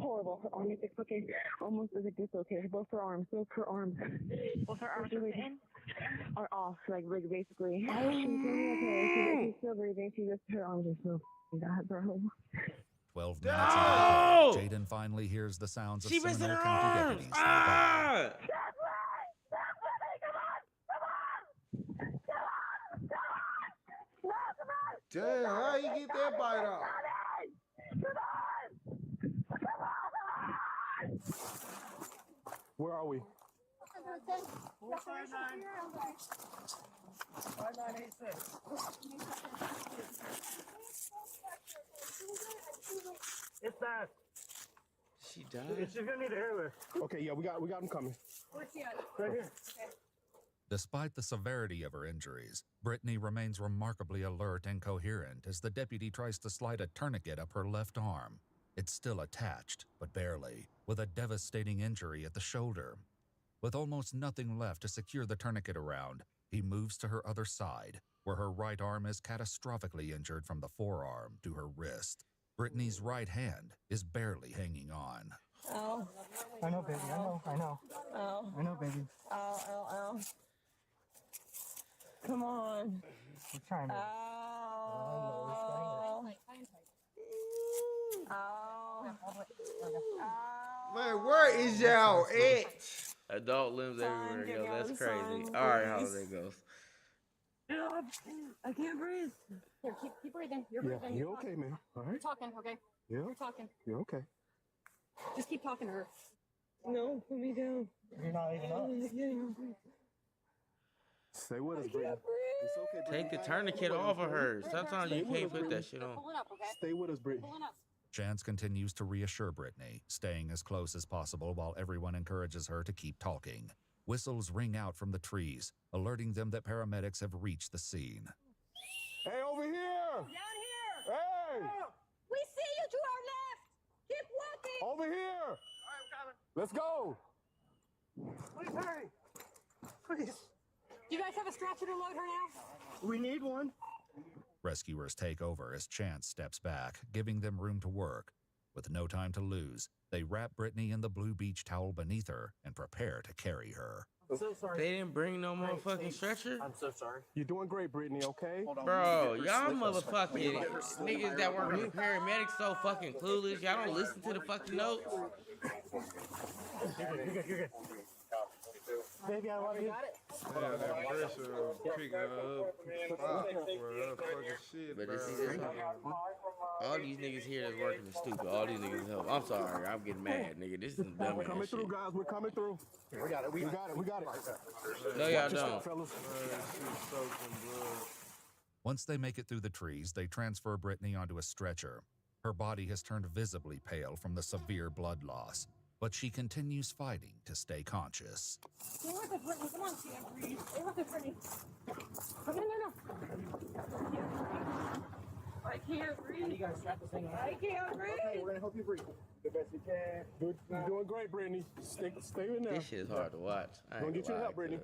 Horrible. Her arm is dislocated. Almost as if dislocated. Both her arms. Both her arms are off, like basically. She's doing okay. She's still breathing. She just, her arms are so bad, bro. 12 minutes later, Jaden finally hears the sounds of Seminole County deputies. Damn, how you get that bite off? Where are we? 5986. It's that. She died. She's gonna need an airlift. Okay, yeah, we got him coming. Where's she at? Right here. Okay. Despite the severity of her injuries, Brittany remains remarkably alert and coherent as the deputy tries to slide a tourniquet up her left arm. It's still attached, but barely, with a devastating injury at the shoulder. With almost nothing left to secure the tourniquet around, he moves to her other side, where her right arm is catastrophically injured from the forearm to her wrist. Brittany's right hand is barely hanging on. Ow. I know, baby. I know. Ow. I know, baby. Ow, ow, ow. Come on. We're trying to. Ow. Man, where is y'all at? Adult limbs everywhere, yo. That's crazy. All right, holiday ghost. I can't breathe. Here, keep breathing. You're breathing. You're okay, man. All right. You're talking, okay? Yeah. You're talking. You're okay. Just keep talking to her. No, put me down. You're not even up. Stay with us, Brittany. It's okay, Take the tourniquet off of her. Sometimes you can't put that shit on. Pull it up, okay? Stay with us, Brittany. Pull it up. Chance continues to reassure Brittany, staying as close as possible while everyone encourages her to keep talking. Whistles ring out from the trees, alerting them that paramedics have reached the scene. Hey, over here! Down here! Hey! We see you to our left! Keep walking! Over here! All right, I'm coming. Let's go! Please hurry. Please. Do you guys have a stretcher to load her now? We need one. Rescuers take over as Chance steps back, giving them room to work. With no time to lose, they wrap Brittany in the blue beach towel beneath her and prepare to carry her. I'm so sorry. They didn't bring no motherfucking stretcher? I'm so sorry. You're doing great, Brittany, okay? Bro, y'all motherfucking niggas that work with paramedics so fucking clueless. Y'all don't listen to the fucking notes. You're good. Baby, I love you. Yeah, that pressure picking up. Fucking shit, But bro. all these niggas here that's working is stupid. All these niggas help. I'm sorry. I'm getting mad, nigga. This is some dumb We're ass coming shit. through, guys. We're coming through. We got it. We got it. No, y'all Watch your don't. step, fellas. Shit soaking blood. Once they make it through the trees, they transfer Brittany onto a stretcher. Her body has turned visibly pale from the severe blood loss, but she continues fighting to stay conscious. Stay with us, Brittany. Come on, can't breathe. Stay with us, Brittany. No. I can't breathe. You gotta strap this thing on. I can't breathe. Okay, we're gonna help you breathe the best you can. You're doing great, Brittany. Stay in there. This shit is hard to watch. I ain't Don't get gonna your lie, help, Brittany.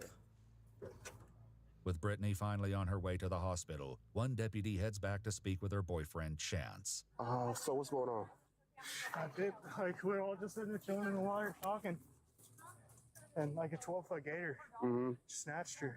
cuz. With Brittany finally on her way to the hospital, one deputy heads back to speak with her boyfriend, Chance. So what's going on? We're all just sitting there chilling in the water talking. And like a 12-foot gator snatched her,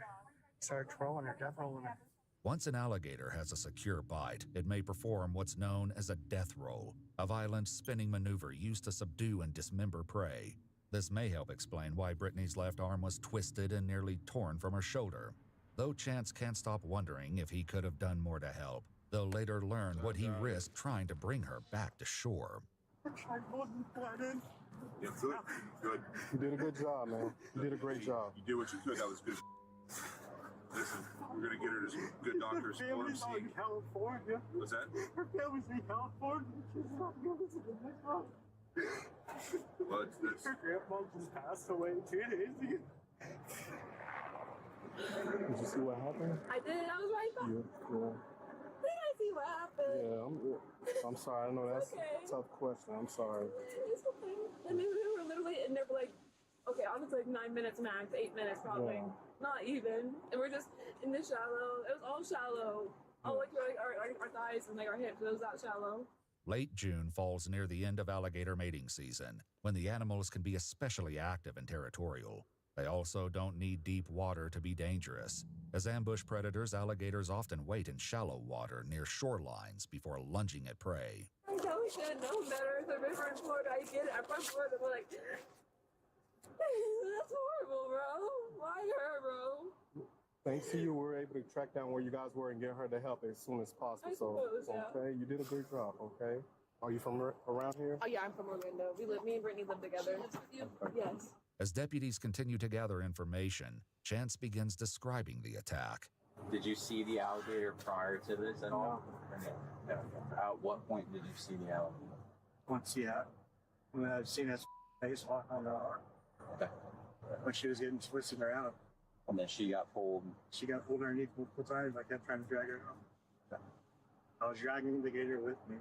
started trolling her, death rolling her. Once an alligator has a secure bite, it may perform what's known as a death roll, a violent spinning maneuver used to subdue and dismember prey. This may help explain why Brittany's left arm was twisted and nearly torn from her shoulder. Though Chance can't stop wondering if he could have done more to help, they'll later learn what he risked trying to bring her back to shore. Yeah, good. You did a good job, man. You did a great job. You did what you could. That was good. Listen, we're gonna get her to some good doctors. Her family's out in California. What's that? Her family's in California. She's not gonna visit them. Well, it's Her grandma just passed away 2 days ago. Did you see what happened? I did. I was right back. Yeah. Did I see what happened? Yeah, I'm sorry. I know that's a tough question. I'm sorry. It's okay. And they were literally in there for like, okay, honestly, like 9 minutes max, 8 minutes probably. Yeah. Not even. And we're just in the shallow. It was all shallow. All like our thighs and like our hips. It was that shallow. Late June falls near the end of alligator mating season, when the animals can be especially active and territorial. They also don't need deep water to be dangerous. As ambush predators, alligators often wait in shallow water near shorelines before lunging at prey. I probably should have known better. The river in Florida, I get it. I'm from Florida, but like, that's horrible, bro. Why her, bro? Thanks to you, we were able to track down where you guys were and get her the help as soon as possible. Okay, you did a great job, okay? Are you from around here? Oh, yeah, I'm from Orlando. Me and Brittany live together. Yes. As deputies continue to gather information, Chance begins describing the attack. Did you see the alligator prior to this at all? No. At what point did you see the alligator? Once, yeah. When I've seen his face walk on the arm. Okay. When she was getting twisted around. And then she got pulled. She got pulled underneath multiple times. I kept trying to drag her out. I was dragging the gator with me.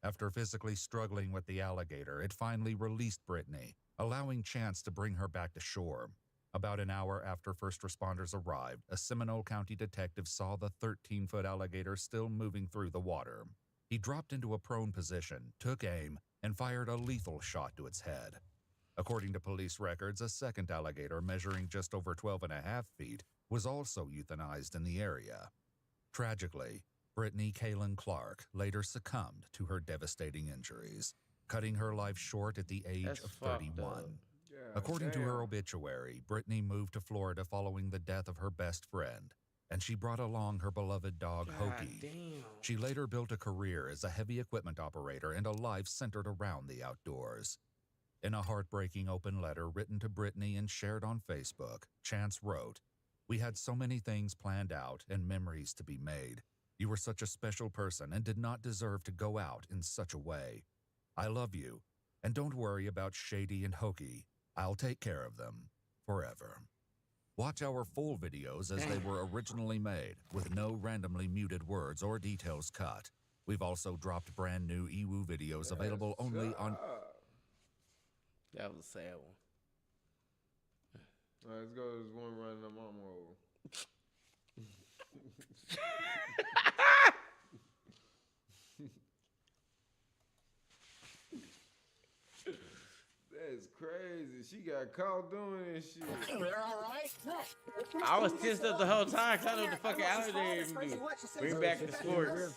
After physically struggling with the alligator, it finally released Brittany, allowing Chance to bring her back to shore. About an hour after first responders arrived, a Seminole County detective saw the 13-foot alligator still moving through the water. He dropped into a prone position, took aim, and fired a lethal shot to its head. According to police records, a second alligator measuring just over 12.5 feet was also euthanized in the area. Tragically, Brittany Kaylin Clark later succumbed to her devastating injuries, cutting her life short at the age of 31. According to her obituary, Brittany moved to Florida following the death of her best friend, and she brought along her beloved dog, Hokey. She later built a career as a heavy equipment operator and a life centered around the outdoors. In a heartbreaking open letter written to Brittany and shared on Facebook, Chance wrote, "We had so many things planned out and memories to be made. You were such a special person and did not deserve to go out in such a way. I love you, and don't worry about Shady and Hokey. I'll take care of them forever." Watch our full videos as they were originally made, with no randomly muted words or details cut. We've also dropped brand new EWU videos available only on... That was a sad one. All right, let's go to this one running the mama over. That's crazy. She got caught doing this shit. They're all right. I was pissed up the whole time because I know what the fucking alligator even do. Bring back the sports.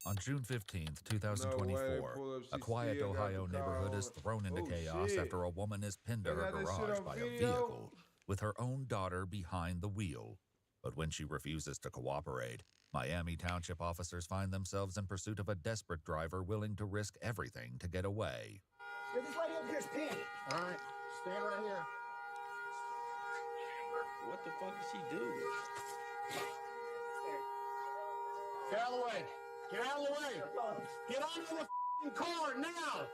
On June 15th, 2024, a quiet Ohio neighborhood is thrown into chaos after a woman is pinned to her garage by a vehicle with her own daughter behind the wheel. But when she refuses to cooperate, Miami Township officers find themselves in pursuit of a desperate driver willing to risk everything to get away. This lady up here's pinned. All right, stand right here. What the fuck did she do? Get out of the way. Get out of the way. Get onto the f***ing car now.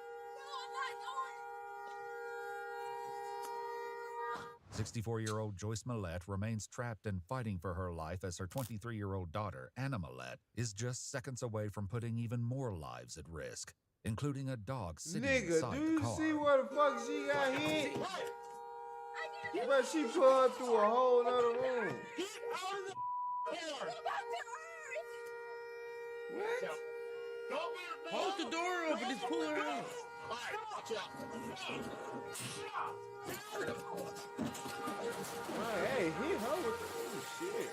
64-year-old Joyce Millette remains trapped and fighting for her life as her 23-year-old daughter, Anna Millette, is just seconds away from putting even more lives at risk, including a dog sitting inside do you the car. see where the fuck she got hit? But she pulled through a whole nother room. Get out of the car. What? Hold the door open. Just pull her out. All right, watch out. Hey, hit her with the shit.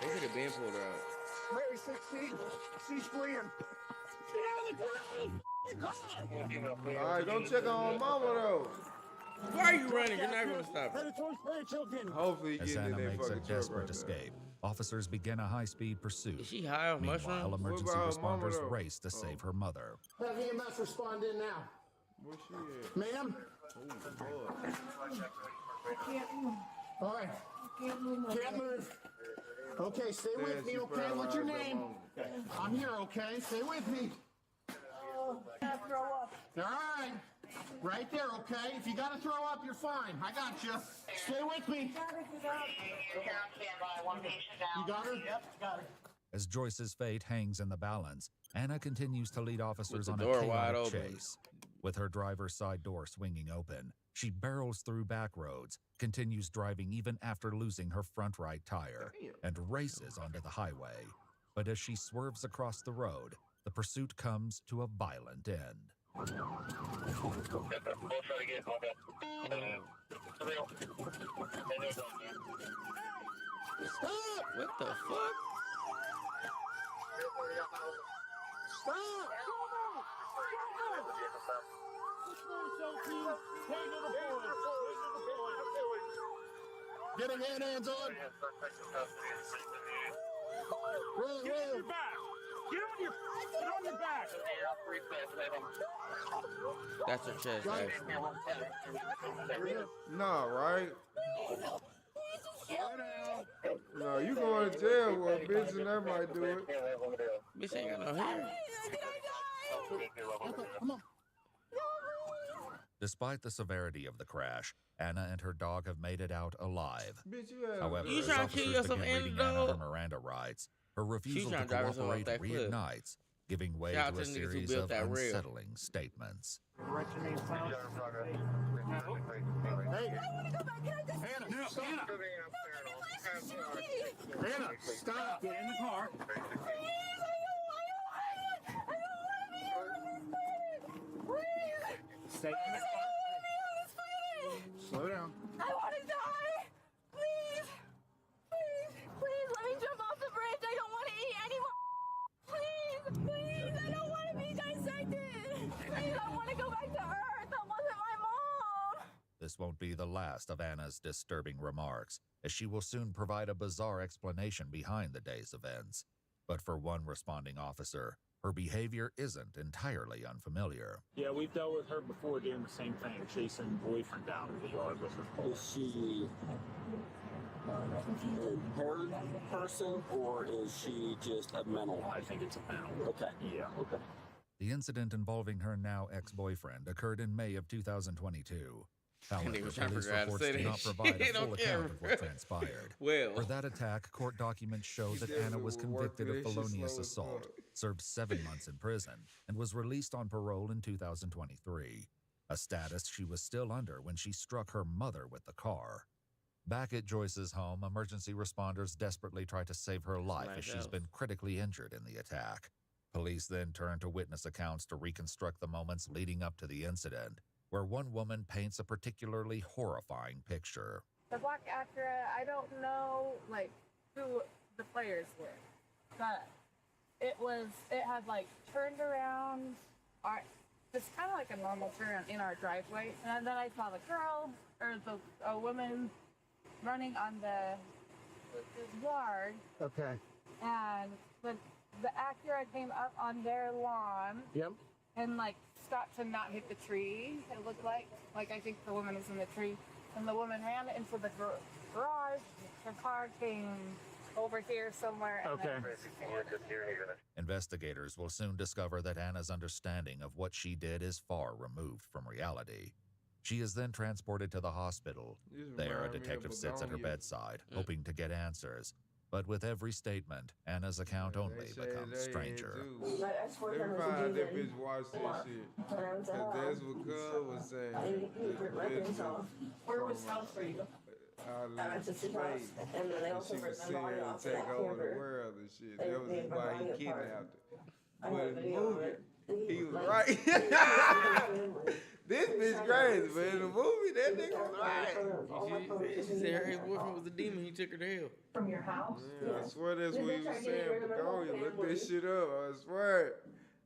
They could have been pulled her out. Mary 16, she's fleeing. Get out of the car. All right, go check on mama though. Why are you running? You're not going to stop her. Hopefully, as Anna makes a desperate escape, officers begin a high-speed pursuit. Is she high off Meanwhile, mushrooms? emergency responders race to save her mother. Have EMS respond in now. Where's she at? Ma'am? All right. Can't move. Okay, stay with me, okay? What's your name? I'm here, okay? Stay with me. All right. Right there, okay? If you gotta throw up, you're fine. I got you. Stay with me. You got her? Yep, got her. As Joyce's fate hangs in the balance, Anna continues to lead officers on a door wide chaotic open. chase. With her driver's side door swinging open, she barrels through back roads, continues driving even after losing her front right tire, and races onto the highway. But as she swerves across the road, the pursuit comes to a violent end. What the fuck? Stop! Get him hands on. Roll. Get on your back. Get on your back. That's her chest, actually. Nah, right? No, you going to jail with a bitch and that might do it. Bitch ain't got no hair. Come on. Despite the severity of the crash, Anna and her dog have made it out alive. Bitch, you have However, You as trying to kill officers yourself, begin Anna, reading Anna her dog? Miranda rights, her refusal to trying to drive herself off cooperate that cliff. reignites, giving way Shout out to a to the niggas who series built of that rail. unsettling statements. Hey, Hannah, stop. Hannah, stop. Get in the car. Stay in the car. Slow down. I want to die. Please. Please, let me jump off the bridge. I don't want to eat anymore. Please, I don't want to be dissected. Please, I want to go back to Earth. That wasn't my mom. This won't be the last of Anna's disturbing remarks, as she will soon provide a bizarre explanation behind the day's events. But for one responding officer, her behavior isn't entirely unfamiliar. Yeah, we've dealt with her before doing the same thing, chasing boyfriend down in the yard with her. Is she a impaired person, or is she just a mental? I think it's a mental. Okay. Yeah. Okay. The incident involving her now ex-boyfriend occurred in May of 2022. However, Nigga was trying to police figure out how to reports say do that not provide a shit. full Don't care, account of bro. what transpired. Well. For that attack, court documents show He that definitely Anna was would work convicted of for this shit felonious slow as assault, fuck. served 7 months in prison, and was released on parole in 2023, a status she was still under when she struck her mother with the car. Back at Joyce's home, emergency responders desperately try to save her life as she's been critically injured in the attack. Police then turn to witness accounts to reconstruct the moments leading up to the incident, where one woman paints a particularly horrifying picture. The Black Acura, I don't know like who the players were, but it had like turned around, just kind of like a normal turn in our driveway, and then I saw the girl or a woman running on the yard. Okay. And the Acura came up on their lawn. Yep. And like stopped to not hit the tree. It looked like I think the woman was in the tree, and the woman ran into the garage. Her car came over here somewhere. And Okay. Investigators will soon discover that Anna's understanding of what she did is far removed from reality. She is then transported to the hospital. There, a detective sits at her bedside, hoping to get answers. But with every statement, Anna's account only becomes stranger. Every time that bitch watch that shit. Cause that's what Cub was saying. Where was house for you? Out of the state. And then they And also she was ripped my sitting body there and off take that over the camper. world and shit. They That was ripped my why body he apart. kidnapped her. I But have in the video of movie, it. he was Like, right. This bitch crazy, but in the movie, that nigga was right. She said her ex-boyfriend was a demon. He took her to hell. From your house? Yeah, I swear that's what he was saying. Pagonia, look that shit up. I swear.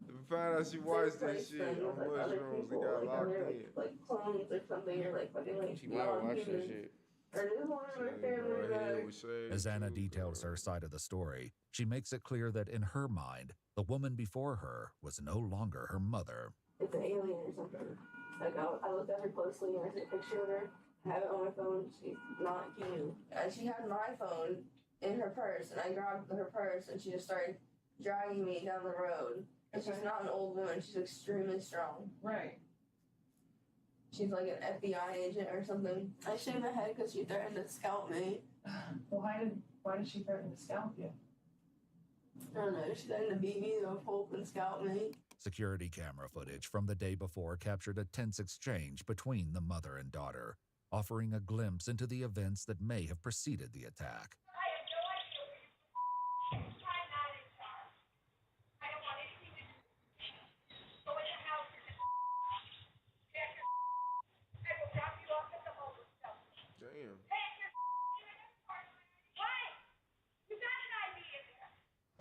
To find out she watched that shit on mushrooms and got locked in. Like clones or something, or like fucking like She might watch that shit. Or this one of my family members. As Anna details her side of the story, she makes it clear that in her mind, the woman before her was no longer her mother. It's an alien or something. Like I looked at her closely and I took a picture of her. I have it on my phone. She's not human. And she had my phone in her purse, and I grabbed her purse, and she just started dragging me down the road. And she's not an old woman. She's extremely strong. Right. She's like an FBI agent or something. I shaved my head because she threatened to scalp me. Well, why did she threaten to scalp you? I don't know. She threatened to beat me to a pulp and scalp me. Security camera footage from the day before captured a tense exchange between the mother and daughter, offering a glimpse into the events that may have preceded the attack. Damn.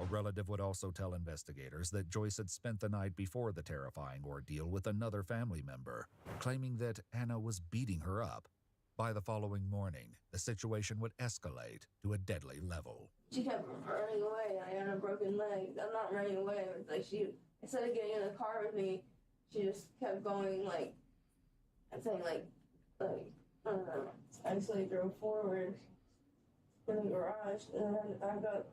A relative would also tell investigators that Joyce had spent the night before the terrifying ordeal with another family member, claiming that Anna was beating her up. By the following morning, the situation would escalate to a deadly level. She kept running away. I had a broken leg. I'm not running away. It's like she, instead of getting in the car with me, she just kept going like, I'm saying like, I don't know. I just like drove forward in the garage and then I got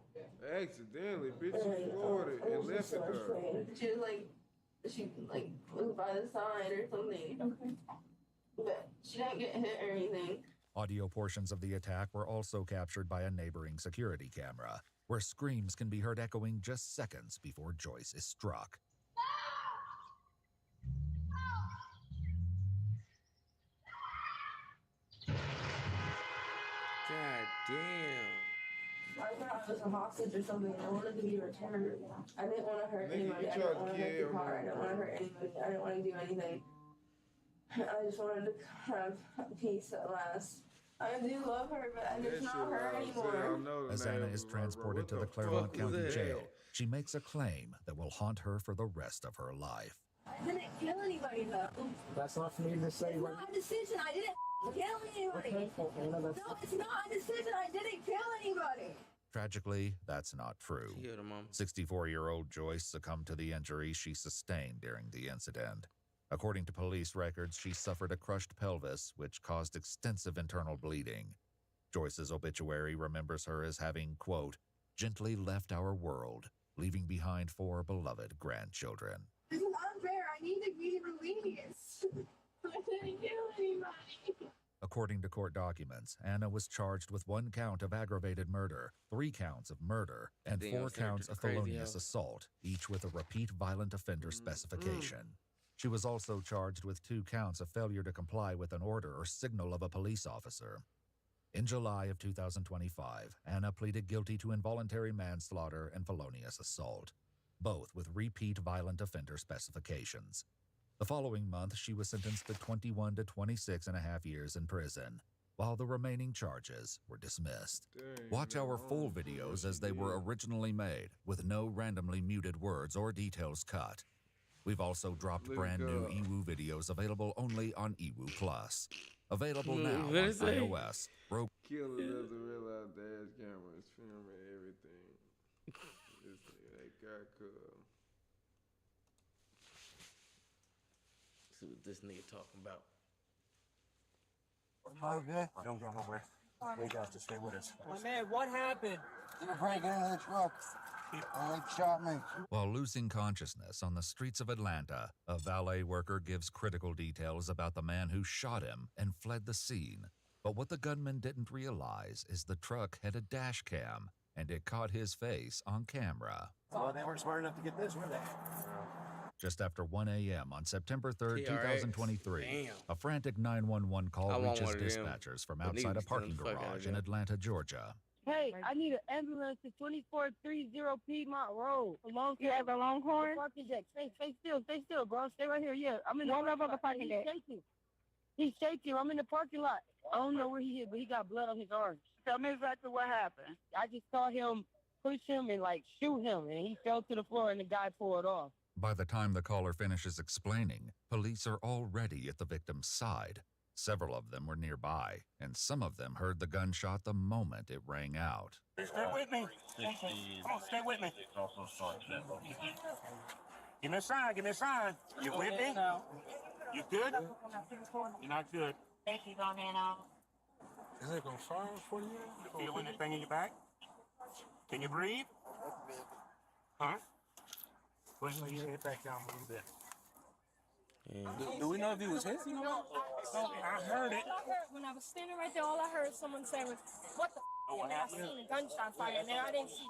accidentally, bitch, you floored it and left it there. She was like, she like was by the side or something. Okay. But she didn't get hit or anything. Audio portions of the attack were also captured by a neighboring security camera, where screams can be heard echoing just seconds before Joyce is struck. God damn. I thought I was a hostage or something. I wanted to be returned. I didn't want to hurt anybody. I didn't want to hurt the car. I didn't want to hurt anybody. I didn't want to do anything. I just wanted to have peace at last. I do love her, but it's not her anymore. As Anna is transported to the Claremont County Jail, she makes a claim that will haunt her for the rest of her life. I didn't kill anybody, though. That's not for me to say. It's not a decision. I didn't kill anybody. No, it's not a decision. I didn't kill anybody. Tragically, that's not true. 64-year-old Joyce succumbed to the injuries she sustained during the incident. According to police records, she suffered a crushed pelvis, which caused extensive internal bleeding. Joyce's obituary remembers her as having, quote, gently left our world, leaving behind 4 beloved grandchildren. This is unfair. I need to be released. I didn't kill anybody. According to court documents, Anna was charged with 1 count of aggravated murder, 3 counts of murder, and 4 counts of felonious assault, each with a repeat violent offender specification. She was also charged with 2 counts of failure to comply with an order or signal of a police officer. In July of 2025, Anna pleaded guilty to involuntary manslaughter and felonious assault, both with repeat violent offender specifications. The following month, she was sentenced to 21 to 26 and a half years in prison, while the remaining charges were dismissed. Watch our full videos as they were originally made, with no randomly muted words or details cut. We've also dropped brand new EWU videos available only on EWU Plus. Available now on iOS. Killer doesn't realize dash camera is filming everything. This nigga, that guy cool. See what this nigga talking about. Okay. Don't go nowhere. We got to stay with us. My man, what happened? They were breaking into the truck. And they shot me. While losing consciousness on the streets of Atlanta, a valet worker gives critical details about the man who shot him and fled the scene. But what the gunman didn't realize is the truck had a dash cam, and it caught his face on camera. Well, they weren't smart enough to get this, were they? Just after 1 a.m. on September 3rd, 2023, a frantic 911 call reaches dispatchers from outside a parking garage in Atlanta, Georgia. Hey, I need an ambulance to 2430 Piedmont Road. You have a Longhorn? Parking deck. Stay still, bro. Stay right here. Yeah, I'm in the parking deck. He's shaking. I'm in the parking lot. I don't know where he is, but he got blood on his arm. Tell me exactly what happened. I just saw him push him and shoot him, and he fell to the floor, and the guy pulled off. By the time the caller finishes explaining, police are already at the victim's side. Several of them were nearby, and some of them heard the gunshot the moment it rang out. Stay with me. Come on, stay with me. Give me a sign, give me a sign. You with me? You good? You're not good. Thank you, go now. Is it gonna fire for you? You feel anything in your back? Can you breathe? Huh? Go ahead and lay your head back down a little bit. Do we know if he was hit? I heard it. When I was standing right there, all I heard someone say was, "What the f?" And then I seen a gunshot fire, and then I didn't see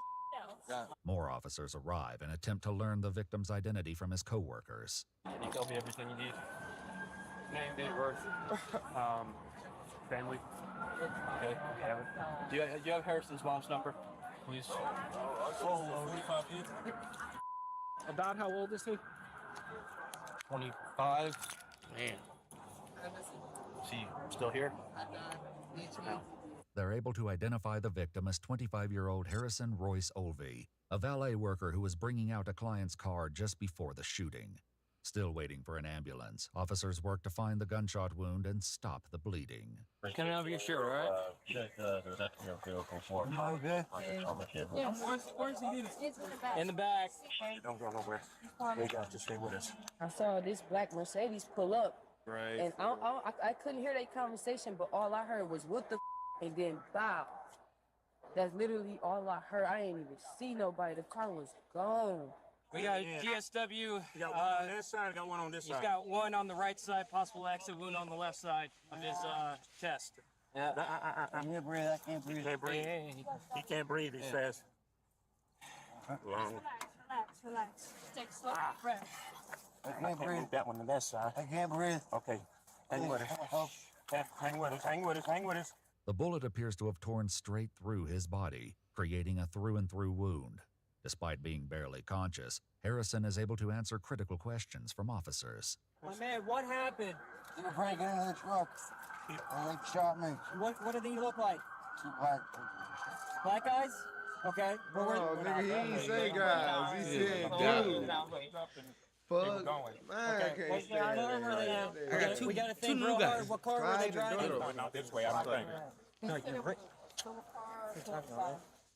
else. More officers arrive and attempt to learn the victim's identity from his co-workers. Can you tell me everything you need? Name, date of birth, family. Okay, have it. Do you have Harrison's mom's number, please? About how old is he? 25. Man. Is he still here? No. They're able to identify the victim as 25-year-old Harrison Royce Olvey, a valet worker who was bringing out a client's car just before the shooting. Still waiting for an ambulance, officers work to find the gunshot wound and stop the bleeding. Coming out of your shirt, all right? Yeah, where's he? In the back. Don't go nowhere. We got to stay with us. I saw this black Mercedes pull up. Right. And I couldn't hear their conversation, but all I heard was, what the and then bow. That's literally all I heard. I didn't even see nobody. The car was gone. We got GSW. You got one on this side, I got one on this side. He's got one on the right side, possible exit wound on the left side of his chest. I can't breathe. I can't breathe. He can't breathe. He can't breathe. He says. Relax. Take slow breath. I can't breathe. That one on that side. I can't breathe. Okay. Hang with us. Hang with us. Hang with us. Hang with us. The bullet appears to have torn straight through his body, creating a through-and-through wound. Despite being barely conscious, Harrison is able to answer critical questions from officers. My man, what happened? They were breaking into the truck. And they shot me. What did he look like? Two black. Black guys? Okay. Oh, nigga, he didn't say guys. He said dude. Fuck. Man, I can't stand We got to think real hard. What car were they driving? Not this way, I don't think. No, you're right.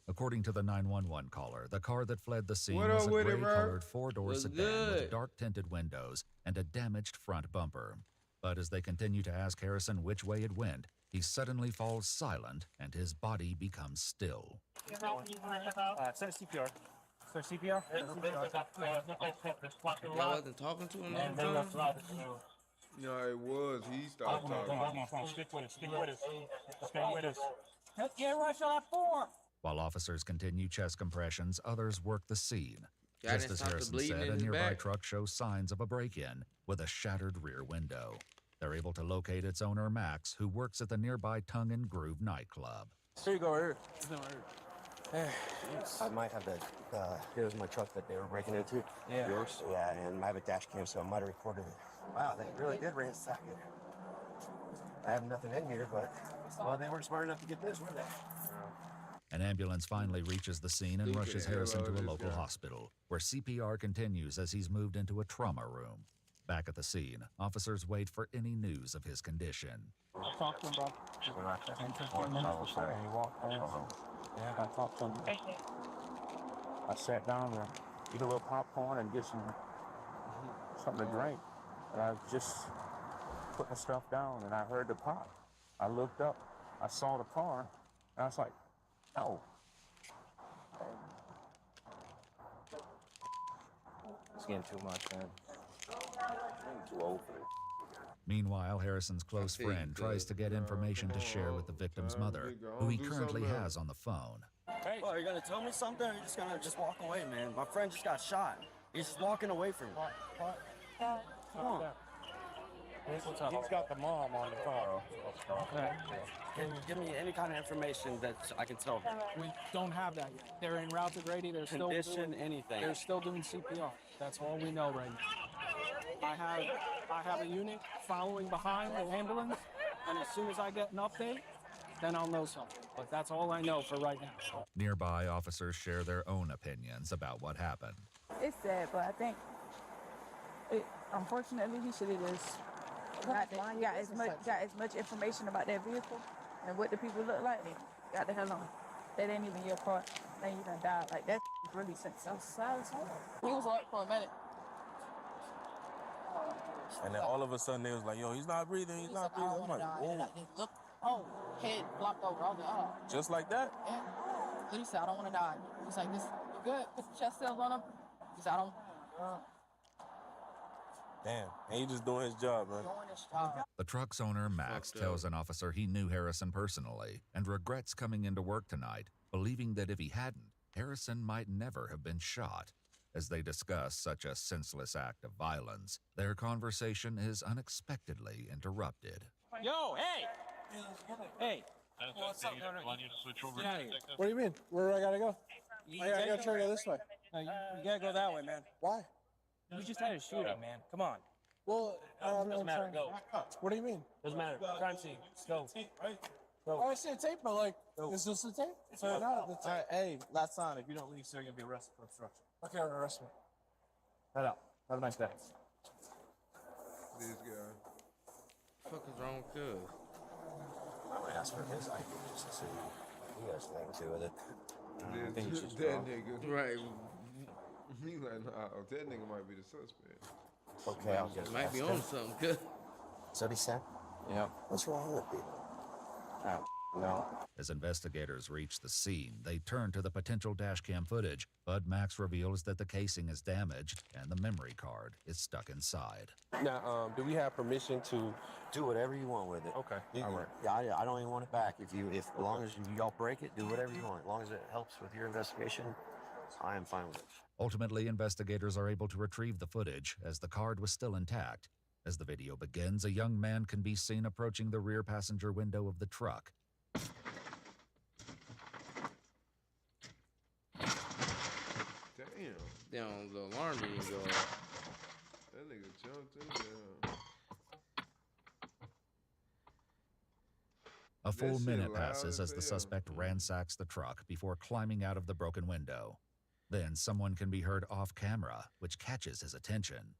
According to the 911 caller, the car that fled the scene What was up a with it, bro? gray-colored four-door What's sedan good? with dark-tinted windows and a damaged front bumper. But as they continue to ask Harrison which way it went, he suddenly falls silent and his body becomes still. Send CPR. Send CPR? Y'all wasn't talking to him on the phone? No, it was. He started talking. Stick with us. Stick with us. Stay with us. Get rush on that 4. While officers continue chest compressions, others work the scene. Guy Just didn't as stop the Harrison bleeding said, in a his nearby back. truck shows signs of a break-in with a shattered rear window. They're able to locate its owner, Max, who works at the nearby Tongue and Groove nightclub. Here you go, here. I might have the, here's my truck that they were breaking into. Yeah. Yours? Yeah, and I have a dash cam, so I might have recorded it. Wow, they really did ransack it. I have nothing in here, but, well, they weren't smart enough to get this, were they? An ambulance finally reaches the scene and rushes Harrison to a local hospital, where CPR continues as he's moved into a trauma room. Back at the scene, officers wait for any news of his condition. I talked to him, bro. 10, 15 minutes before he walked in. Yeah, I talked to him. I sat down there, eat a little popcorn and get something to drink. And I was just putting the stuff down and I heard the pop. I looked up, I saw the car, and I was like, oh. It's getting too much, man. I'm too old for this. Meanwhile, Harrison's close friend tries to get information to share with the victim's mother, who he currently has on the phone. Hey. Well, are you gonna tell me something, or are you just gonna walk away, man? My friend just got shot. He's just walking away from me. Come on. He's got the mom on the phone. Can you give me any kind of information that I can tell them? We don't have that yet. They're en route to Grady. They're Condition, still doing anything. They're still doing CPR. That's all we know right now. I have a unit following behind the ambulance, and as soon as I get an update, then I'll know something. But that's all I know for right now. Nearby officers share their own opinions about what happened. It's sad, but I think, unfortunately, he should have just got as much information about that vehicle and what the people look like. And got the hell on. That ain't even your part. Then you done died. Like, that's really sensitive. He was up for a minute. And then all of a sudden they was like, yo, he's not breathing, he's not breathing. I'm like, whoa. Look, oh, head flopped over. I was like, oh. Just like that? Yeah. Then he said, I don't want to die. He's like, this, you good? Put the chest cells on him. He said, I don't. Damn, and he just doing his job, man. The truck's owner, Max, tells an officer he knew Harrison personally and regrets coming into work tonight, believing that if he hadn't, Harrison might never have been shot. As they discuss such a senseless act of violence, their conversation is unexpectedly interrupted. Yo, hey! Hey! What's up, What do you mean? Where do I gotta go? I gotta try to go this way. No, you gotta go that way, man. Why? You just had a shooting, man. Come on. Well, doesn't matter. Go. What do you mean? Doesn't matter. Crime scene. Let's go. Oh, I see a tape, but like, is this a tape? So no, the tape. Hey, last time, if you don't leave, sir, you're gonna be arrested for obstruction. Okay, arrest me. Head out. Have a nice day. This guy. Fuck is wrong with Cuz? I'm gonna ask for his ID just to see what he has anything to do with it. I think it's just that nigga. Right. He like, nah, that nigga might be the suspect. Okay, I'll just might be on something. Good. So he said? Yeah. What's wrong with people? Oh, no. As investigators reach the scene, they turn to the potential dashcam footage. Bud Max reveals that the casing is damaged and the memory card is stuck inside. Now, do we have permission to do whatever you want with it? Okay. All right. Yeah, I don't even want it back. If as long as y'all break it, do whatever you want. As long as it helps with your investigation, I am fine with it. Ultimately, investigators are able to retrieve the footage as the card was still intact. As the video begins, a young man can be seen approaching the rear passenger window of the truck. Damn. Damn, the alarm didn't go off. That nigga jumped in there. A full shit minute loud passes as as the hell. suspect ransacks the truck before climbing out of the broken window. Then someone can be heard off camera, which catches his attention.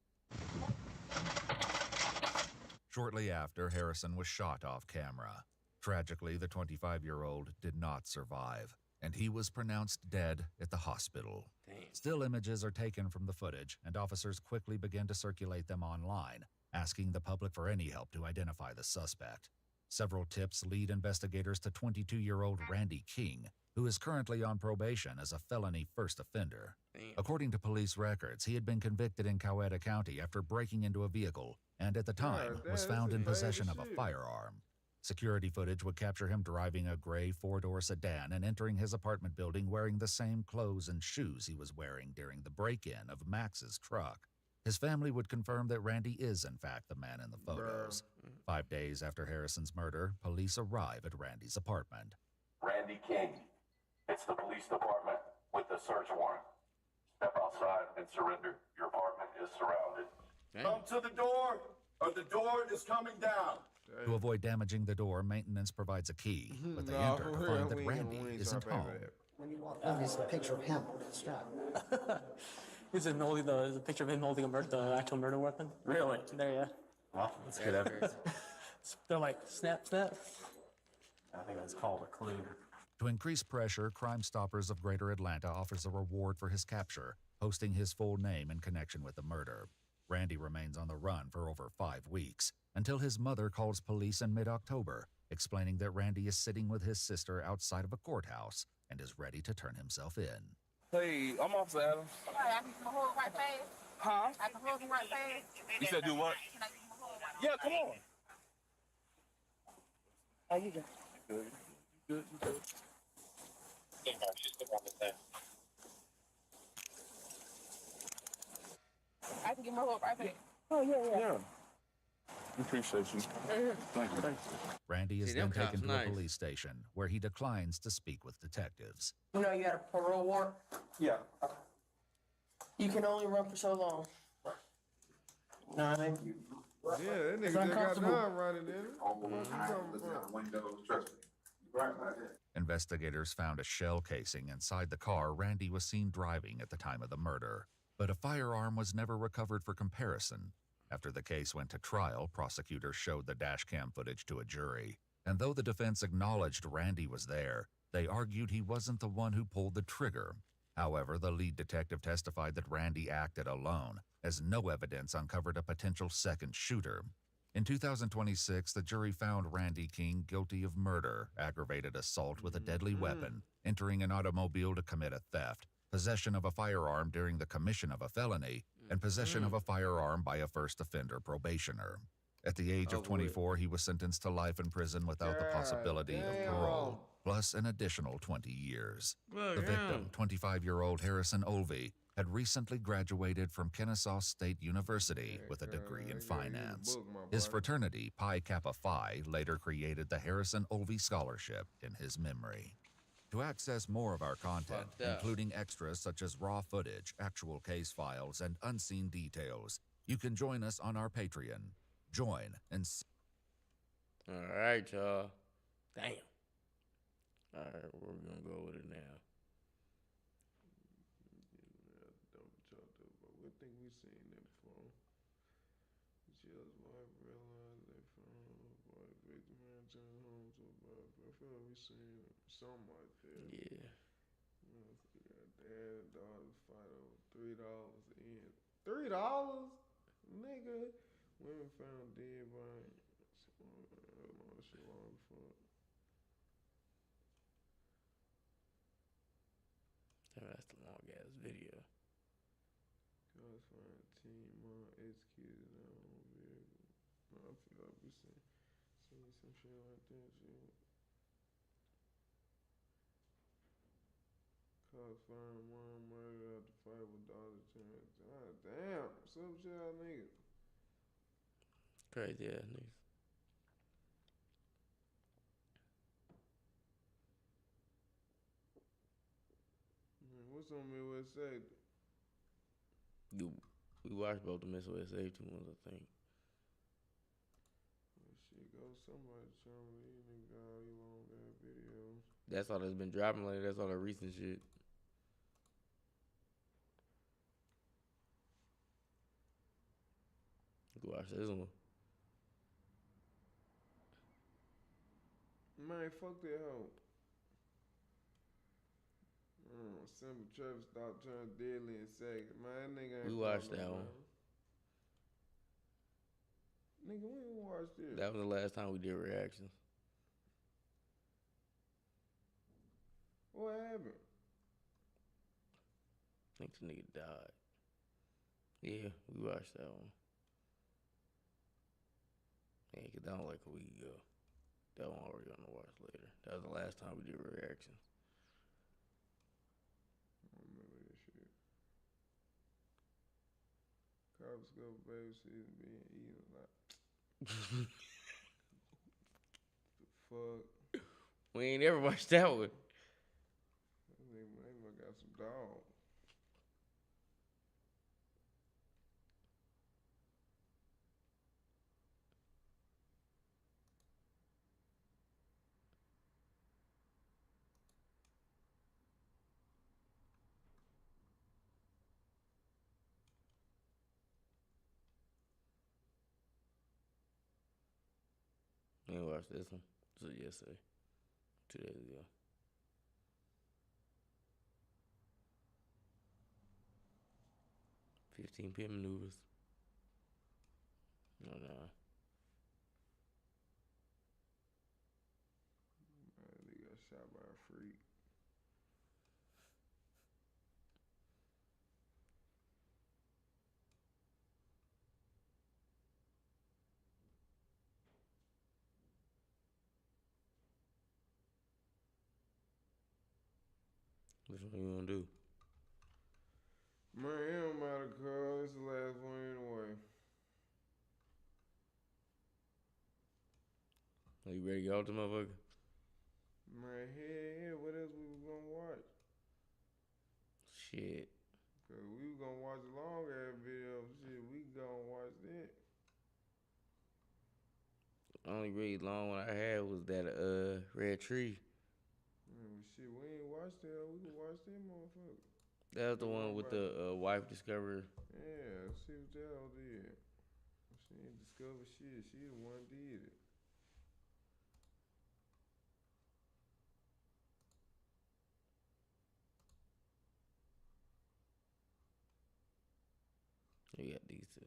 Shortly after, Harrison was shot off camera. Tragically, the 25-year-old did not survive, and he was pronounced dead at the hospital. Damn. Still images are taken from the footage, and officers quickly begin to circulate them online, asking the public for any help to identify the suspect. Several tips lead investigators to 22-year-old Randy King, who is currently on probation as a felony first offender. Damn. According to police records, he had been convicted in Coweta County after breaking into a vehicle and at the time was found in possession of a firearm. Security footage would capture him driving a gray four-door sedan and entering his apartment building wearing the same clothes and shoes he was wearing during the break-in of Max's truck. His family would confirm that Randy is, in fact, the man in the photos. 5 days after Harrison's murder, police arrive at Randy's apartment. Randy King, it's the police department with the search warrant. Step outside and surrender. Your apartment is surrounded. Come to the door, or the door is coming down. To avoid damaging the door, maintenance provides a key, but they enter to find that Randy isn't home. When you walk in, there's a picture of him strapped. Is it holding is a picture of him holding the actual murder weapon? Really? There, yeah. Well, that's good evidence. They're like, snap, snap. I think that's called a clue. To increase pressure, Crime Stoppers of Greater Atlanta offers a reward for his capture, posting his full name in connection with the murder. Randy remains on the run for over 5 weeks, until his mother calls police in mid-October, explaining that Randy is sitting with his sister outside of a courthouse and is ready to turn himself in. Hey, I'm Officer Adams. Hi, I can hold right fast. Huh? I can hold him right fast. You said do what? Can I give him a hold right Yeah, come on. How you doing? Good. Good. Good. I can give him a hold right fast. Oh, yeah. Yeah. Appreciate you. Thank you. Randy is See, then them cops taken to nice. a police station, where he declines to speak with detectives. You know you had a parole warrant. Yeah. You can only run for so long. No, I mean, Yeah, that nigga It's just got uncomfortable. done running in it. Investigators found a shell casing inside the car Randy was seen driving at the time of the murder, but a firearm was never recovered for comparison. After the case went to trial, prosecutors showed the dashcam footage to a jury, and though the defense acknowledged Randy was there, they argued he wasn't the one who pulled the trigger. However, the lead detective testified that Randy acted alone, as no evidence uncovered a potential second shooter. In 2026, the jury found Randy King guilty of murder, aggravated assault with a deadly weapon, entering an automobile to commit a theft, possession of a firearm during the commission of a felony, and possession of a firearm by a first offender probationer. At the age of 24, he was sentenced to life in prison without the possibility of parole, plus an additional 20 years. The victim, 25-year-old Harrison Olvey, had recently graduated from Kennesaw State University with a degree in finance. His fraternity, Pi Kappa Phi, later created the Harrison Olvey Scholarship in his memory. To access more of our content, including extras such as raw footage, actual case files, and unseen details, you can join us on our Patreon. Join and All right, y'all. Damn. All right, where we gonna go with it now? I think we seen that before. Jill's wife realized they found the victim man turned home to a bar. I feel like we seen something like that. Yeah. Dad and daughter fight over $3 in. $3? Nigga. Women found dead by shit long before. That's the long ass video. Cause find teen mom executed in her own vehicle. I feel like we seen some shit like that shit. Cops find mom murdered after fight with daughter turned. God damn, some shit out niggas. Crazy ass niggas. What's on Midwest Safety? We watched both the Midwest Safety ones, I think. Shit, go somebody show me these niggas got all these long ass videos. That's all that's been dropping lately. That's all the recent shit. Go watch this one. Man, fuck that hoe. Simple traffic stop turned deadly in seconds. Man, that nigga ain't. We watched that one. Nigga, we ain't watched this. That was the last time we did reactions. What happened? I think the nigga died. Yeah, we watched that one. Yeah, cause that was like a week ago. That one we're gonna watch later. That was the last time we did reactions. I don't remember this shit. Cops go babysitter being eaten like. The fuck? We ain't ever watched that one. They must got some dog. We ain't watched this one. This was yesterday. 2 days ago. $15 maneuvers. No. They got shot by a freak. Which one you gonna do? Man, it don't matter, cuz. It's the last one anyway. Are you ready to get out the motherfucker? Man, hell, what else we was gonna watch? Shit. Cause we was gonna watch a long ass video. Shit, we gonna watch that. The only really long one I had was that Red Tree. Shit, we ain't watched that. We can watch that motherfucker. That was the one with the wife discovered. Yeah, see what the hell did. She ain't discovered shit. She the one did it. You got these two.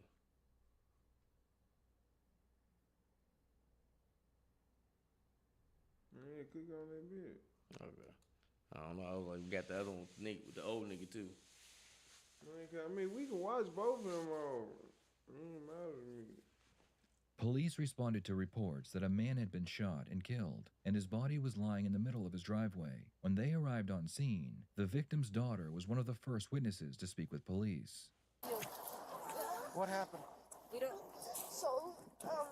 Yeah, click on that bit. Okay. I don't know. I was like, we got the other one with the old nigga too. I mean, we can watch both of them all. It don't matter to me. Police responded to reports that a man had been shot and killed, and his body was lying in the middle of his driveway. When they arrived on scene, the victim's daughter was one of the first witnesses to speak with police. What happened? We don't. So,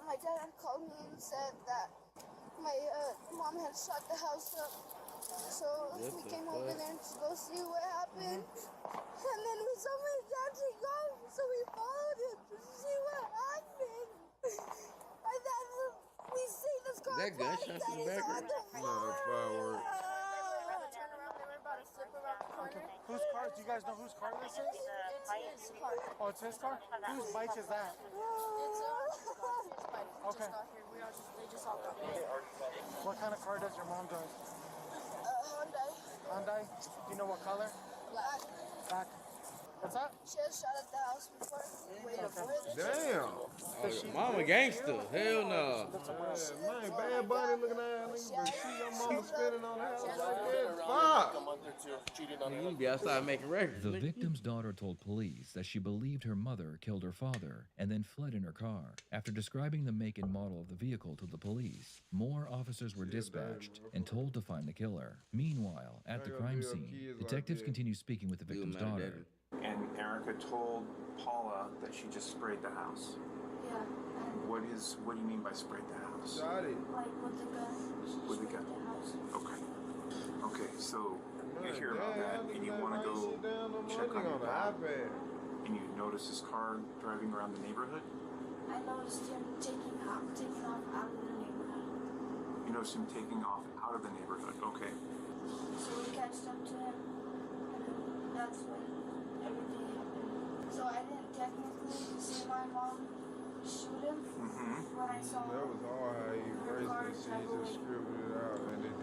my dad called me and said that my mom had shot the house up. So we came over there to go see what happened. And then we saw my dad take off, so we followed him to see what happened. And then we see this car That gunshot in the background? No, that's fireworks. Whose car? Do you guys know whose car this is? his car. Oh, it's his car? Whose bike is that? It's his bike. We Okay. just got here. They just all got here. What kind of car does your mom drive? Hyundai. Hyundai? Do you know what color? Black. Black. What's that? She has shot at the house before. Waiting for it. Damn. Mama gangster. Hell no. Man, bad body looking at nigga, but she your mama spending on the house like that. Fuck. You be outside making records. The nigga. victim's daughter told police that she believed her mother killed her father and then fled in her car. After describing the make and model of the vehicle to the police, more officers were dispatched and told to find the killer. Meanwhile, at the crime scene, detectives continue speaking with the victim's daughter. And Erica told Paula that she just sprayed the house. Yeah. What do you mean by sprayed the house? Shot it. Like with the gun. With the gun. Okay. Okay, so you hear about that and you want to go check on your dad, and you notice his car driving around the neighborhood? I noticed him taking off out of the neighborhood. You noticed him taking off out of the neighborhood. Okay. So we catched up to him, and that's when everything happened. So I didn't technically see my mom shoot him when I saw That was all how he phrased it. She just scribbled it out. And it,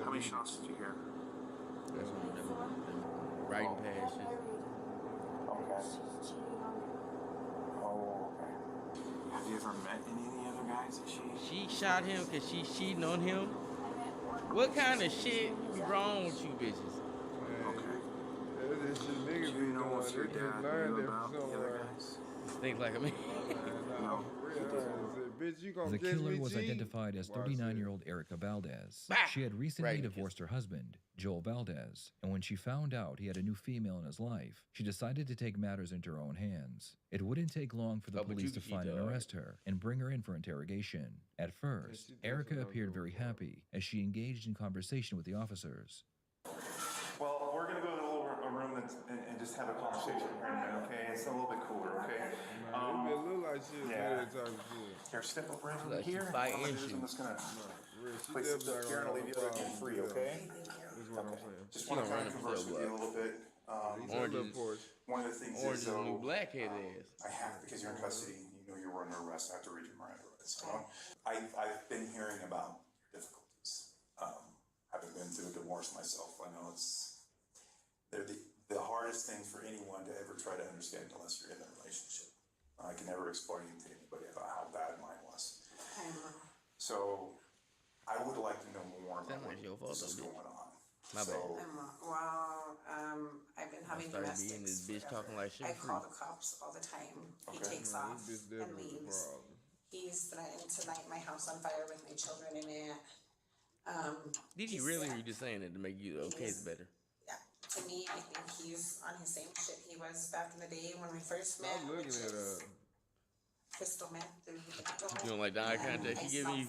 How many shots did you hear? That's one of them writing pad shit. Okay. Oh, okay. Have you ever met any of the other guys that She shot him because she cheating on him. What kind of shit be wrong with you bitches? This shit niggas be doing. what's your They just dad learned knew it about from the other somewhere. guys? Think like a man. No. Bitch, you gonna The catch killer me was cheating? identified as Watch 39-year-old Erica Valdez. Bah! She had recently Right. divorced her husband, Joel Valdez, and when she found out he had a new female in his life, she decided to take matters into her own hands. It wouldn't take long for the Oh, but police you to find and dog. arrest her and bring her in for interrogation. At first, Erica appeared very happy as she engaged in conversation with the officers. Well, we're gonna go to a room and just have a conversation here in a minute, okay? It's a little bit cooler, okay? It look like shit. Yeah. Talking shit. Here, step up right over Like she here. fighting I'm just gonna place it up here and I'll leave the other hand free, okay? Is what I'm saying. Just want to kind of converse with you a little bit. One of the things Orange is, is a new blackhead ass. I have, because you're in custody, you know you're under arrest, I have to read your Miranda rights. I've been hearing about your difficulties. Having been through a divorce myself, I know they're the hardest thing for anyone to ever try to understand unless you're in a relationship. I can never explain to anybody about how bad mine was. So I would like to know more about what this is going on. My bad. Well, I've been having started domestics. being this bitch forever. talking like shit I free. call the cops all the time. He takes off and leaves. He's threatened to light my house on fire with my children in it. Did you really, or you just saying it to make you okay better? Yeah. To me, I think he's on his same shit he was back in the day when we first met. I'm looking at Crystal meth. You don't like the eye contact she giving you?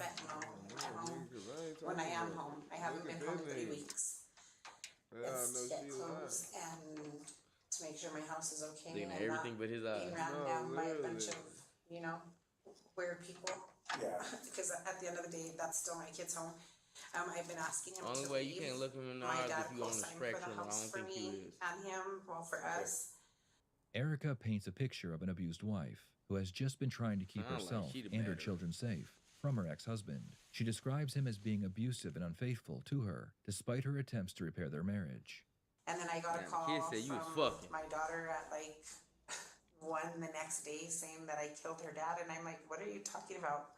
When I am home. I haven't been home in 3 weeks. It's to get clothes and to make sure my house is okay. Looking at and everything not but his eyes. being ran down by a bunch of, weird people. Yeah. Because at the end of the day, that's still my kid's home. I've been asking him Only to way leave. you can't look him in the My eyes dad if you on the co-signed for the spectrum. I house don't for think you me is. and him, well, for us. Erica paints a picture of an abused wife who has just been trying to keep Sound like herself she the and her battery. children safe from her ex-husband. She describes him as being abusive and unfaithful to her, despite her attempts to repair their marriage. And then I got a Damn, call kid said you was from fucking. my daughter at 1 the next day saying that I killed her dad. And I'm like, what are you talking about?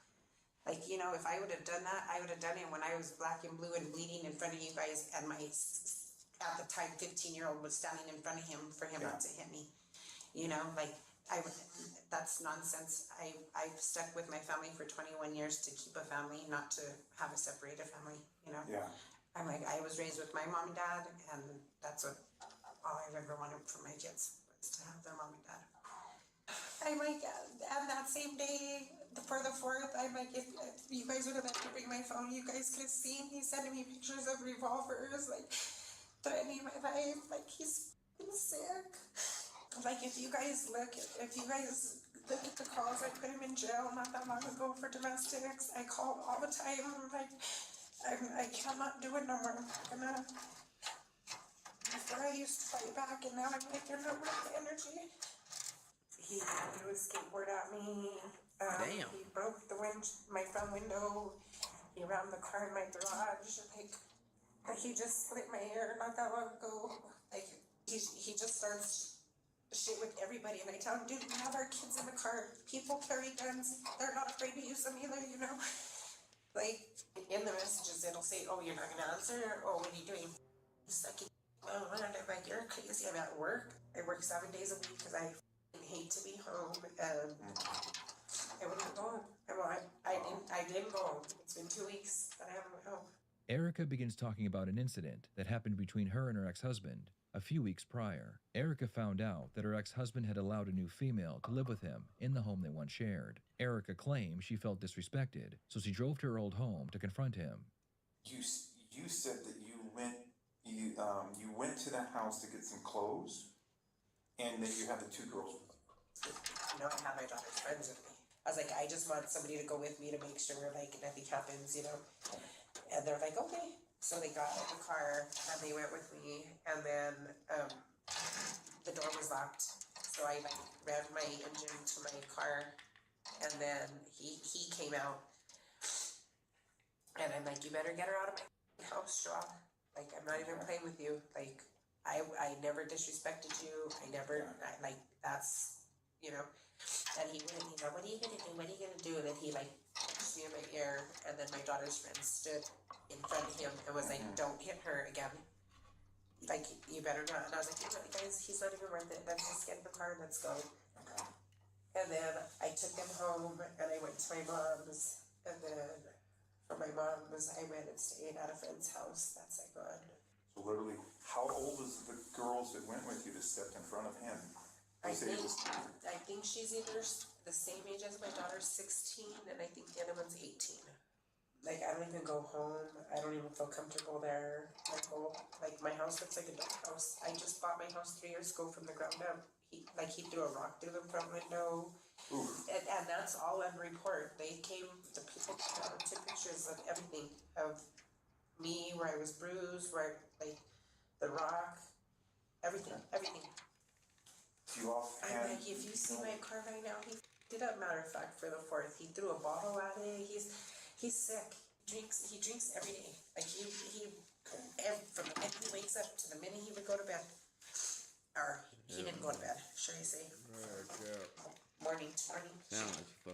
If I would have done that, I would have done it when I was black and blue and bleeding in front of you guys. And my, at the time, 15-year-old was standing in front of him for him not to hit me. That's nonsense. I've stuck with my family for 21 years to keep a family, not to have a separated family, Yeah. I'm like, I was raised with my mom and dad, and that's all I ever wanted for my kids, was to have their mom and dad. I'm like, and that same day, for the 4th, I'm like, if you guys would have had to bring my phone, you guys could have seen, he's sending me pictures of revolvers, threatening my life, he's sick. If you guys look at the calls, I put him in jail not that long ago for domestics. I call all the time, I cannot do it no more. Before I used to fight back, and now I'm there's no more energy. He threw his skateboard at me. Damn. He broke my front window. He rammed the car in my garage. Like he just split my ear not that long ago. Like he just starts shit with everybody, and I tell him, dude, we have our kids in the car. People carry guns. They're not afraid to use them either, you know. Like in the messages, it'll say, "Oh, you're not gonna answer," or "What are you doing?" Sucky. Well, I'm like, you're crazy. I'm at work. I work 7 days a week because I hate to be home, and I wouldn't go home. I didn't go home. It's been 2 weeks that I haven't went home. Erica begins talking about an incident that happened between her and her ex-husband a few weeks prior. Erica found out that her ex-husband had allowed a new female to live with him in the home they once shared. Erica claims she felt disrespected, so she drove to her old home to confront him. You said that you went to that house to get some clothes, and that you had the two girls with you. You know, I have my daughter's friends with me. I was like, I just want somebody to go with me to make sure like nothing happens, you know. And they're like, okay. So they got in the car and they went with me, and then the door was locked. So I like ran my engine to my car, and then he came out, and I'm like, you better get her out of my house, Shaw. Like, I'm not even playing with you. Like, I never disrespected you. Like, that's, you know. And he went, you know, what are you gonna do? What are you gonna do? And then he like pushed me in my ear, and then my daughter's friend stood in front of him and was like, don't hit her again. Like, you better not. And I was like, guys, he's not even worth it. Let's just get in the car and let's go. Okay. And then I took him home, and I went to my mom's, and then from my mom's, I went and stayed at a friend's house. That's like on. So literally, how old is the girls that went with you that stepped in front of him? I think she's either the same age as my daughter, 16, and I think the other one's 18. Like, I don't even go home. I don't even feel comfortable there. Like my house looks like a dog house. I just bought my house 3 years ago from the ground up. He threw a rock through the front window. And that's all on report. The people took pictures of everything, of me, where I was bruised, where, like, the rock, everything. I'm like, if you see my car right now, he did up, matter of fact, for the 4th. He threw a bottle at it. He's sick. He drinks every day. Like, from the minute he wakes up to the minute he would go to bed. Or, he didn't go to bed, should I say. Morning.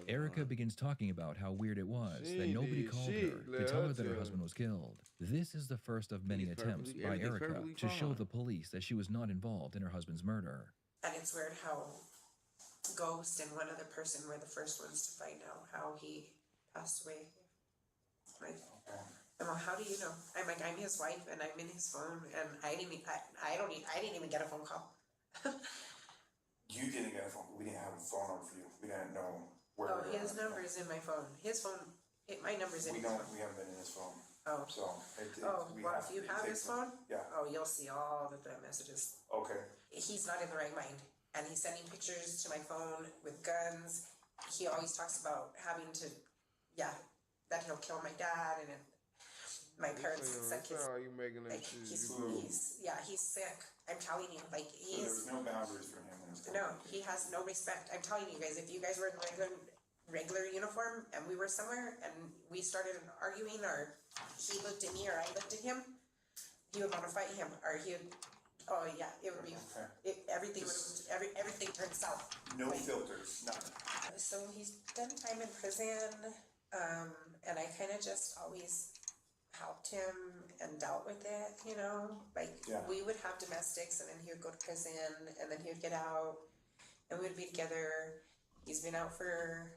Erica begins talking about how weird it was that nobody called her to tell her that her husband was killed. This is the first of many attempts by Erica to show the police that she was not involved in her husband's murder. And it's weird how Ghost and one other person were the first ones to find out how he passed away. Like, I'm like, how do you know? I'm like, I'm his wife, and I'm in his phone, and I didn't even get a phone call. You didn't get a phone. We didn't have a phone number for you. We didn't know where. Oh, his number is in my phone. His phone. My number's in. We haven't been in his phone. Oh. So. If you have his phone. Yeah. Oh, you'll see all the messages. Okay. He's not in the right mind, and he's sending pictures to my phone with guns. He always talks about having to, that he'll kill my dad, and my parents suck his. He's sick. I'm telling you, like, there's no boundaries for him. No, he has no respect. I'm telling you guys, if you guys were in regular uniform and we were somewhere and we started arguing, or he looked at me or I looked at him, he would want to fight him, or he would. Oh yeah, it would be everything turned south. No filters, nothing. So he's done time in prison, and I kind of just always helped him and dealt with it, you know. Like we would have domestics, and then he would go to prison, and then he would get out, and we would be together. He's been out for,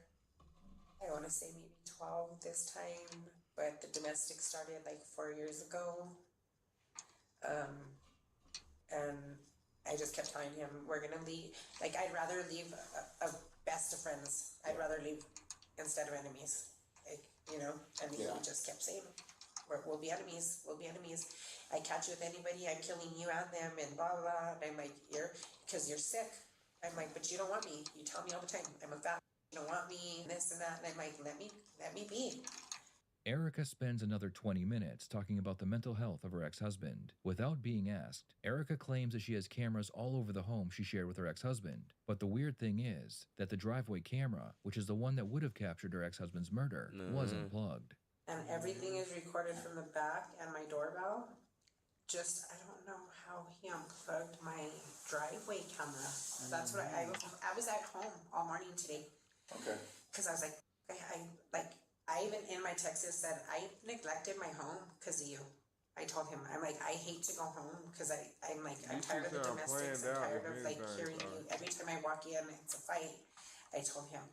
I want to say maybe 12 this time, but the domestic started like 4 years ago. And I just kept telling him, we're gonna leave. Like, I'd rather leave a best of friends. I'd rather leave instead of enemies. Like, you know, and he just kept saying, we'll be enemies. I catch you with anybody, I'm killing you and them, and blah, blah, blah. And I'm like, because you're sick. I'm like, but you don't want me. You tell me all the time, I'm a fat, you don't want me, this and that. And I'm like, let me be. Erica spends another 20 minutes talking about the mental health of her ex-husband. Without being asked, Erica claims that she has cameras all over the home she shared with her ex-husband. But the weird thing is that the driveway camera, which is the one that would have captured her ex-husband's murder, was unplugged. And everything is recorded from the back and my doorbell. Just, I don't know how he unplugged my driveway camera. That's what I was at home all morning today. Okay. Because I was like, I even in my texts said, I neglected my home because of you. I told him, I'm like, I hate to go home because I'm like, I'm tired of the domestics. I'm tired of like hearing you. Every time I walk in, it's a fight. I told him.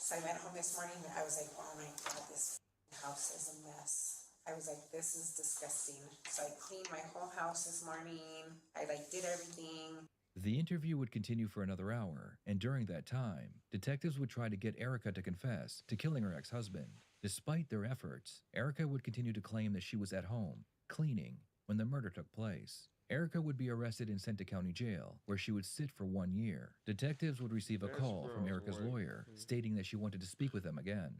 So I went home this morning. I was like, oh my God, this house is a mess. I was like, this is disgusting. So I cleaned my whole house this morning. I did everything. The interview would continue for another hour, and during that time, detectives would try to get Erica to confess to killing her ex-husband. Despite their efforts, Erica would continue to claim that she was at home, cleaning, when the murder took place. Erica would be arrested and sent to county jail, where she would sit for 1 year. Detectives would receive a call from Erica's lawyer, stating that she wanted to speak with them again.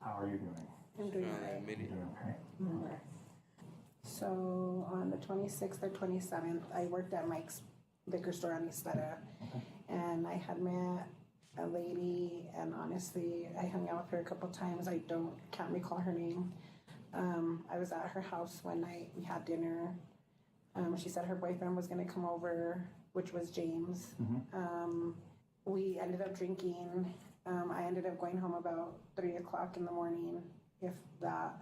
How are you doing? I'm doing alright. You doing okay? So on the 26th or 27th, I worked at Mike's liquor store on Isleta, and I had met a lady, and honestly, I hung out with her a couple times. I can't recall her name. I was at her house one night. We had dinner. She said her boyfriend was going to come over, which was James. We ended up drinking. I ended up going home about 3 o'clock in the morning, if that.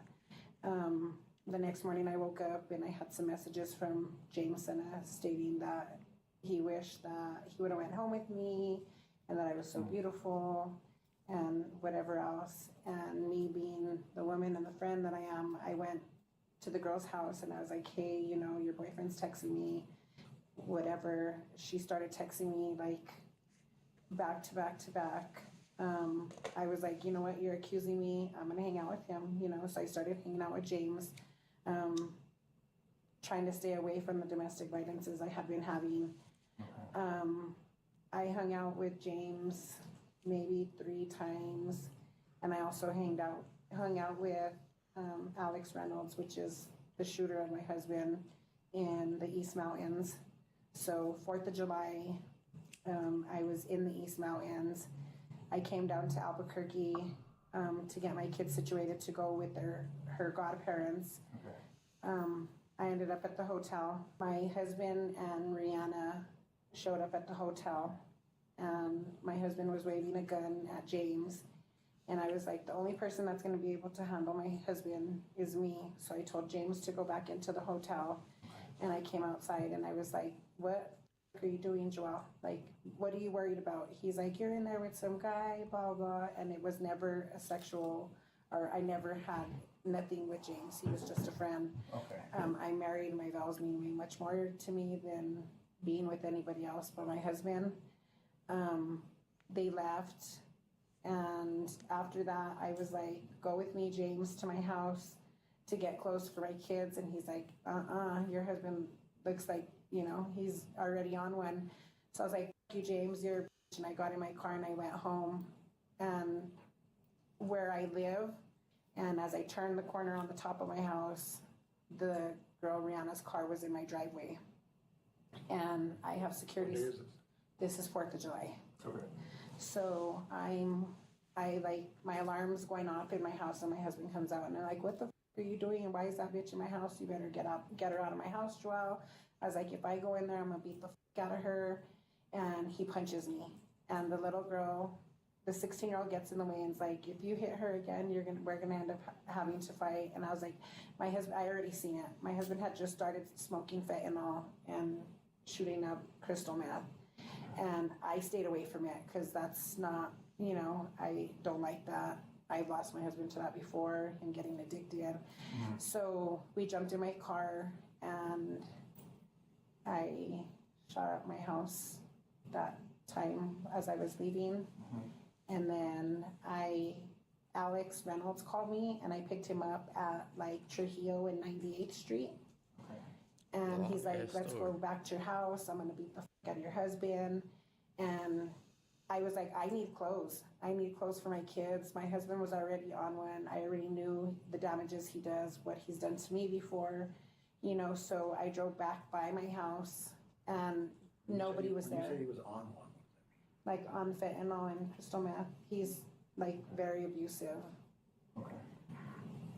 The next morning I woke up and I had some messages from James stating that he wished that he would have went home with me and that I was so beautiful and whatever else. And me being the woman and the friend that I am, I went to the girl's house and I was like, hey, you know, your boyfriend's texting me, whatever. She started texting me like back to back to back. I was like, you know what, you're accusing me, I'm gonna hang out with him, you know. So I started hanging out with James, trying to stay away from the domestic violences I had been having. I hung out with James maybe 3 times, and I also hung out with Alex Reynolds, which is the shooter of my husband, in the East Mountains. So 4th of July, I was in the East Mountains. I came down to Albuquerque to get my kids situated to go with her godparents. I ended up at the hotel. My husband and Rihanna showed up at the hotel, and my husband was waving a gun at James. And I was like, the only person that's going to be able to handle my husband is me. So I told James to go back into the hotel, and I came outside and I was like, what are you doing, Joelle? Like, what are you worried about? He's like, you're in there with some guy, blah, blah. And it was never a sexual, or I never had nothing with James. He was just a friend. I married, my vows mean way much more to me than being with anybody else but my husband. They left. And after that, I was like, go with me, James, to my house to get close for my kids. And he's like, your husband looks like, you know, he's already on one. So I was like, fuck you, James, you're a bitch. And I got in my car and I went home and where I live. And as I turned the corner on the top of my house, the girl Rihanna's car was in my driveway. And I have security. What day is This is 4th of July. Okay. So I like, my alarm's going off in my house and my husband comes out and I'm like, what the f are you doing? And why is that bitch in my house? You better get her out of my house, Joelle. I was like, if I go in there, I'm gonna beat the f out of her. And he punches me. And the little girl, the 16-year-old gets in the way and is like, if you hit her again, we're gonna end up having to fight. And I was like, my husband, I already seen it. My husband had just started smoking fentanyl and shooting up crystal meth. And I stayed away from it because that's not, you know, I don't like that. I've lost my husband to that before and getting addicted. So we jumped in my car and I shot up my house that time as I was leaving. And then Alex Reynolds called me and I picked him up at like Trujillo and 98th Street. And he's like, let's go back to your house. I'm going to beat the f out of your husband. And I was like, I need clothes. I need clothes for my kids. My husband was already on one. I already knew the damages he does, what he's done to me before, you know, so I drove back by my house and nobody was there. You said he was on one. Like on fentanyl and crystal meth. He's like very abusive. Okay.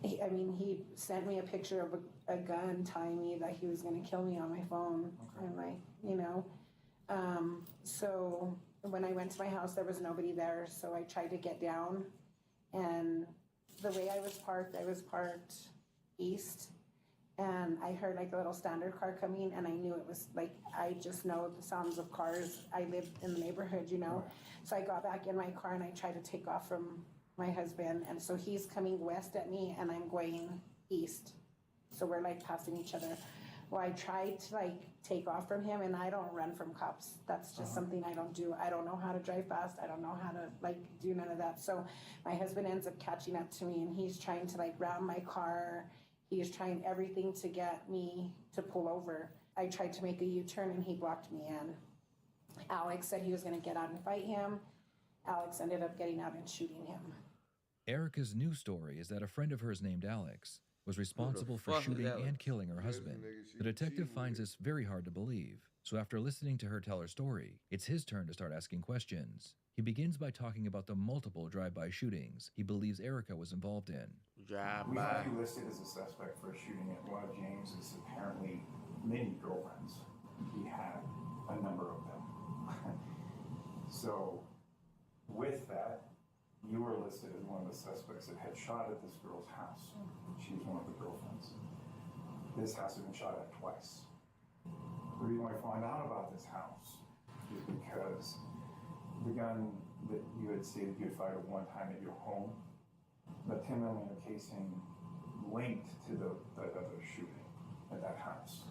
He sent me a picture of a gun telling me that he was going to kill me on my phone. Okay. And like, you know, so when I went to my house, there was nobody there. So I tried to get down, and the way I was parked east, and I heard like a little standard car coming, and I knew it was like, I just know the sounds of cars. I lived in the neighborhood, you know. So I got back in my car and I tried to take off from my husband, and so he's coming west at me and I'm going east. So we're like passing each other. Well, I tried to like take off from him, and I don't run from cops. That's just something I don't do. I don't know how to drive fast. I don't know how to like do none of that. So my husband ends up catching up to me, and he's trying to like ram my car. He is trying everything to get me to pull over. I tried to make a U-turn and he blocked me in. Alex said he was gonna get out and fight him. Alex ended up getting out and shooting him. Erica's new story is that a friend of hers named Alex was responsible for shooting and killing her husband. The detective finds this very hard to believe, so after listening to her tell her story, it's his turn to start asking questions. He begins by talking about the multiple drive-by shootings he believes Erica was involved in. We have you listed as a suspect for a shooting at one of James's apparently many girlfriends. He had a number of them. So, with that, you were listed as one of the suspects that had shot at this girl's house. She was one of the girlfriends. This house had been shot at twice. The reason I find out about this house is because the gun that you had stated you had fired at one time at your home, the 10mm casing linked to the other shooting at that house.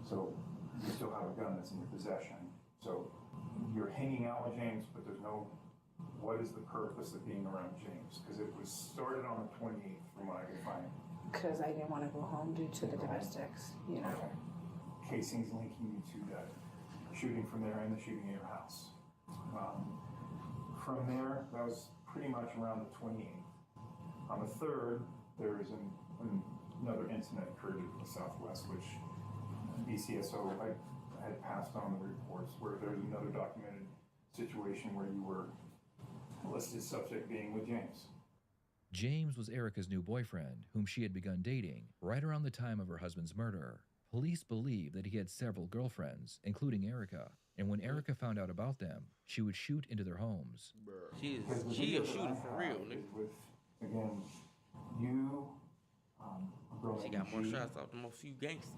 So you still have a gun that's in your possession. So you're hanging out with James, but there's no, what is the purpose of being around James? Because it was started on the 28th from what I could find. Because I didn't want to go home due to the domestics, you know. Okay. Casings linking you to that shooting from there and the shooting at your house. From there, that was pretty much around the 28th. On the 3rd, there is another incident occurred in the Southwest, which BCSO had passed on the reports where there was another documented situation where you were listed subject being with James. James was Erica's new boyfriend, whom she had begun dating right around the time of her husband's murder. Police believe that he had several girlfriends, including Erica, and when Erica found out about them, she would shoot into their homes. She is shooting for real, nigga. Again, you, she got more shots off than a few gangsters.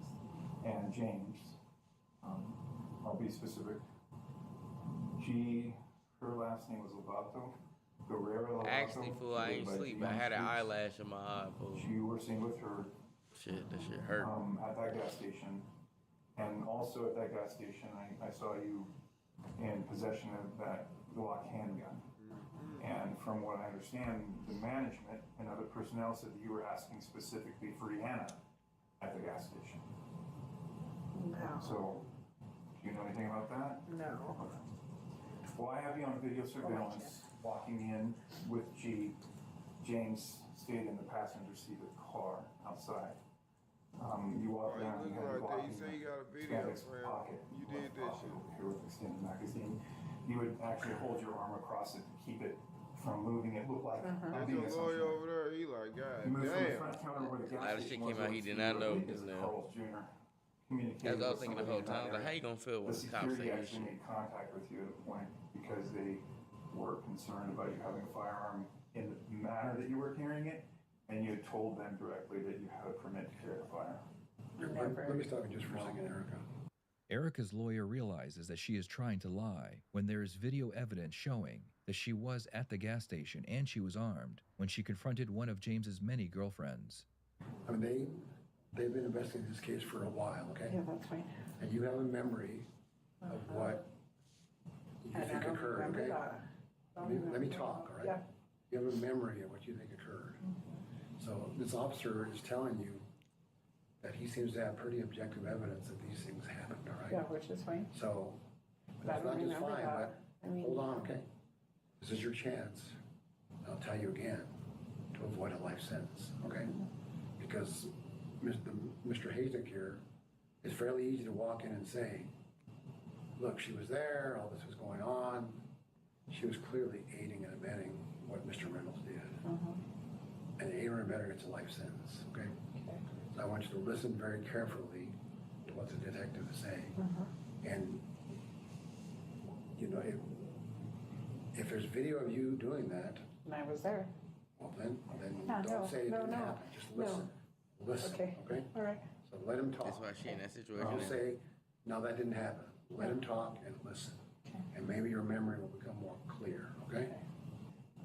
And James, I'll be specific. Her last name was Lovato. Guerrero Lovato. Actually, fool, I ain't sleep. I had an eyelash in my eye, fool. You were seen with her. Shit, that shit hurt. At that gas station. And also at that gas station, I saw you in possession of that Glock handgun. And from what I understand, the management and other personnel said that you were asking specifically for Rihanna at the gas station. No. So, do you know anything about that? No. Okay. Well, I have you on video surveillance walking in with G. James stayed in the passenger seat of the car outside. You walk down and you had like that. You say you got a video, man. Pocket. You did that shit. Here with extended magazine. You would actually hold your arm across it to keep it from moving. It looked like There's a lawyer over there. He like, God you moved from the damn. front counter where the A gas lot of shit station came was, out he over did to not the know right just as now. Carl's Jr. communicated That's what I was with thinking the somebody whole in that time. Like, area. how you gonna feel when The the cops say security this actually shit? made contact with you at a point because they were concerned about you having a firearm in the manner that you were carrying it, and you had told them directly that you had a permit to carry a firearm. Let me stop you just for a second, Erica. Erica's lawyer realizes that she is trying to lie when there is video evidence showing that she was at the gas station and she was armed when she confronted one of James's many girlfriends. I mean, they've been investigating this case for a while, okay? Yeah, that's fine. And you have a memory of what you think occurred, okay? Let me talk, all right? Yeah. You have a memory of what you think occurred. So this officer is telling you that he seems to have pretty objective evidence that these things happened, all right? Yeah, which is fine. So But I that's don't not just remember fine, that. I mean, Hold on, okay? This is your chance. I'll tell you again, to avoid a life sentence, okay? Because Mr. Hayek here, it's fairly easy to walk in and say, look, she was there, all this was going on. She was clearly aiding and abetting what Mr. Reynolds did. And aiding and abetting, it's a life sentence, okay? So I want you to listen very carefully to what the detective is saying. And, you know, if there's video of you doing that, and I was there. well, then Yeah, don't no, say it no, didn't no, happen. Just listen. Listen, Okay. okay? All right. So let him talk. That's why she in that situation. Don't say, no, that didn't happen. Let him talk and listen. And maybe your memory will become more clear, okay?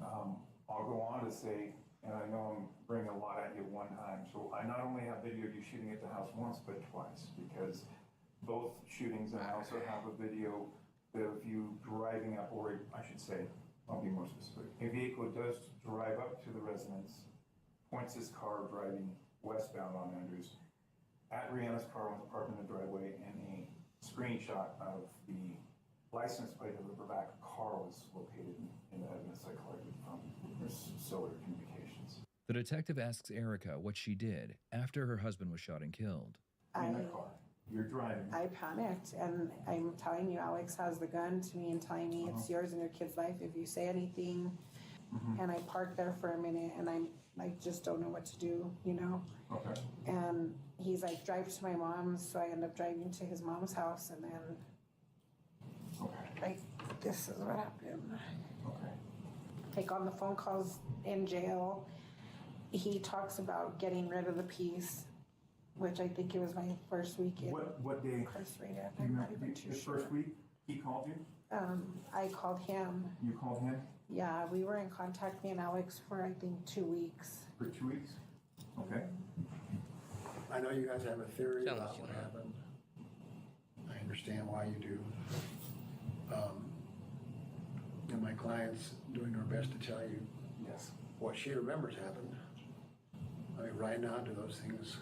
I'll go on to say, and I know I'm bringing a lot at you at one time, so I not only have video of you shooting at the house once, but twice, because both shootings, and I also have a video of you driving up, or I should say, I'll be more specific. A vehicle does drive up to the residence, points his car driving westbound on Andrews at Rihanna's car when parked in the driveway, and a screenshot of the license plate of the back car was located in the evidence I collected from cellular communications. The detective asks Erica what she did after her husband was shot and killed. In the car, you're driving. I panicked, and I'm telling you, Alex has the gun to me and telling me it's yours and your kid's life if you say anything. And I parked there for a minute, and I just don't know what to do, you know? Okay. And he's like, drive to my mom's, so I end up driving to his mom's house, and then like, this is what happened. Okay. Like, on the phone calls in jail, he talks about getting rid of the peace, which I think it was my first week in What day? incarcerated. Do you I'm not remember even too the sure. first week he called you? I called him. You called him Yeah, we were in contact, me and Alex, for I think 2 weeks. for 2 weeks? Okay. I know you guys have a theory Sounds about like what you know. happened. I understand why you do. And my client's doing her best to tell you Yes. what she remembers happened. I mean, right now, do those things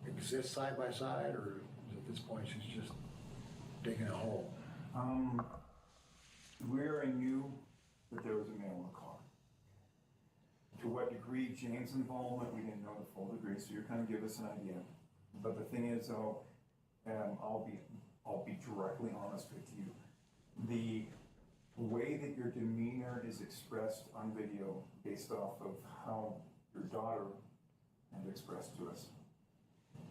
exist side by side, or at this point she's just digging a hole? Where I knew that there was a male in the car. To what degree James' involvement, we didn't know the full degree, so you're kind of give us an idea. But the thing is, though, I'll be directly honest with you. The way that your demeanor is expressed on video, based off of how your daughter had expressed to us.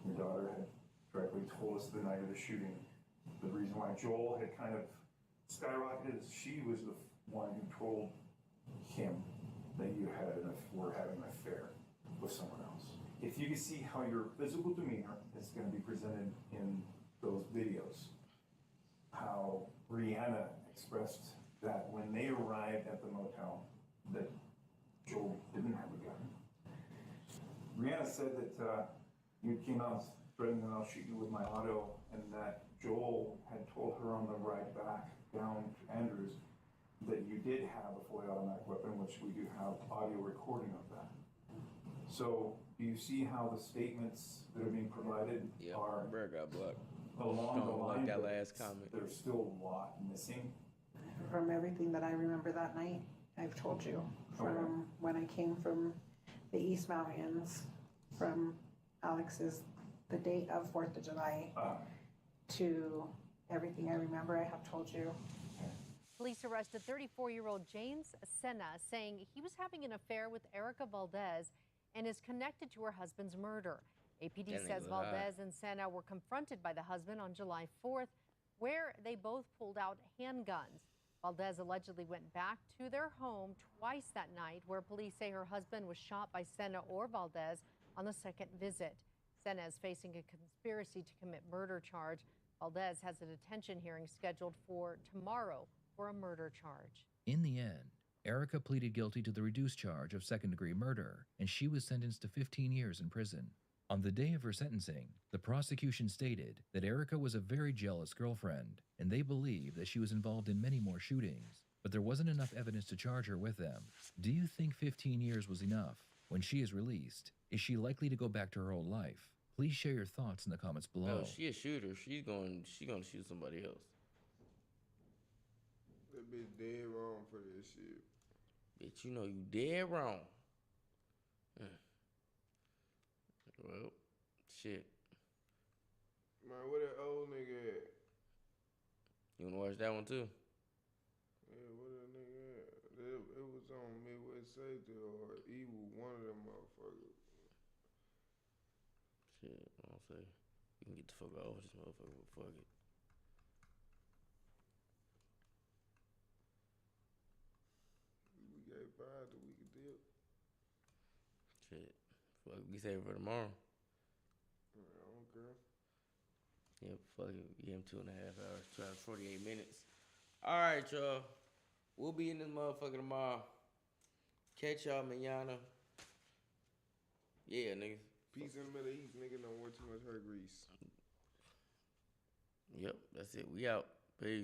Your daughter had directly told us the night of the shooting. The reason why Joel had kind of skyrocketed is she was the one who told him that you were having an affair with someone else. If you can see how your physical demeanor is going to be presented in those videos, how Rihanna expressed that when they arrived at the motel, that Joel didn't have a gun. Rihanna said that you came out threatening that I'll shoot you with my auto, and that Joel had told her on the ride back down to Andrews that you did have a fully automatic weapon, which we do have audio recording of that. So do you see how the statements that are being provided are got blocked. along the Don't like line? that but last comment. There's still a lot missing. From everything that I remember that night, I've told you. From Okay. when I came from the East Mountains, from Alex's, the date of 4th of July, to everything I remember, I have told you. Police arrested 34-year-old James Senna, saying he was having an affair with Erica Valdez and is connected to her husband's murder. APD That says nigga hot. Valdez and Senna were confronted by the husband on July 4th, where they both pulled out handguns. Valdez allegedly went back to their home twice that night, where police say her husband was shot by Senna or Valdez on the second visit. Senna is facing a conspiracy to commit murder charge. Valdez has a detention hearing scheduled for tomorrow for a murder charge. In the end, Erica pleaded guilty to the reduced charge of second-degree murder, and she was sentenced to 15 years in prison. On the day of her sentencing, the prosecution stated that Erica was a very jealous girlfriend, and they believe that she was involved in many more shootings, but there wasn't enough evidence to charge her with them. Do you think 15 years was enough? When she is released, is she likely to go back to her old life? Please share your thoughts in the comments below. Oh, she a shooter. She gonna shoot somebody else. That bitch dead wrong for this shit. Bitch, you know you dead wrong. Well, shit. Man, where that old nigga at? You wanna watch that one too? Yeah, where that nigga at? It was on Midwest Safety or Evil, one of them motherfuckers. Shit, I'll say. You can get the fuck off this motherfucker, but fuck it. We gave 5 so we could dip. Shit. Fuck, we save it for tomorrow. I don't care. Yep, fuck it. Give him 2.5 hours, 2 hours, 48 minutes. Alright, y'all. We'll be in this motherfucker tomorrow. Catch y'all manana. Yeah, niggas. Peace in the Middle East, nigga. Don't wear too much hair grease. Yep, that's it. We out. Peace.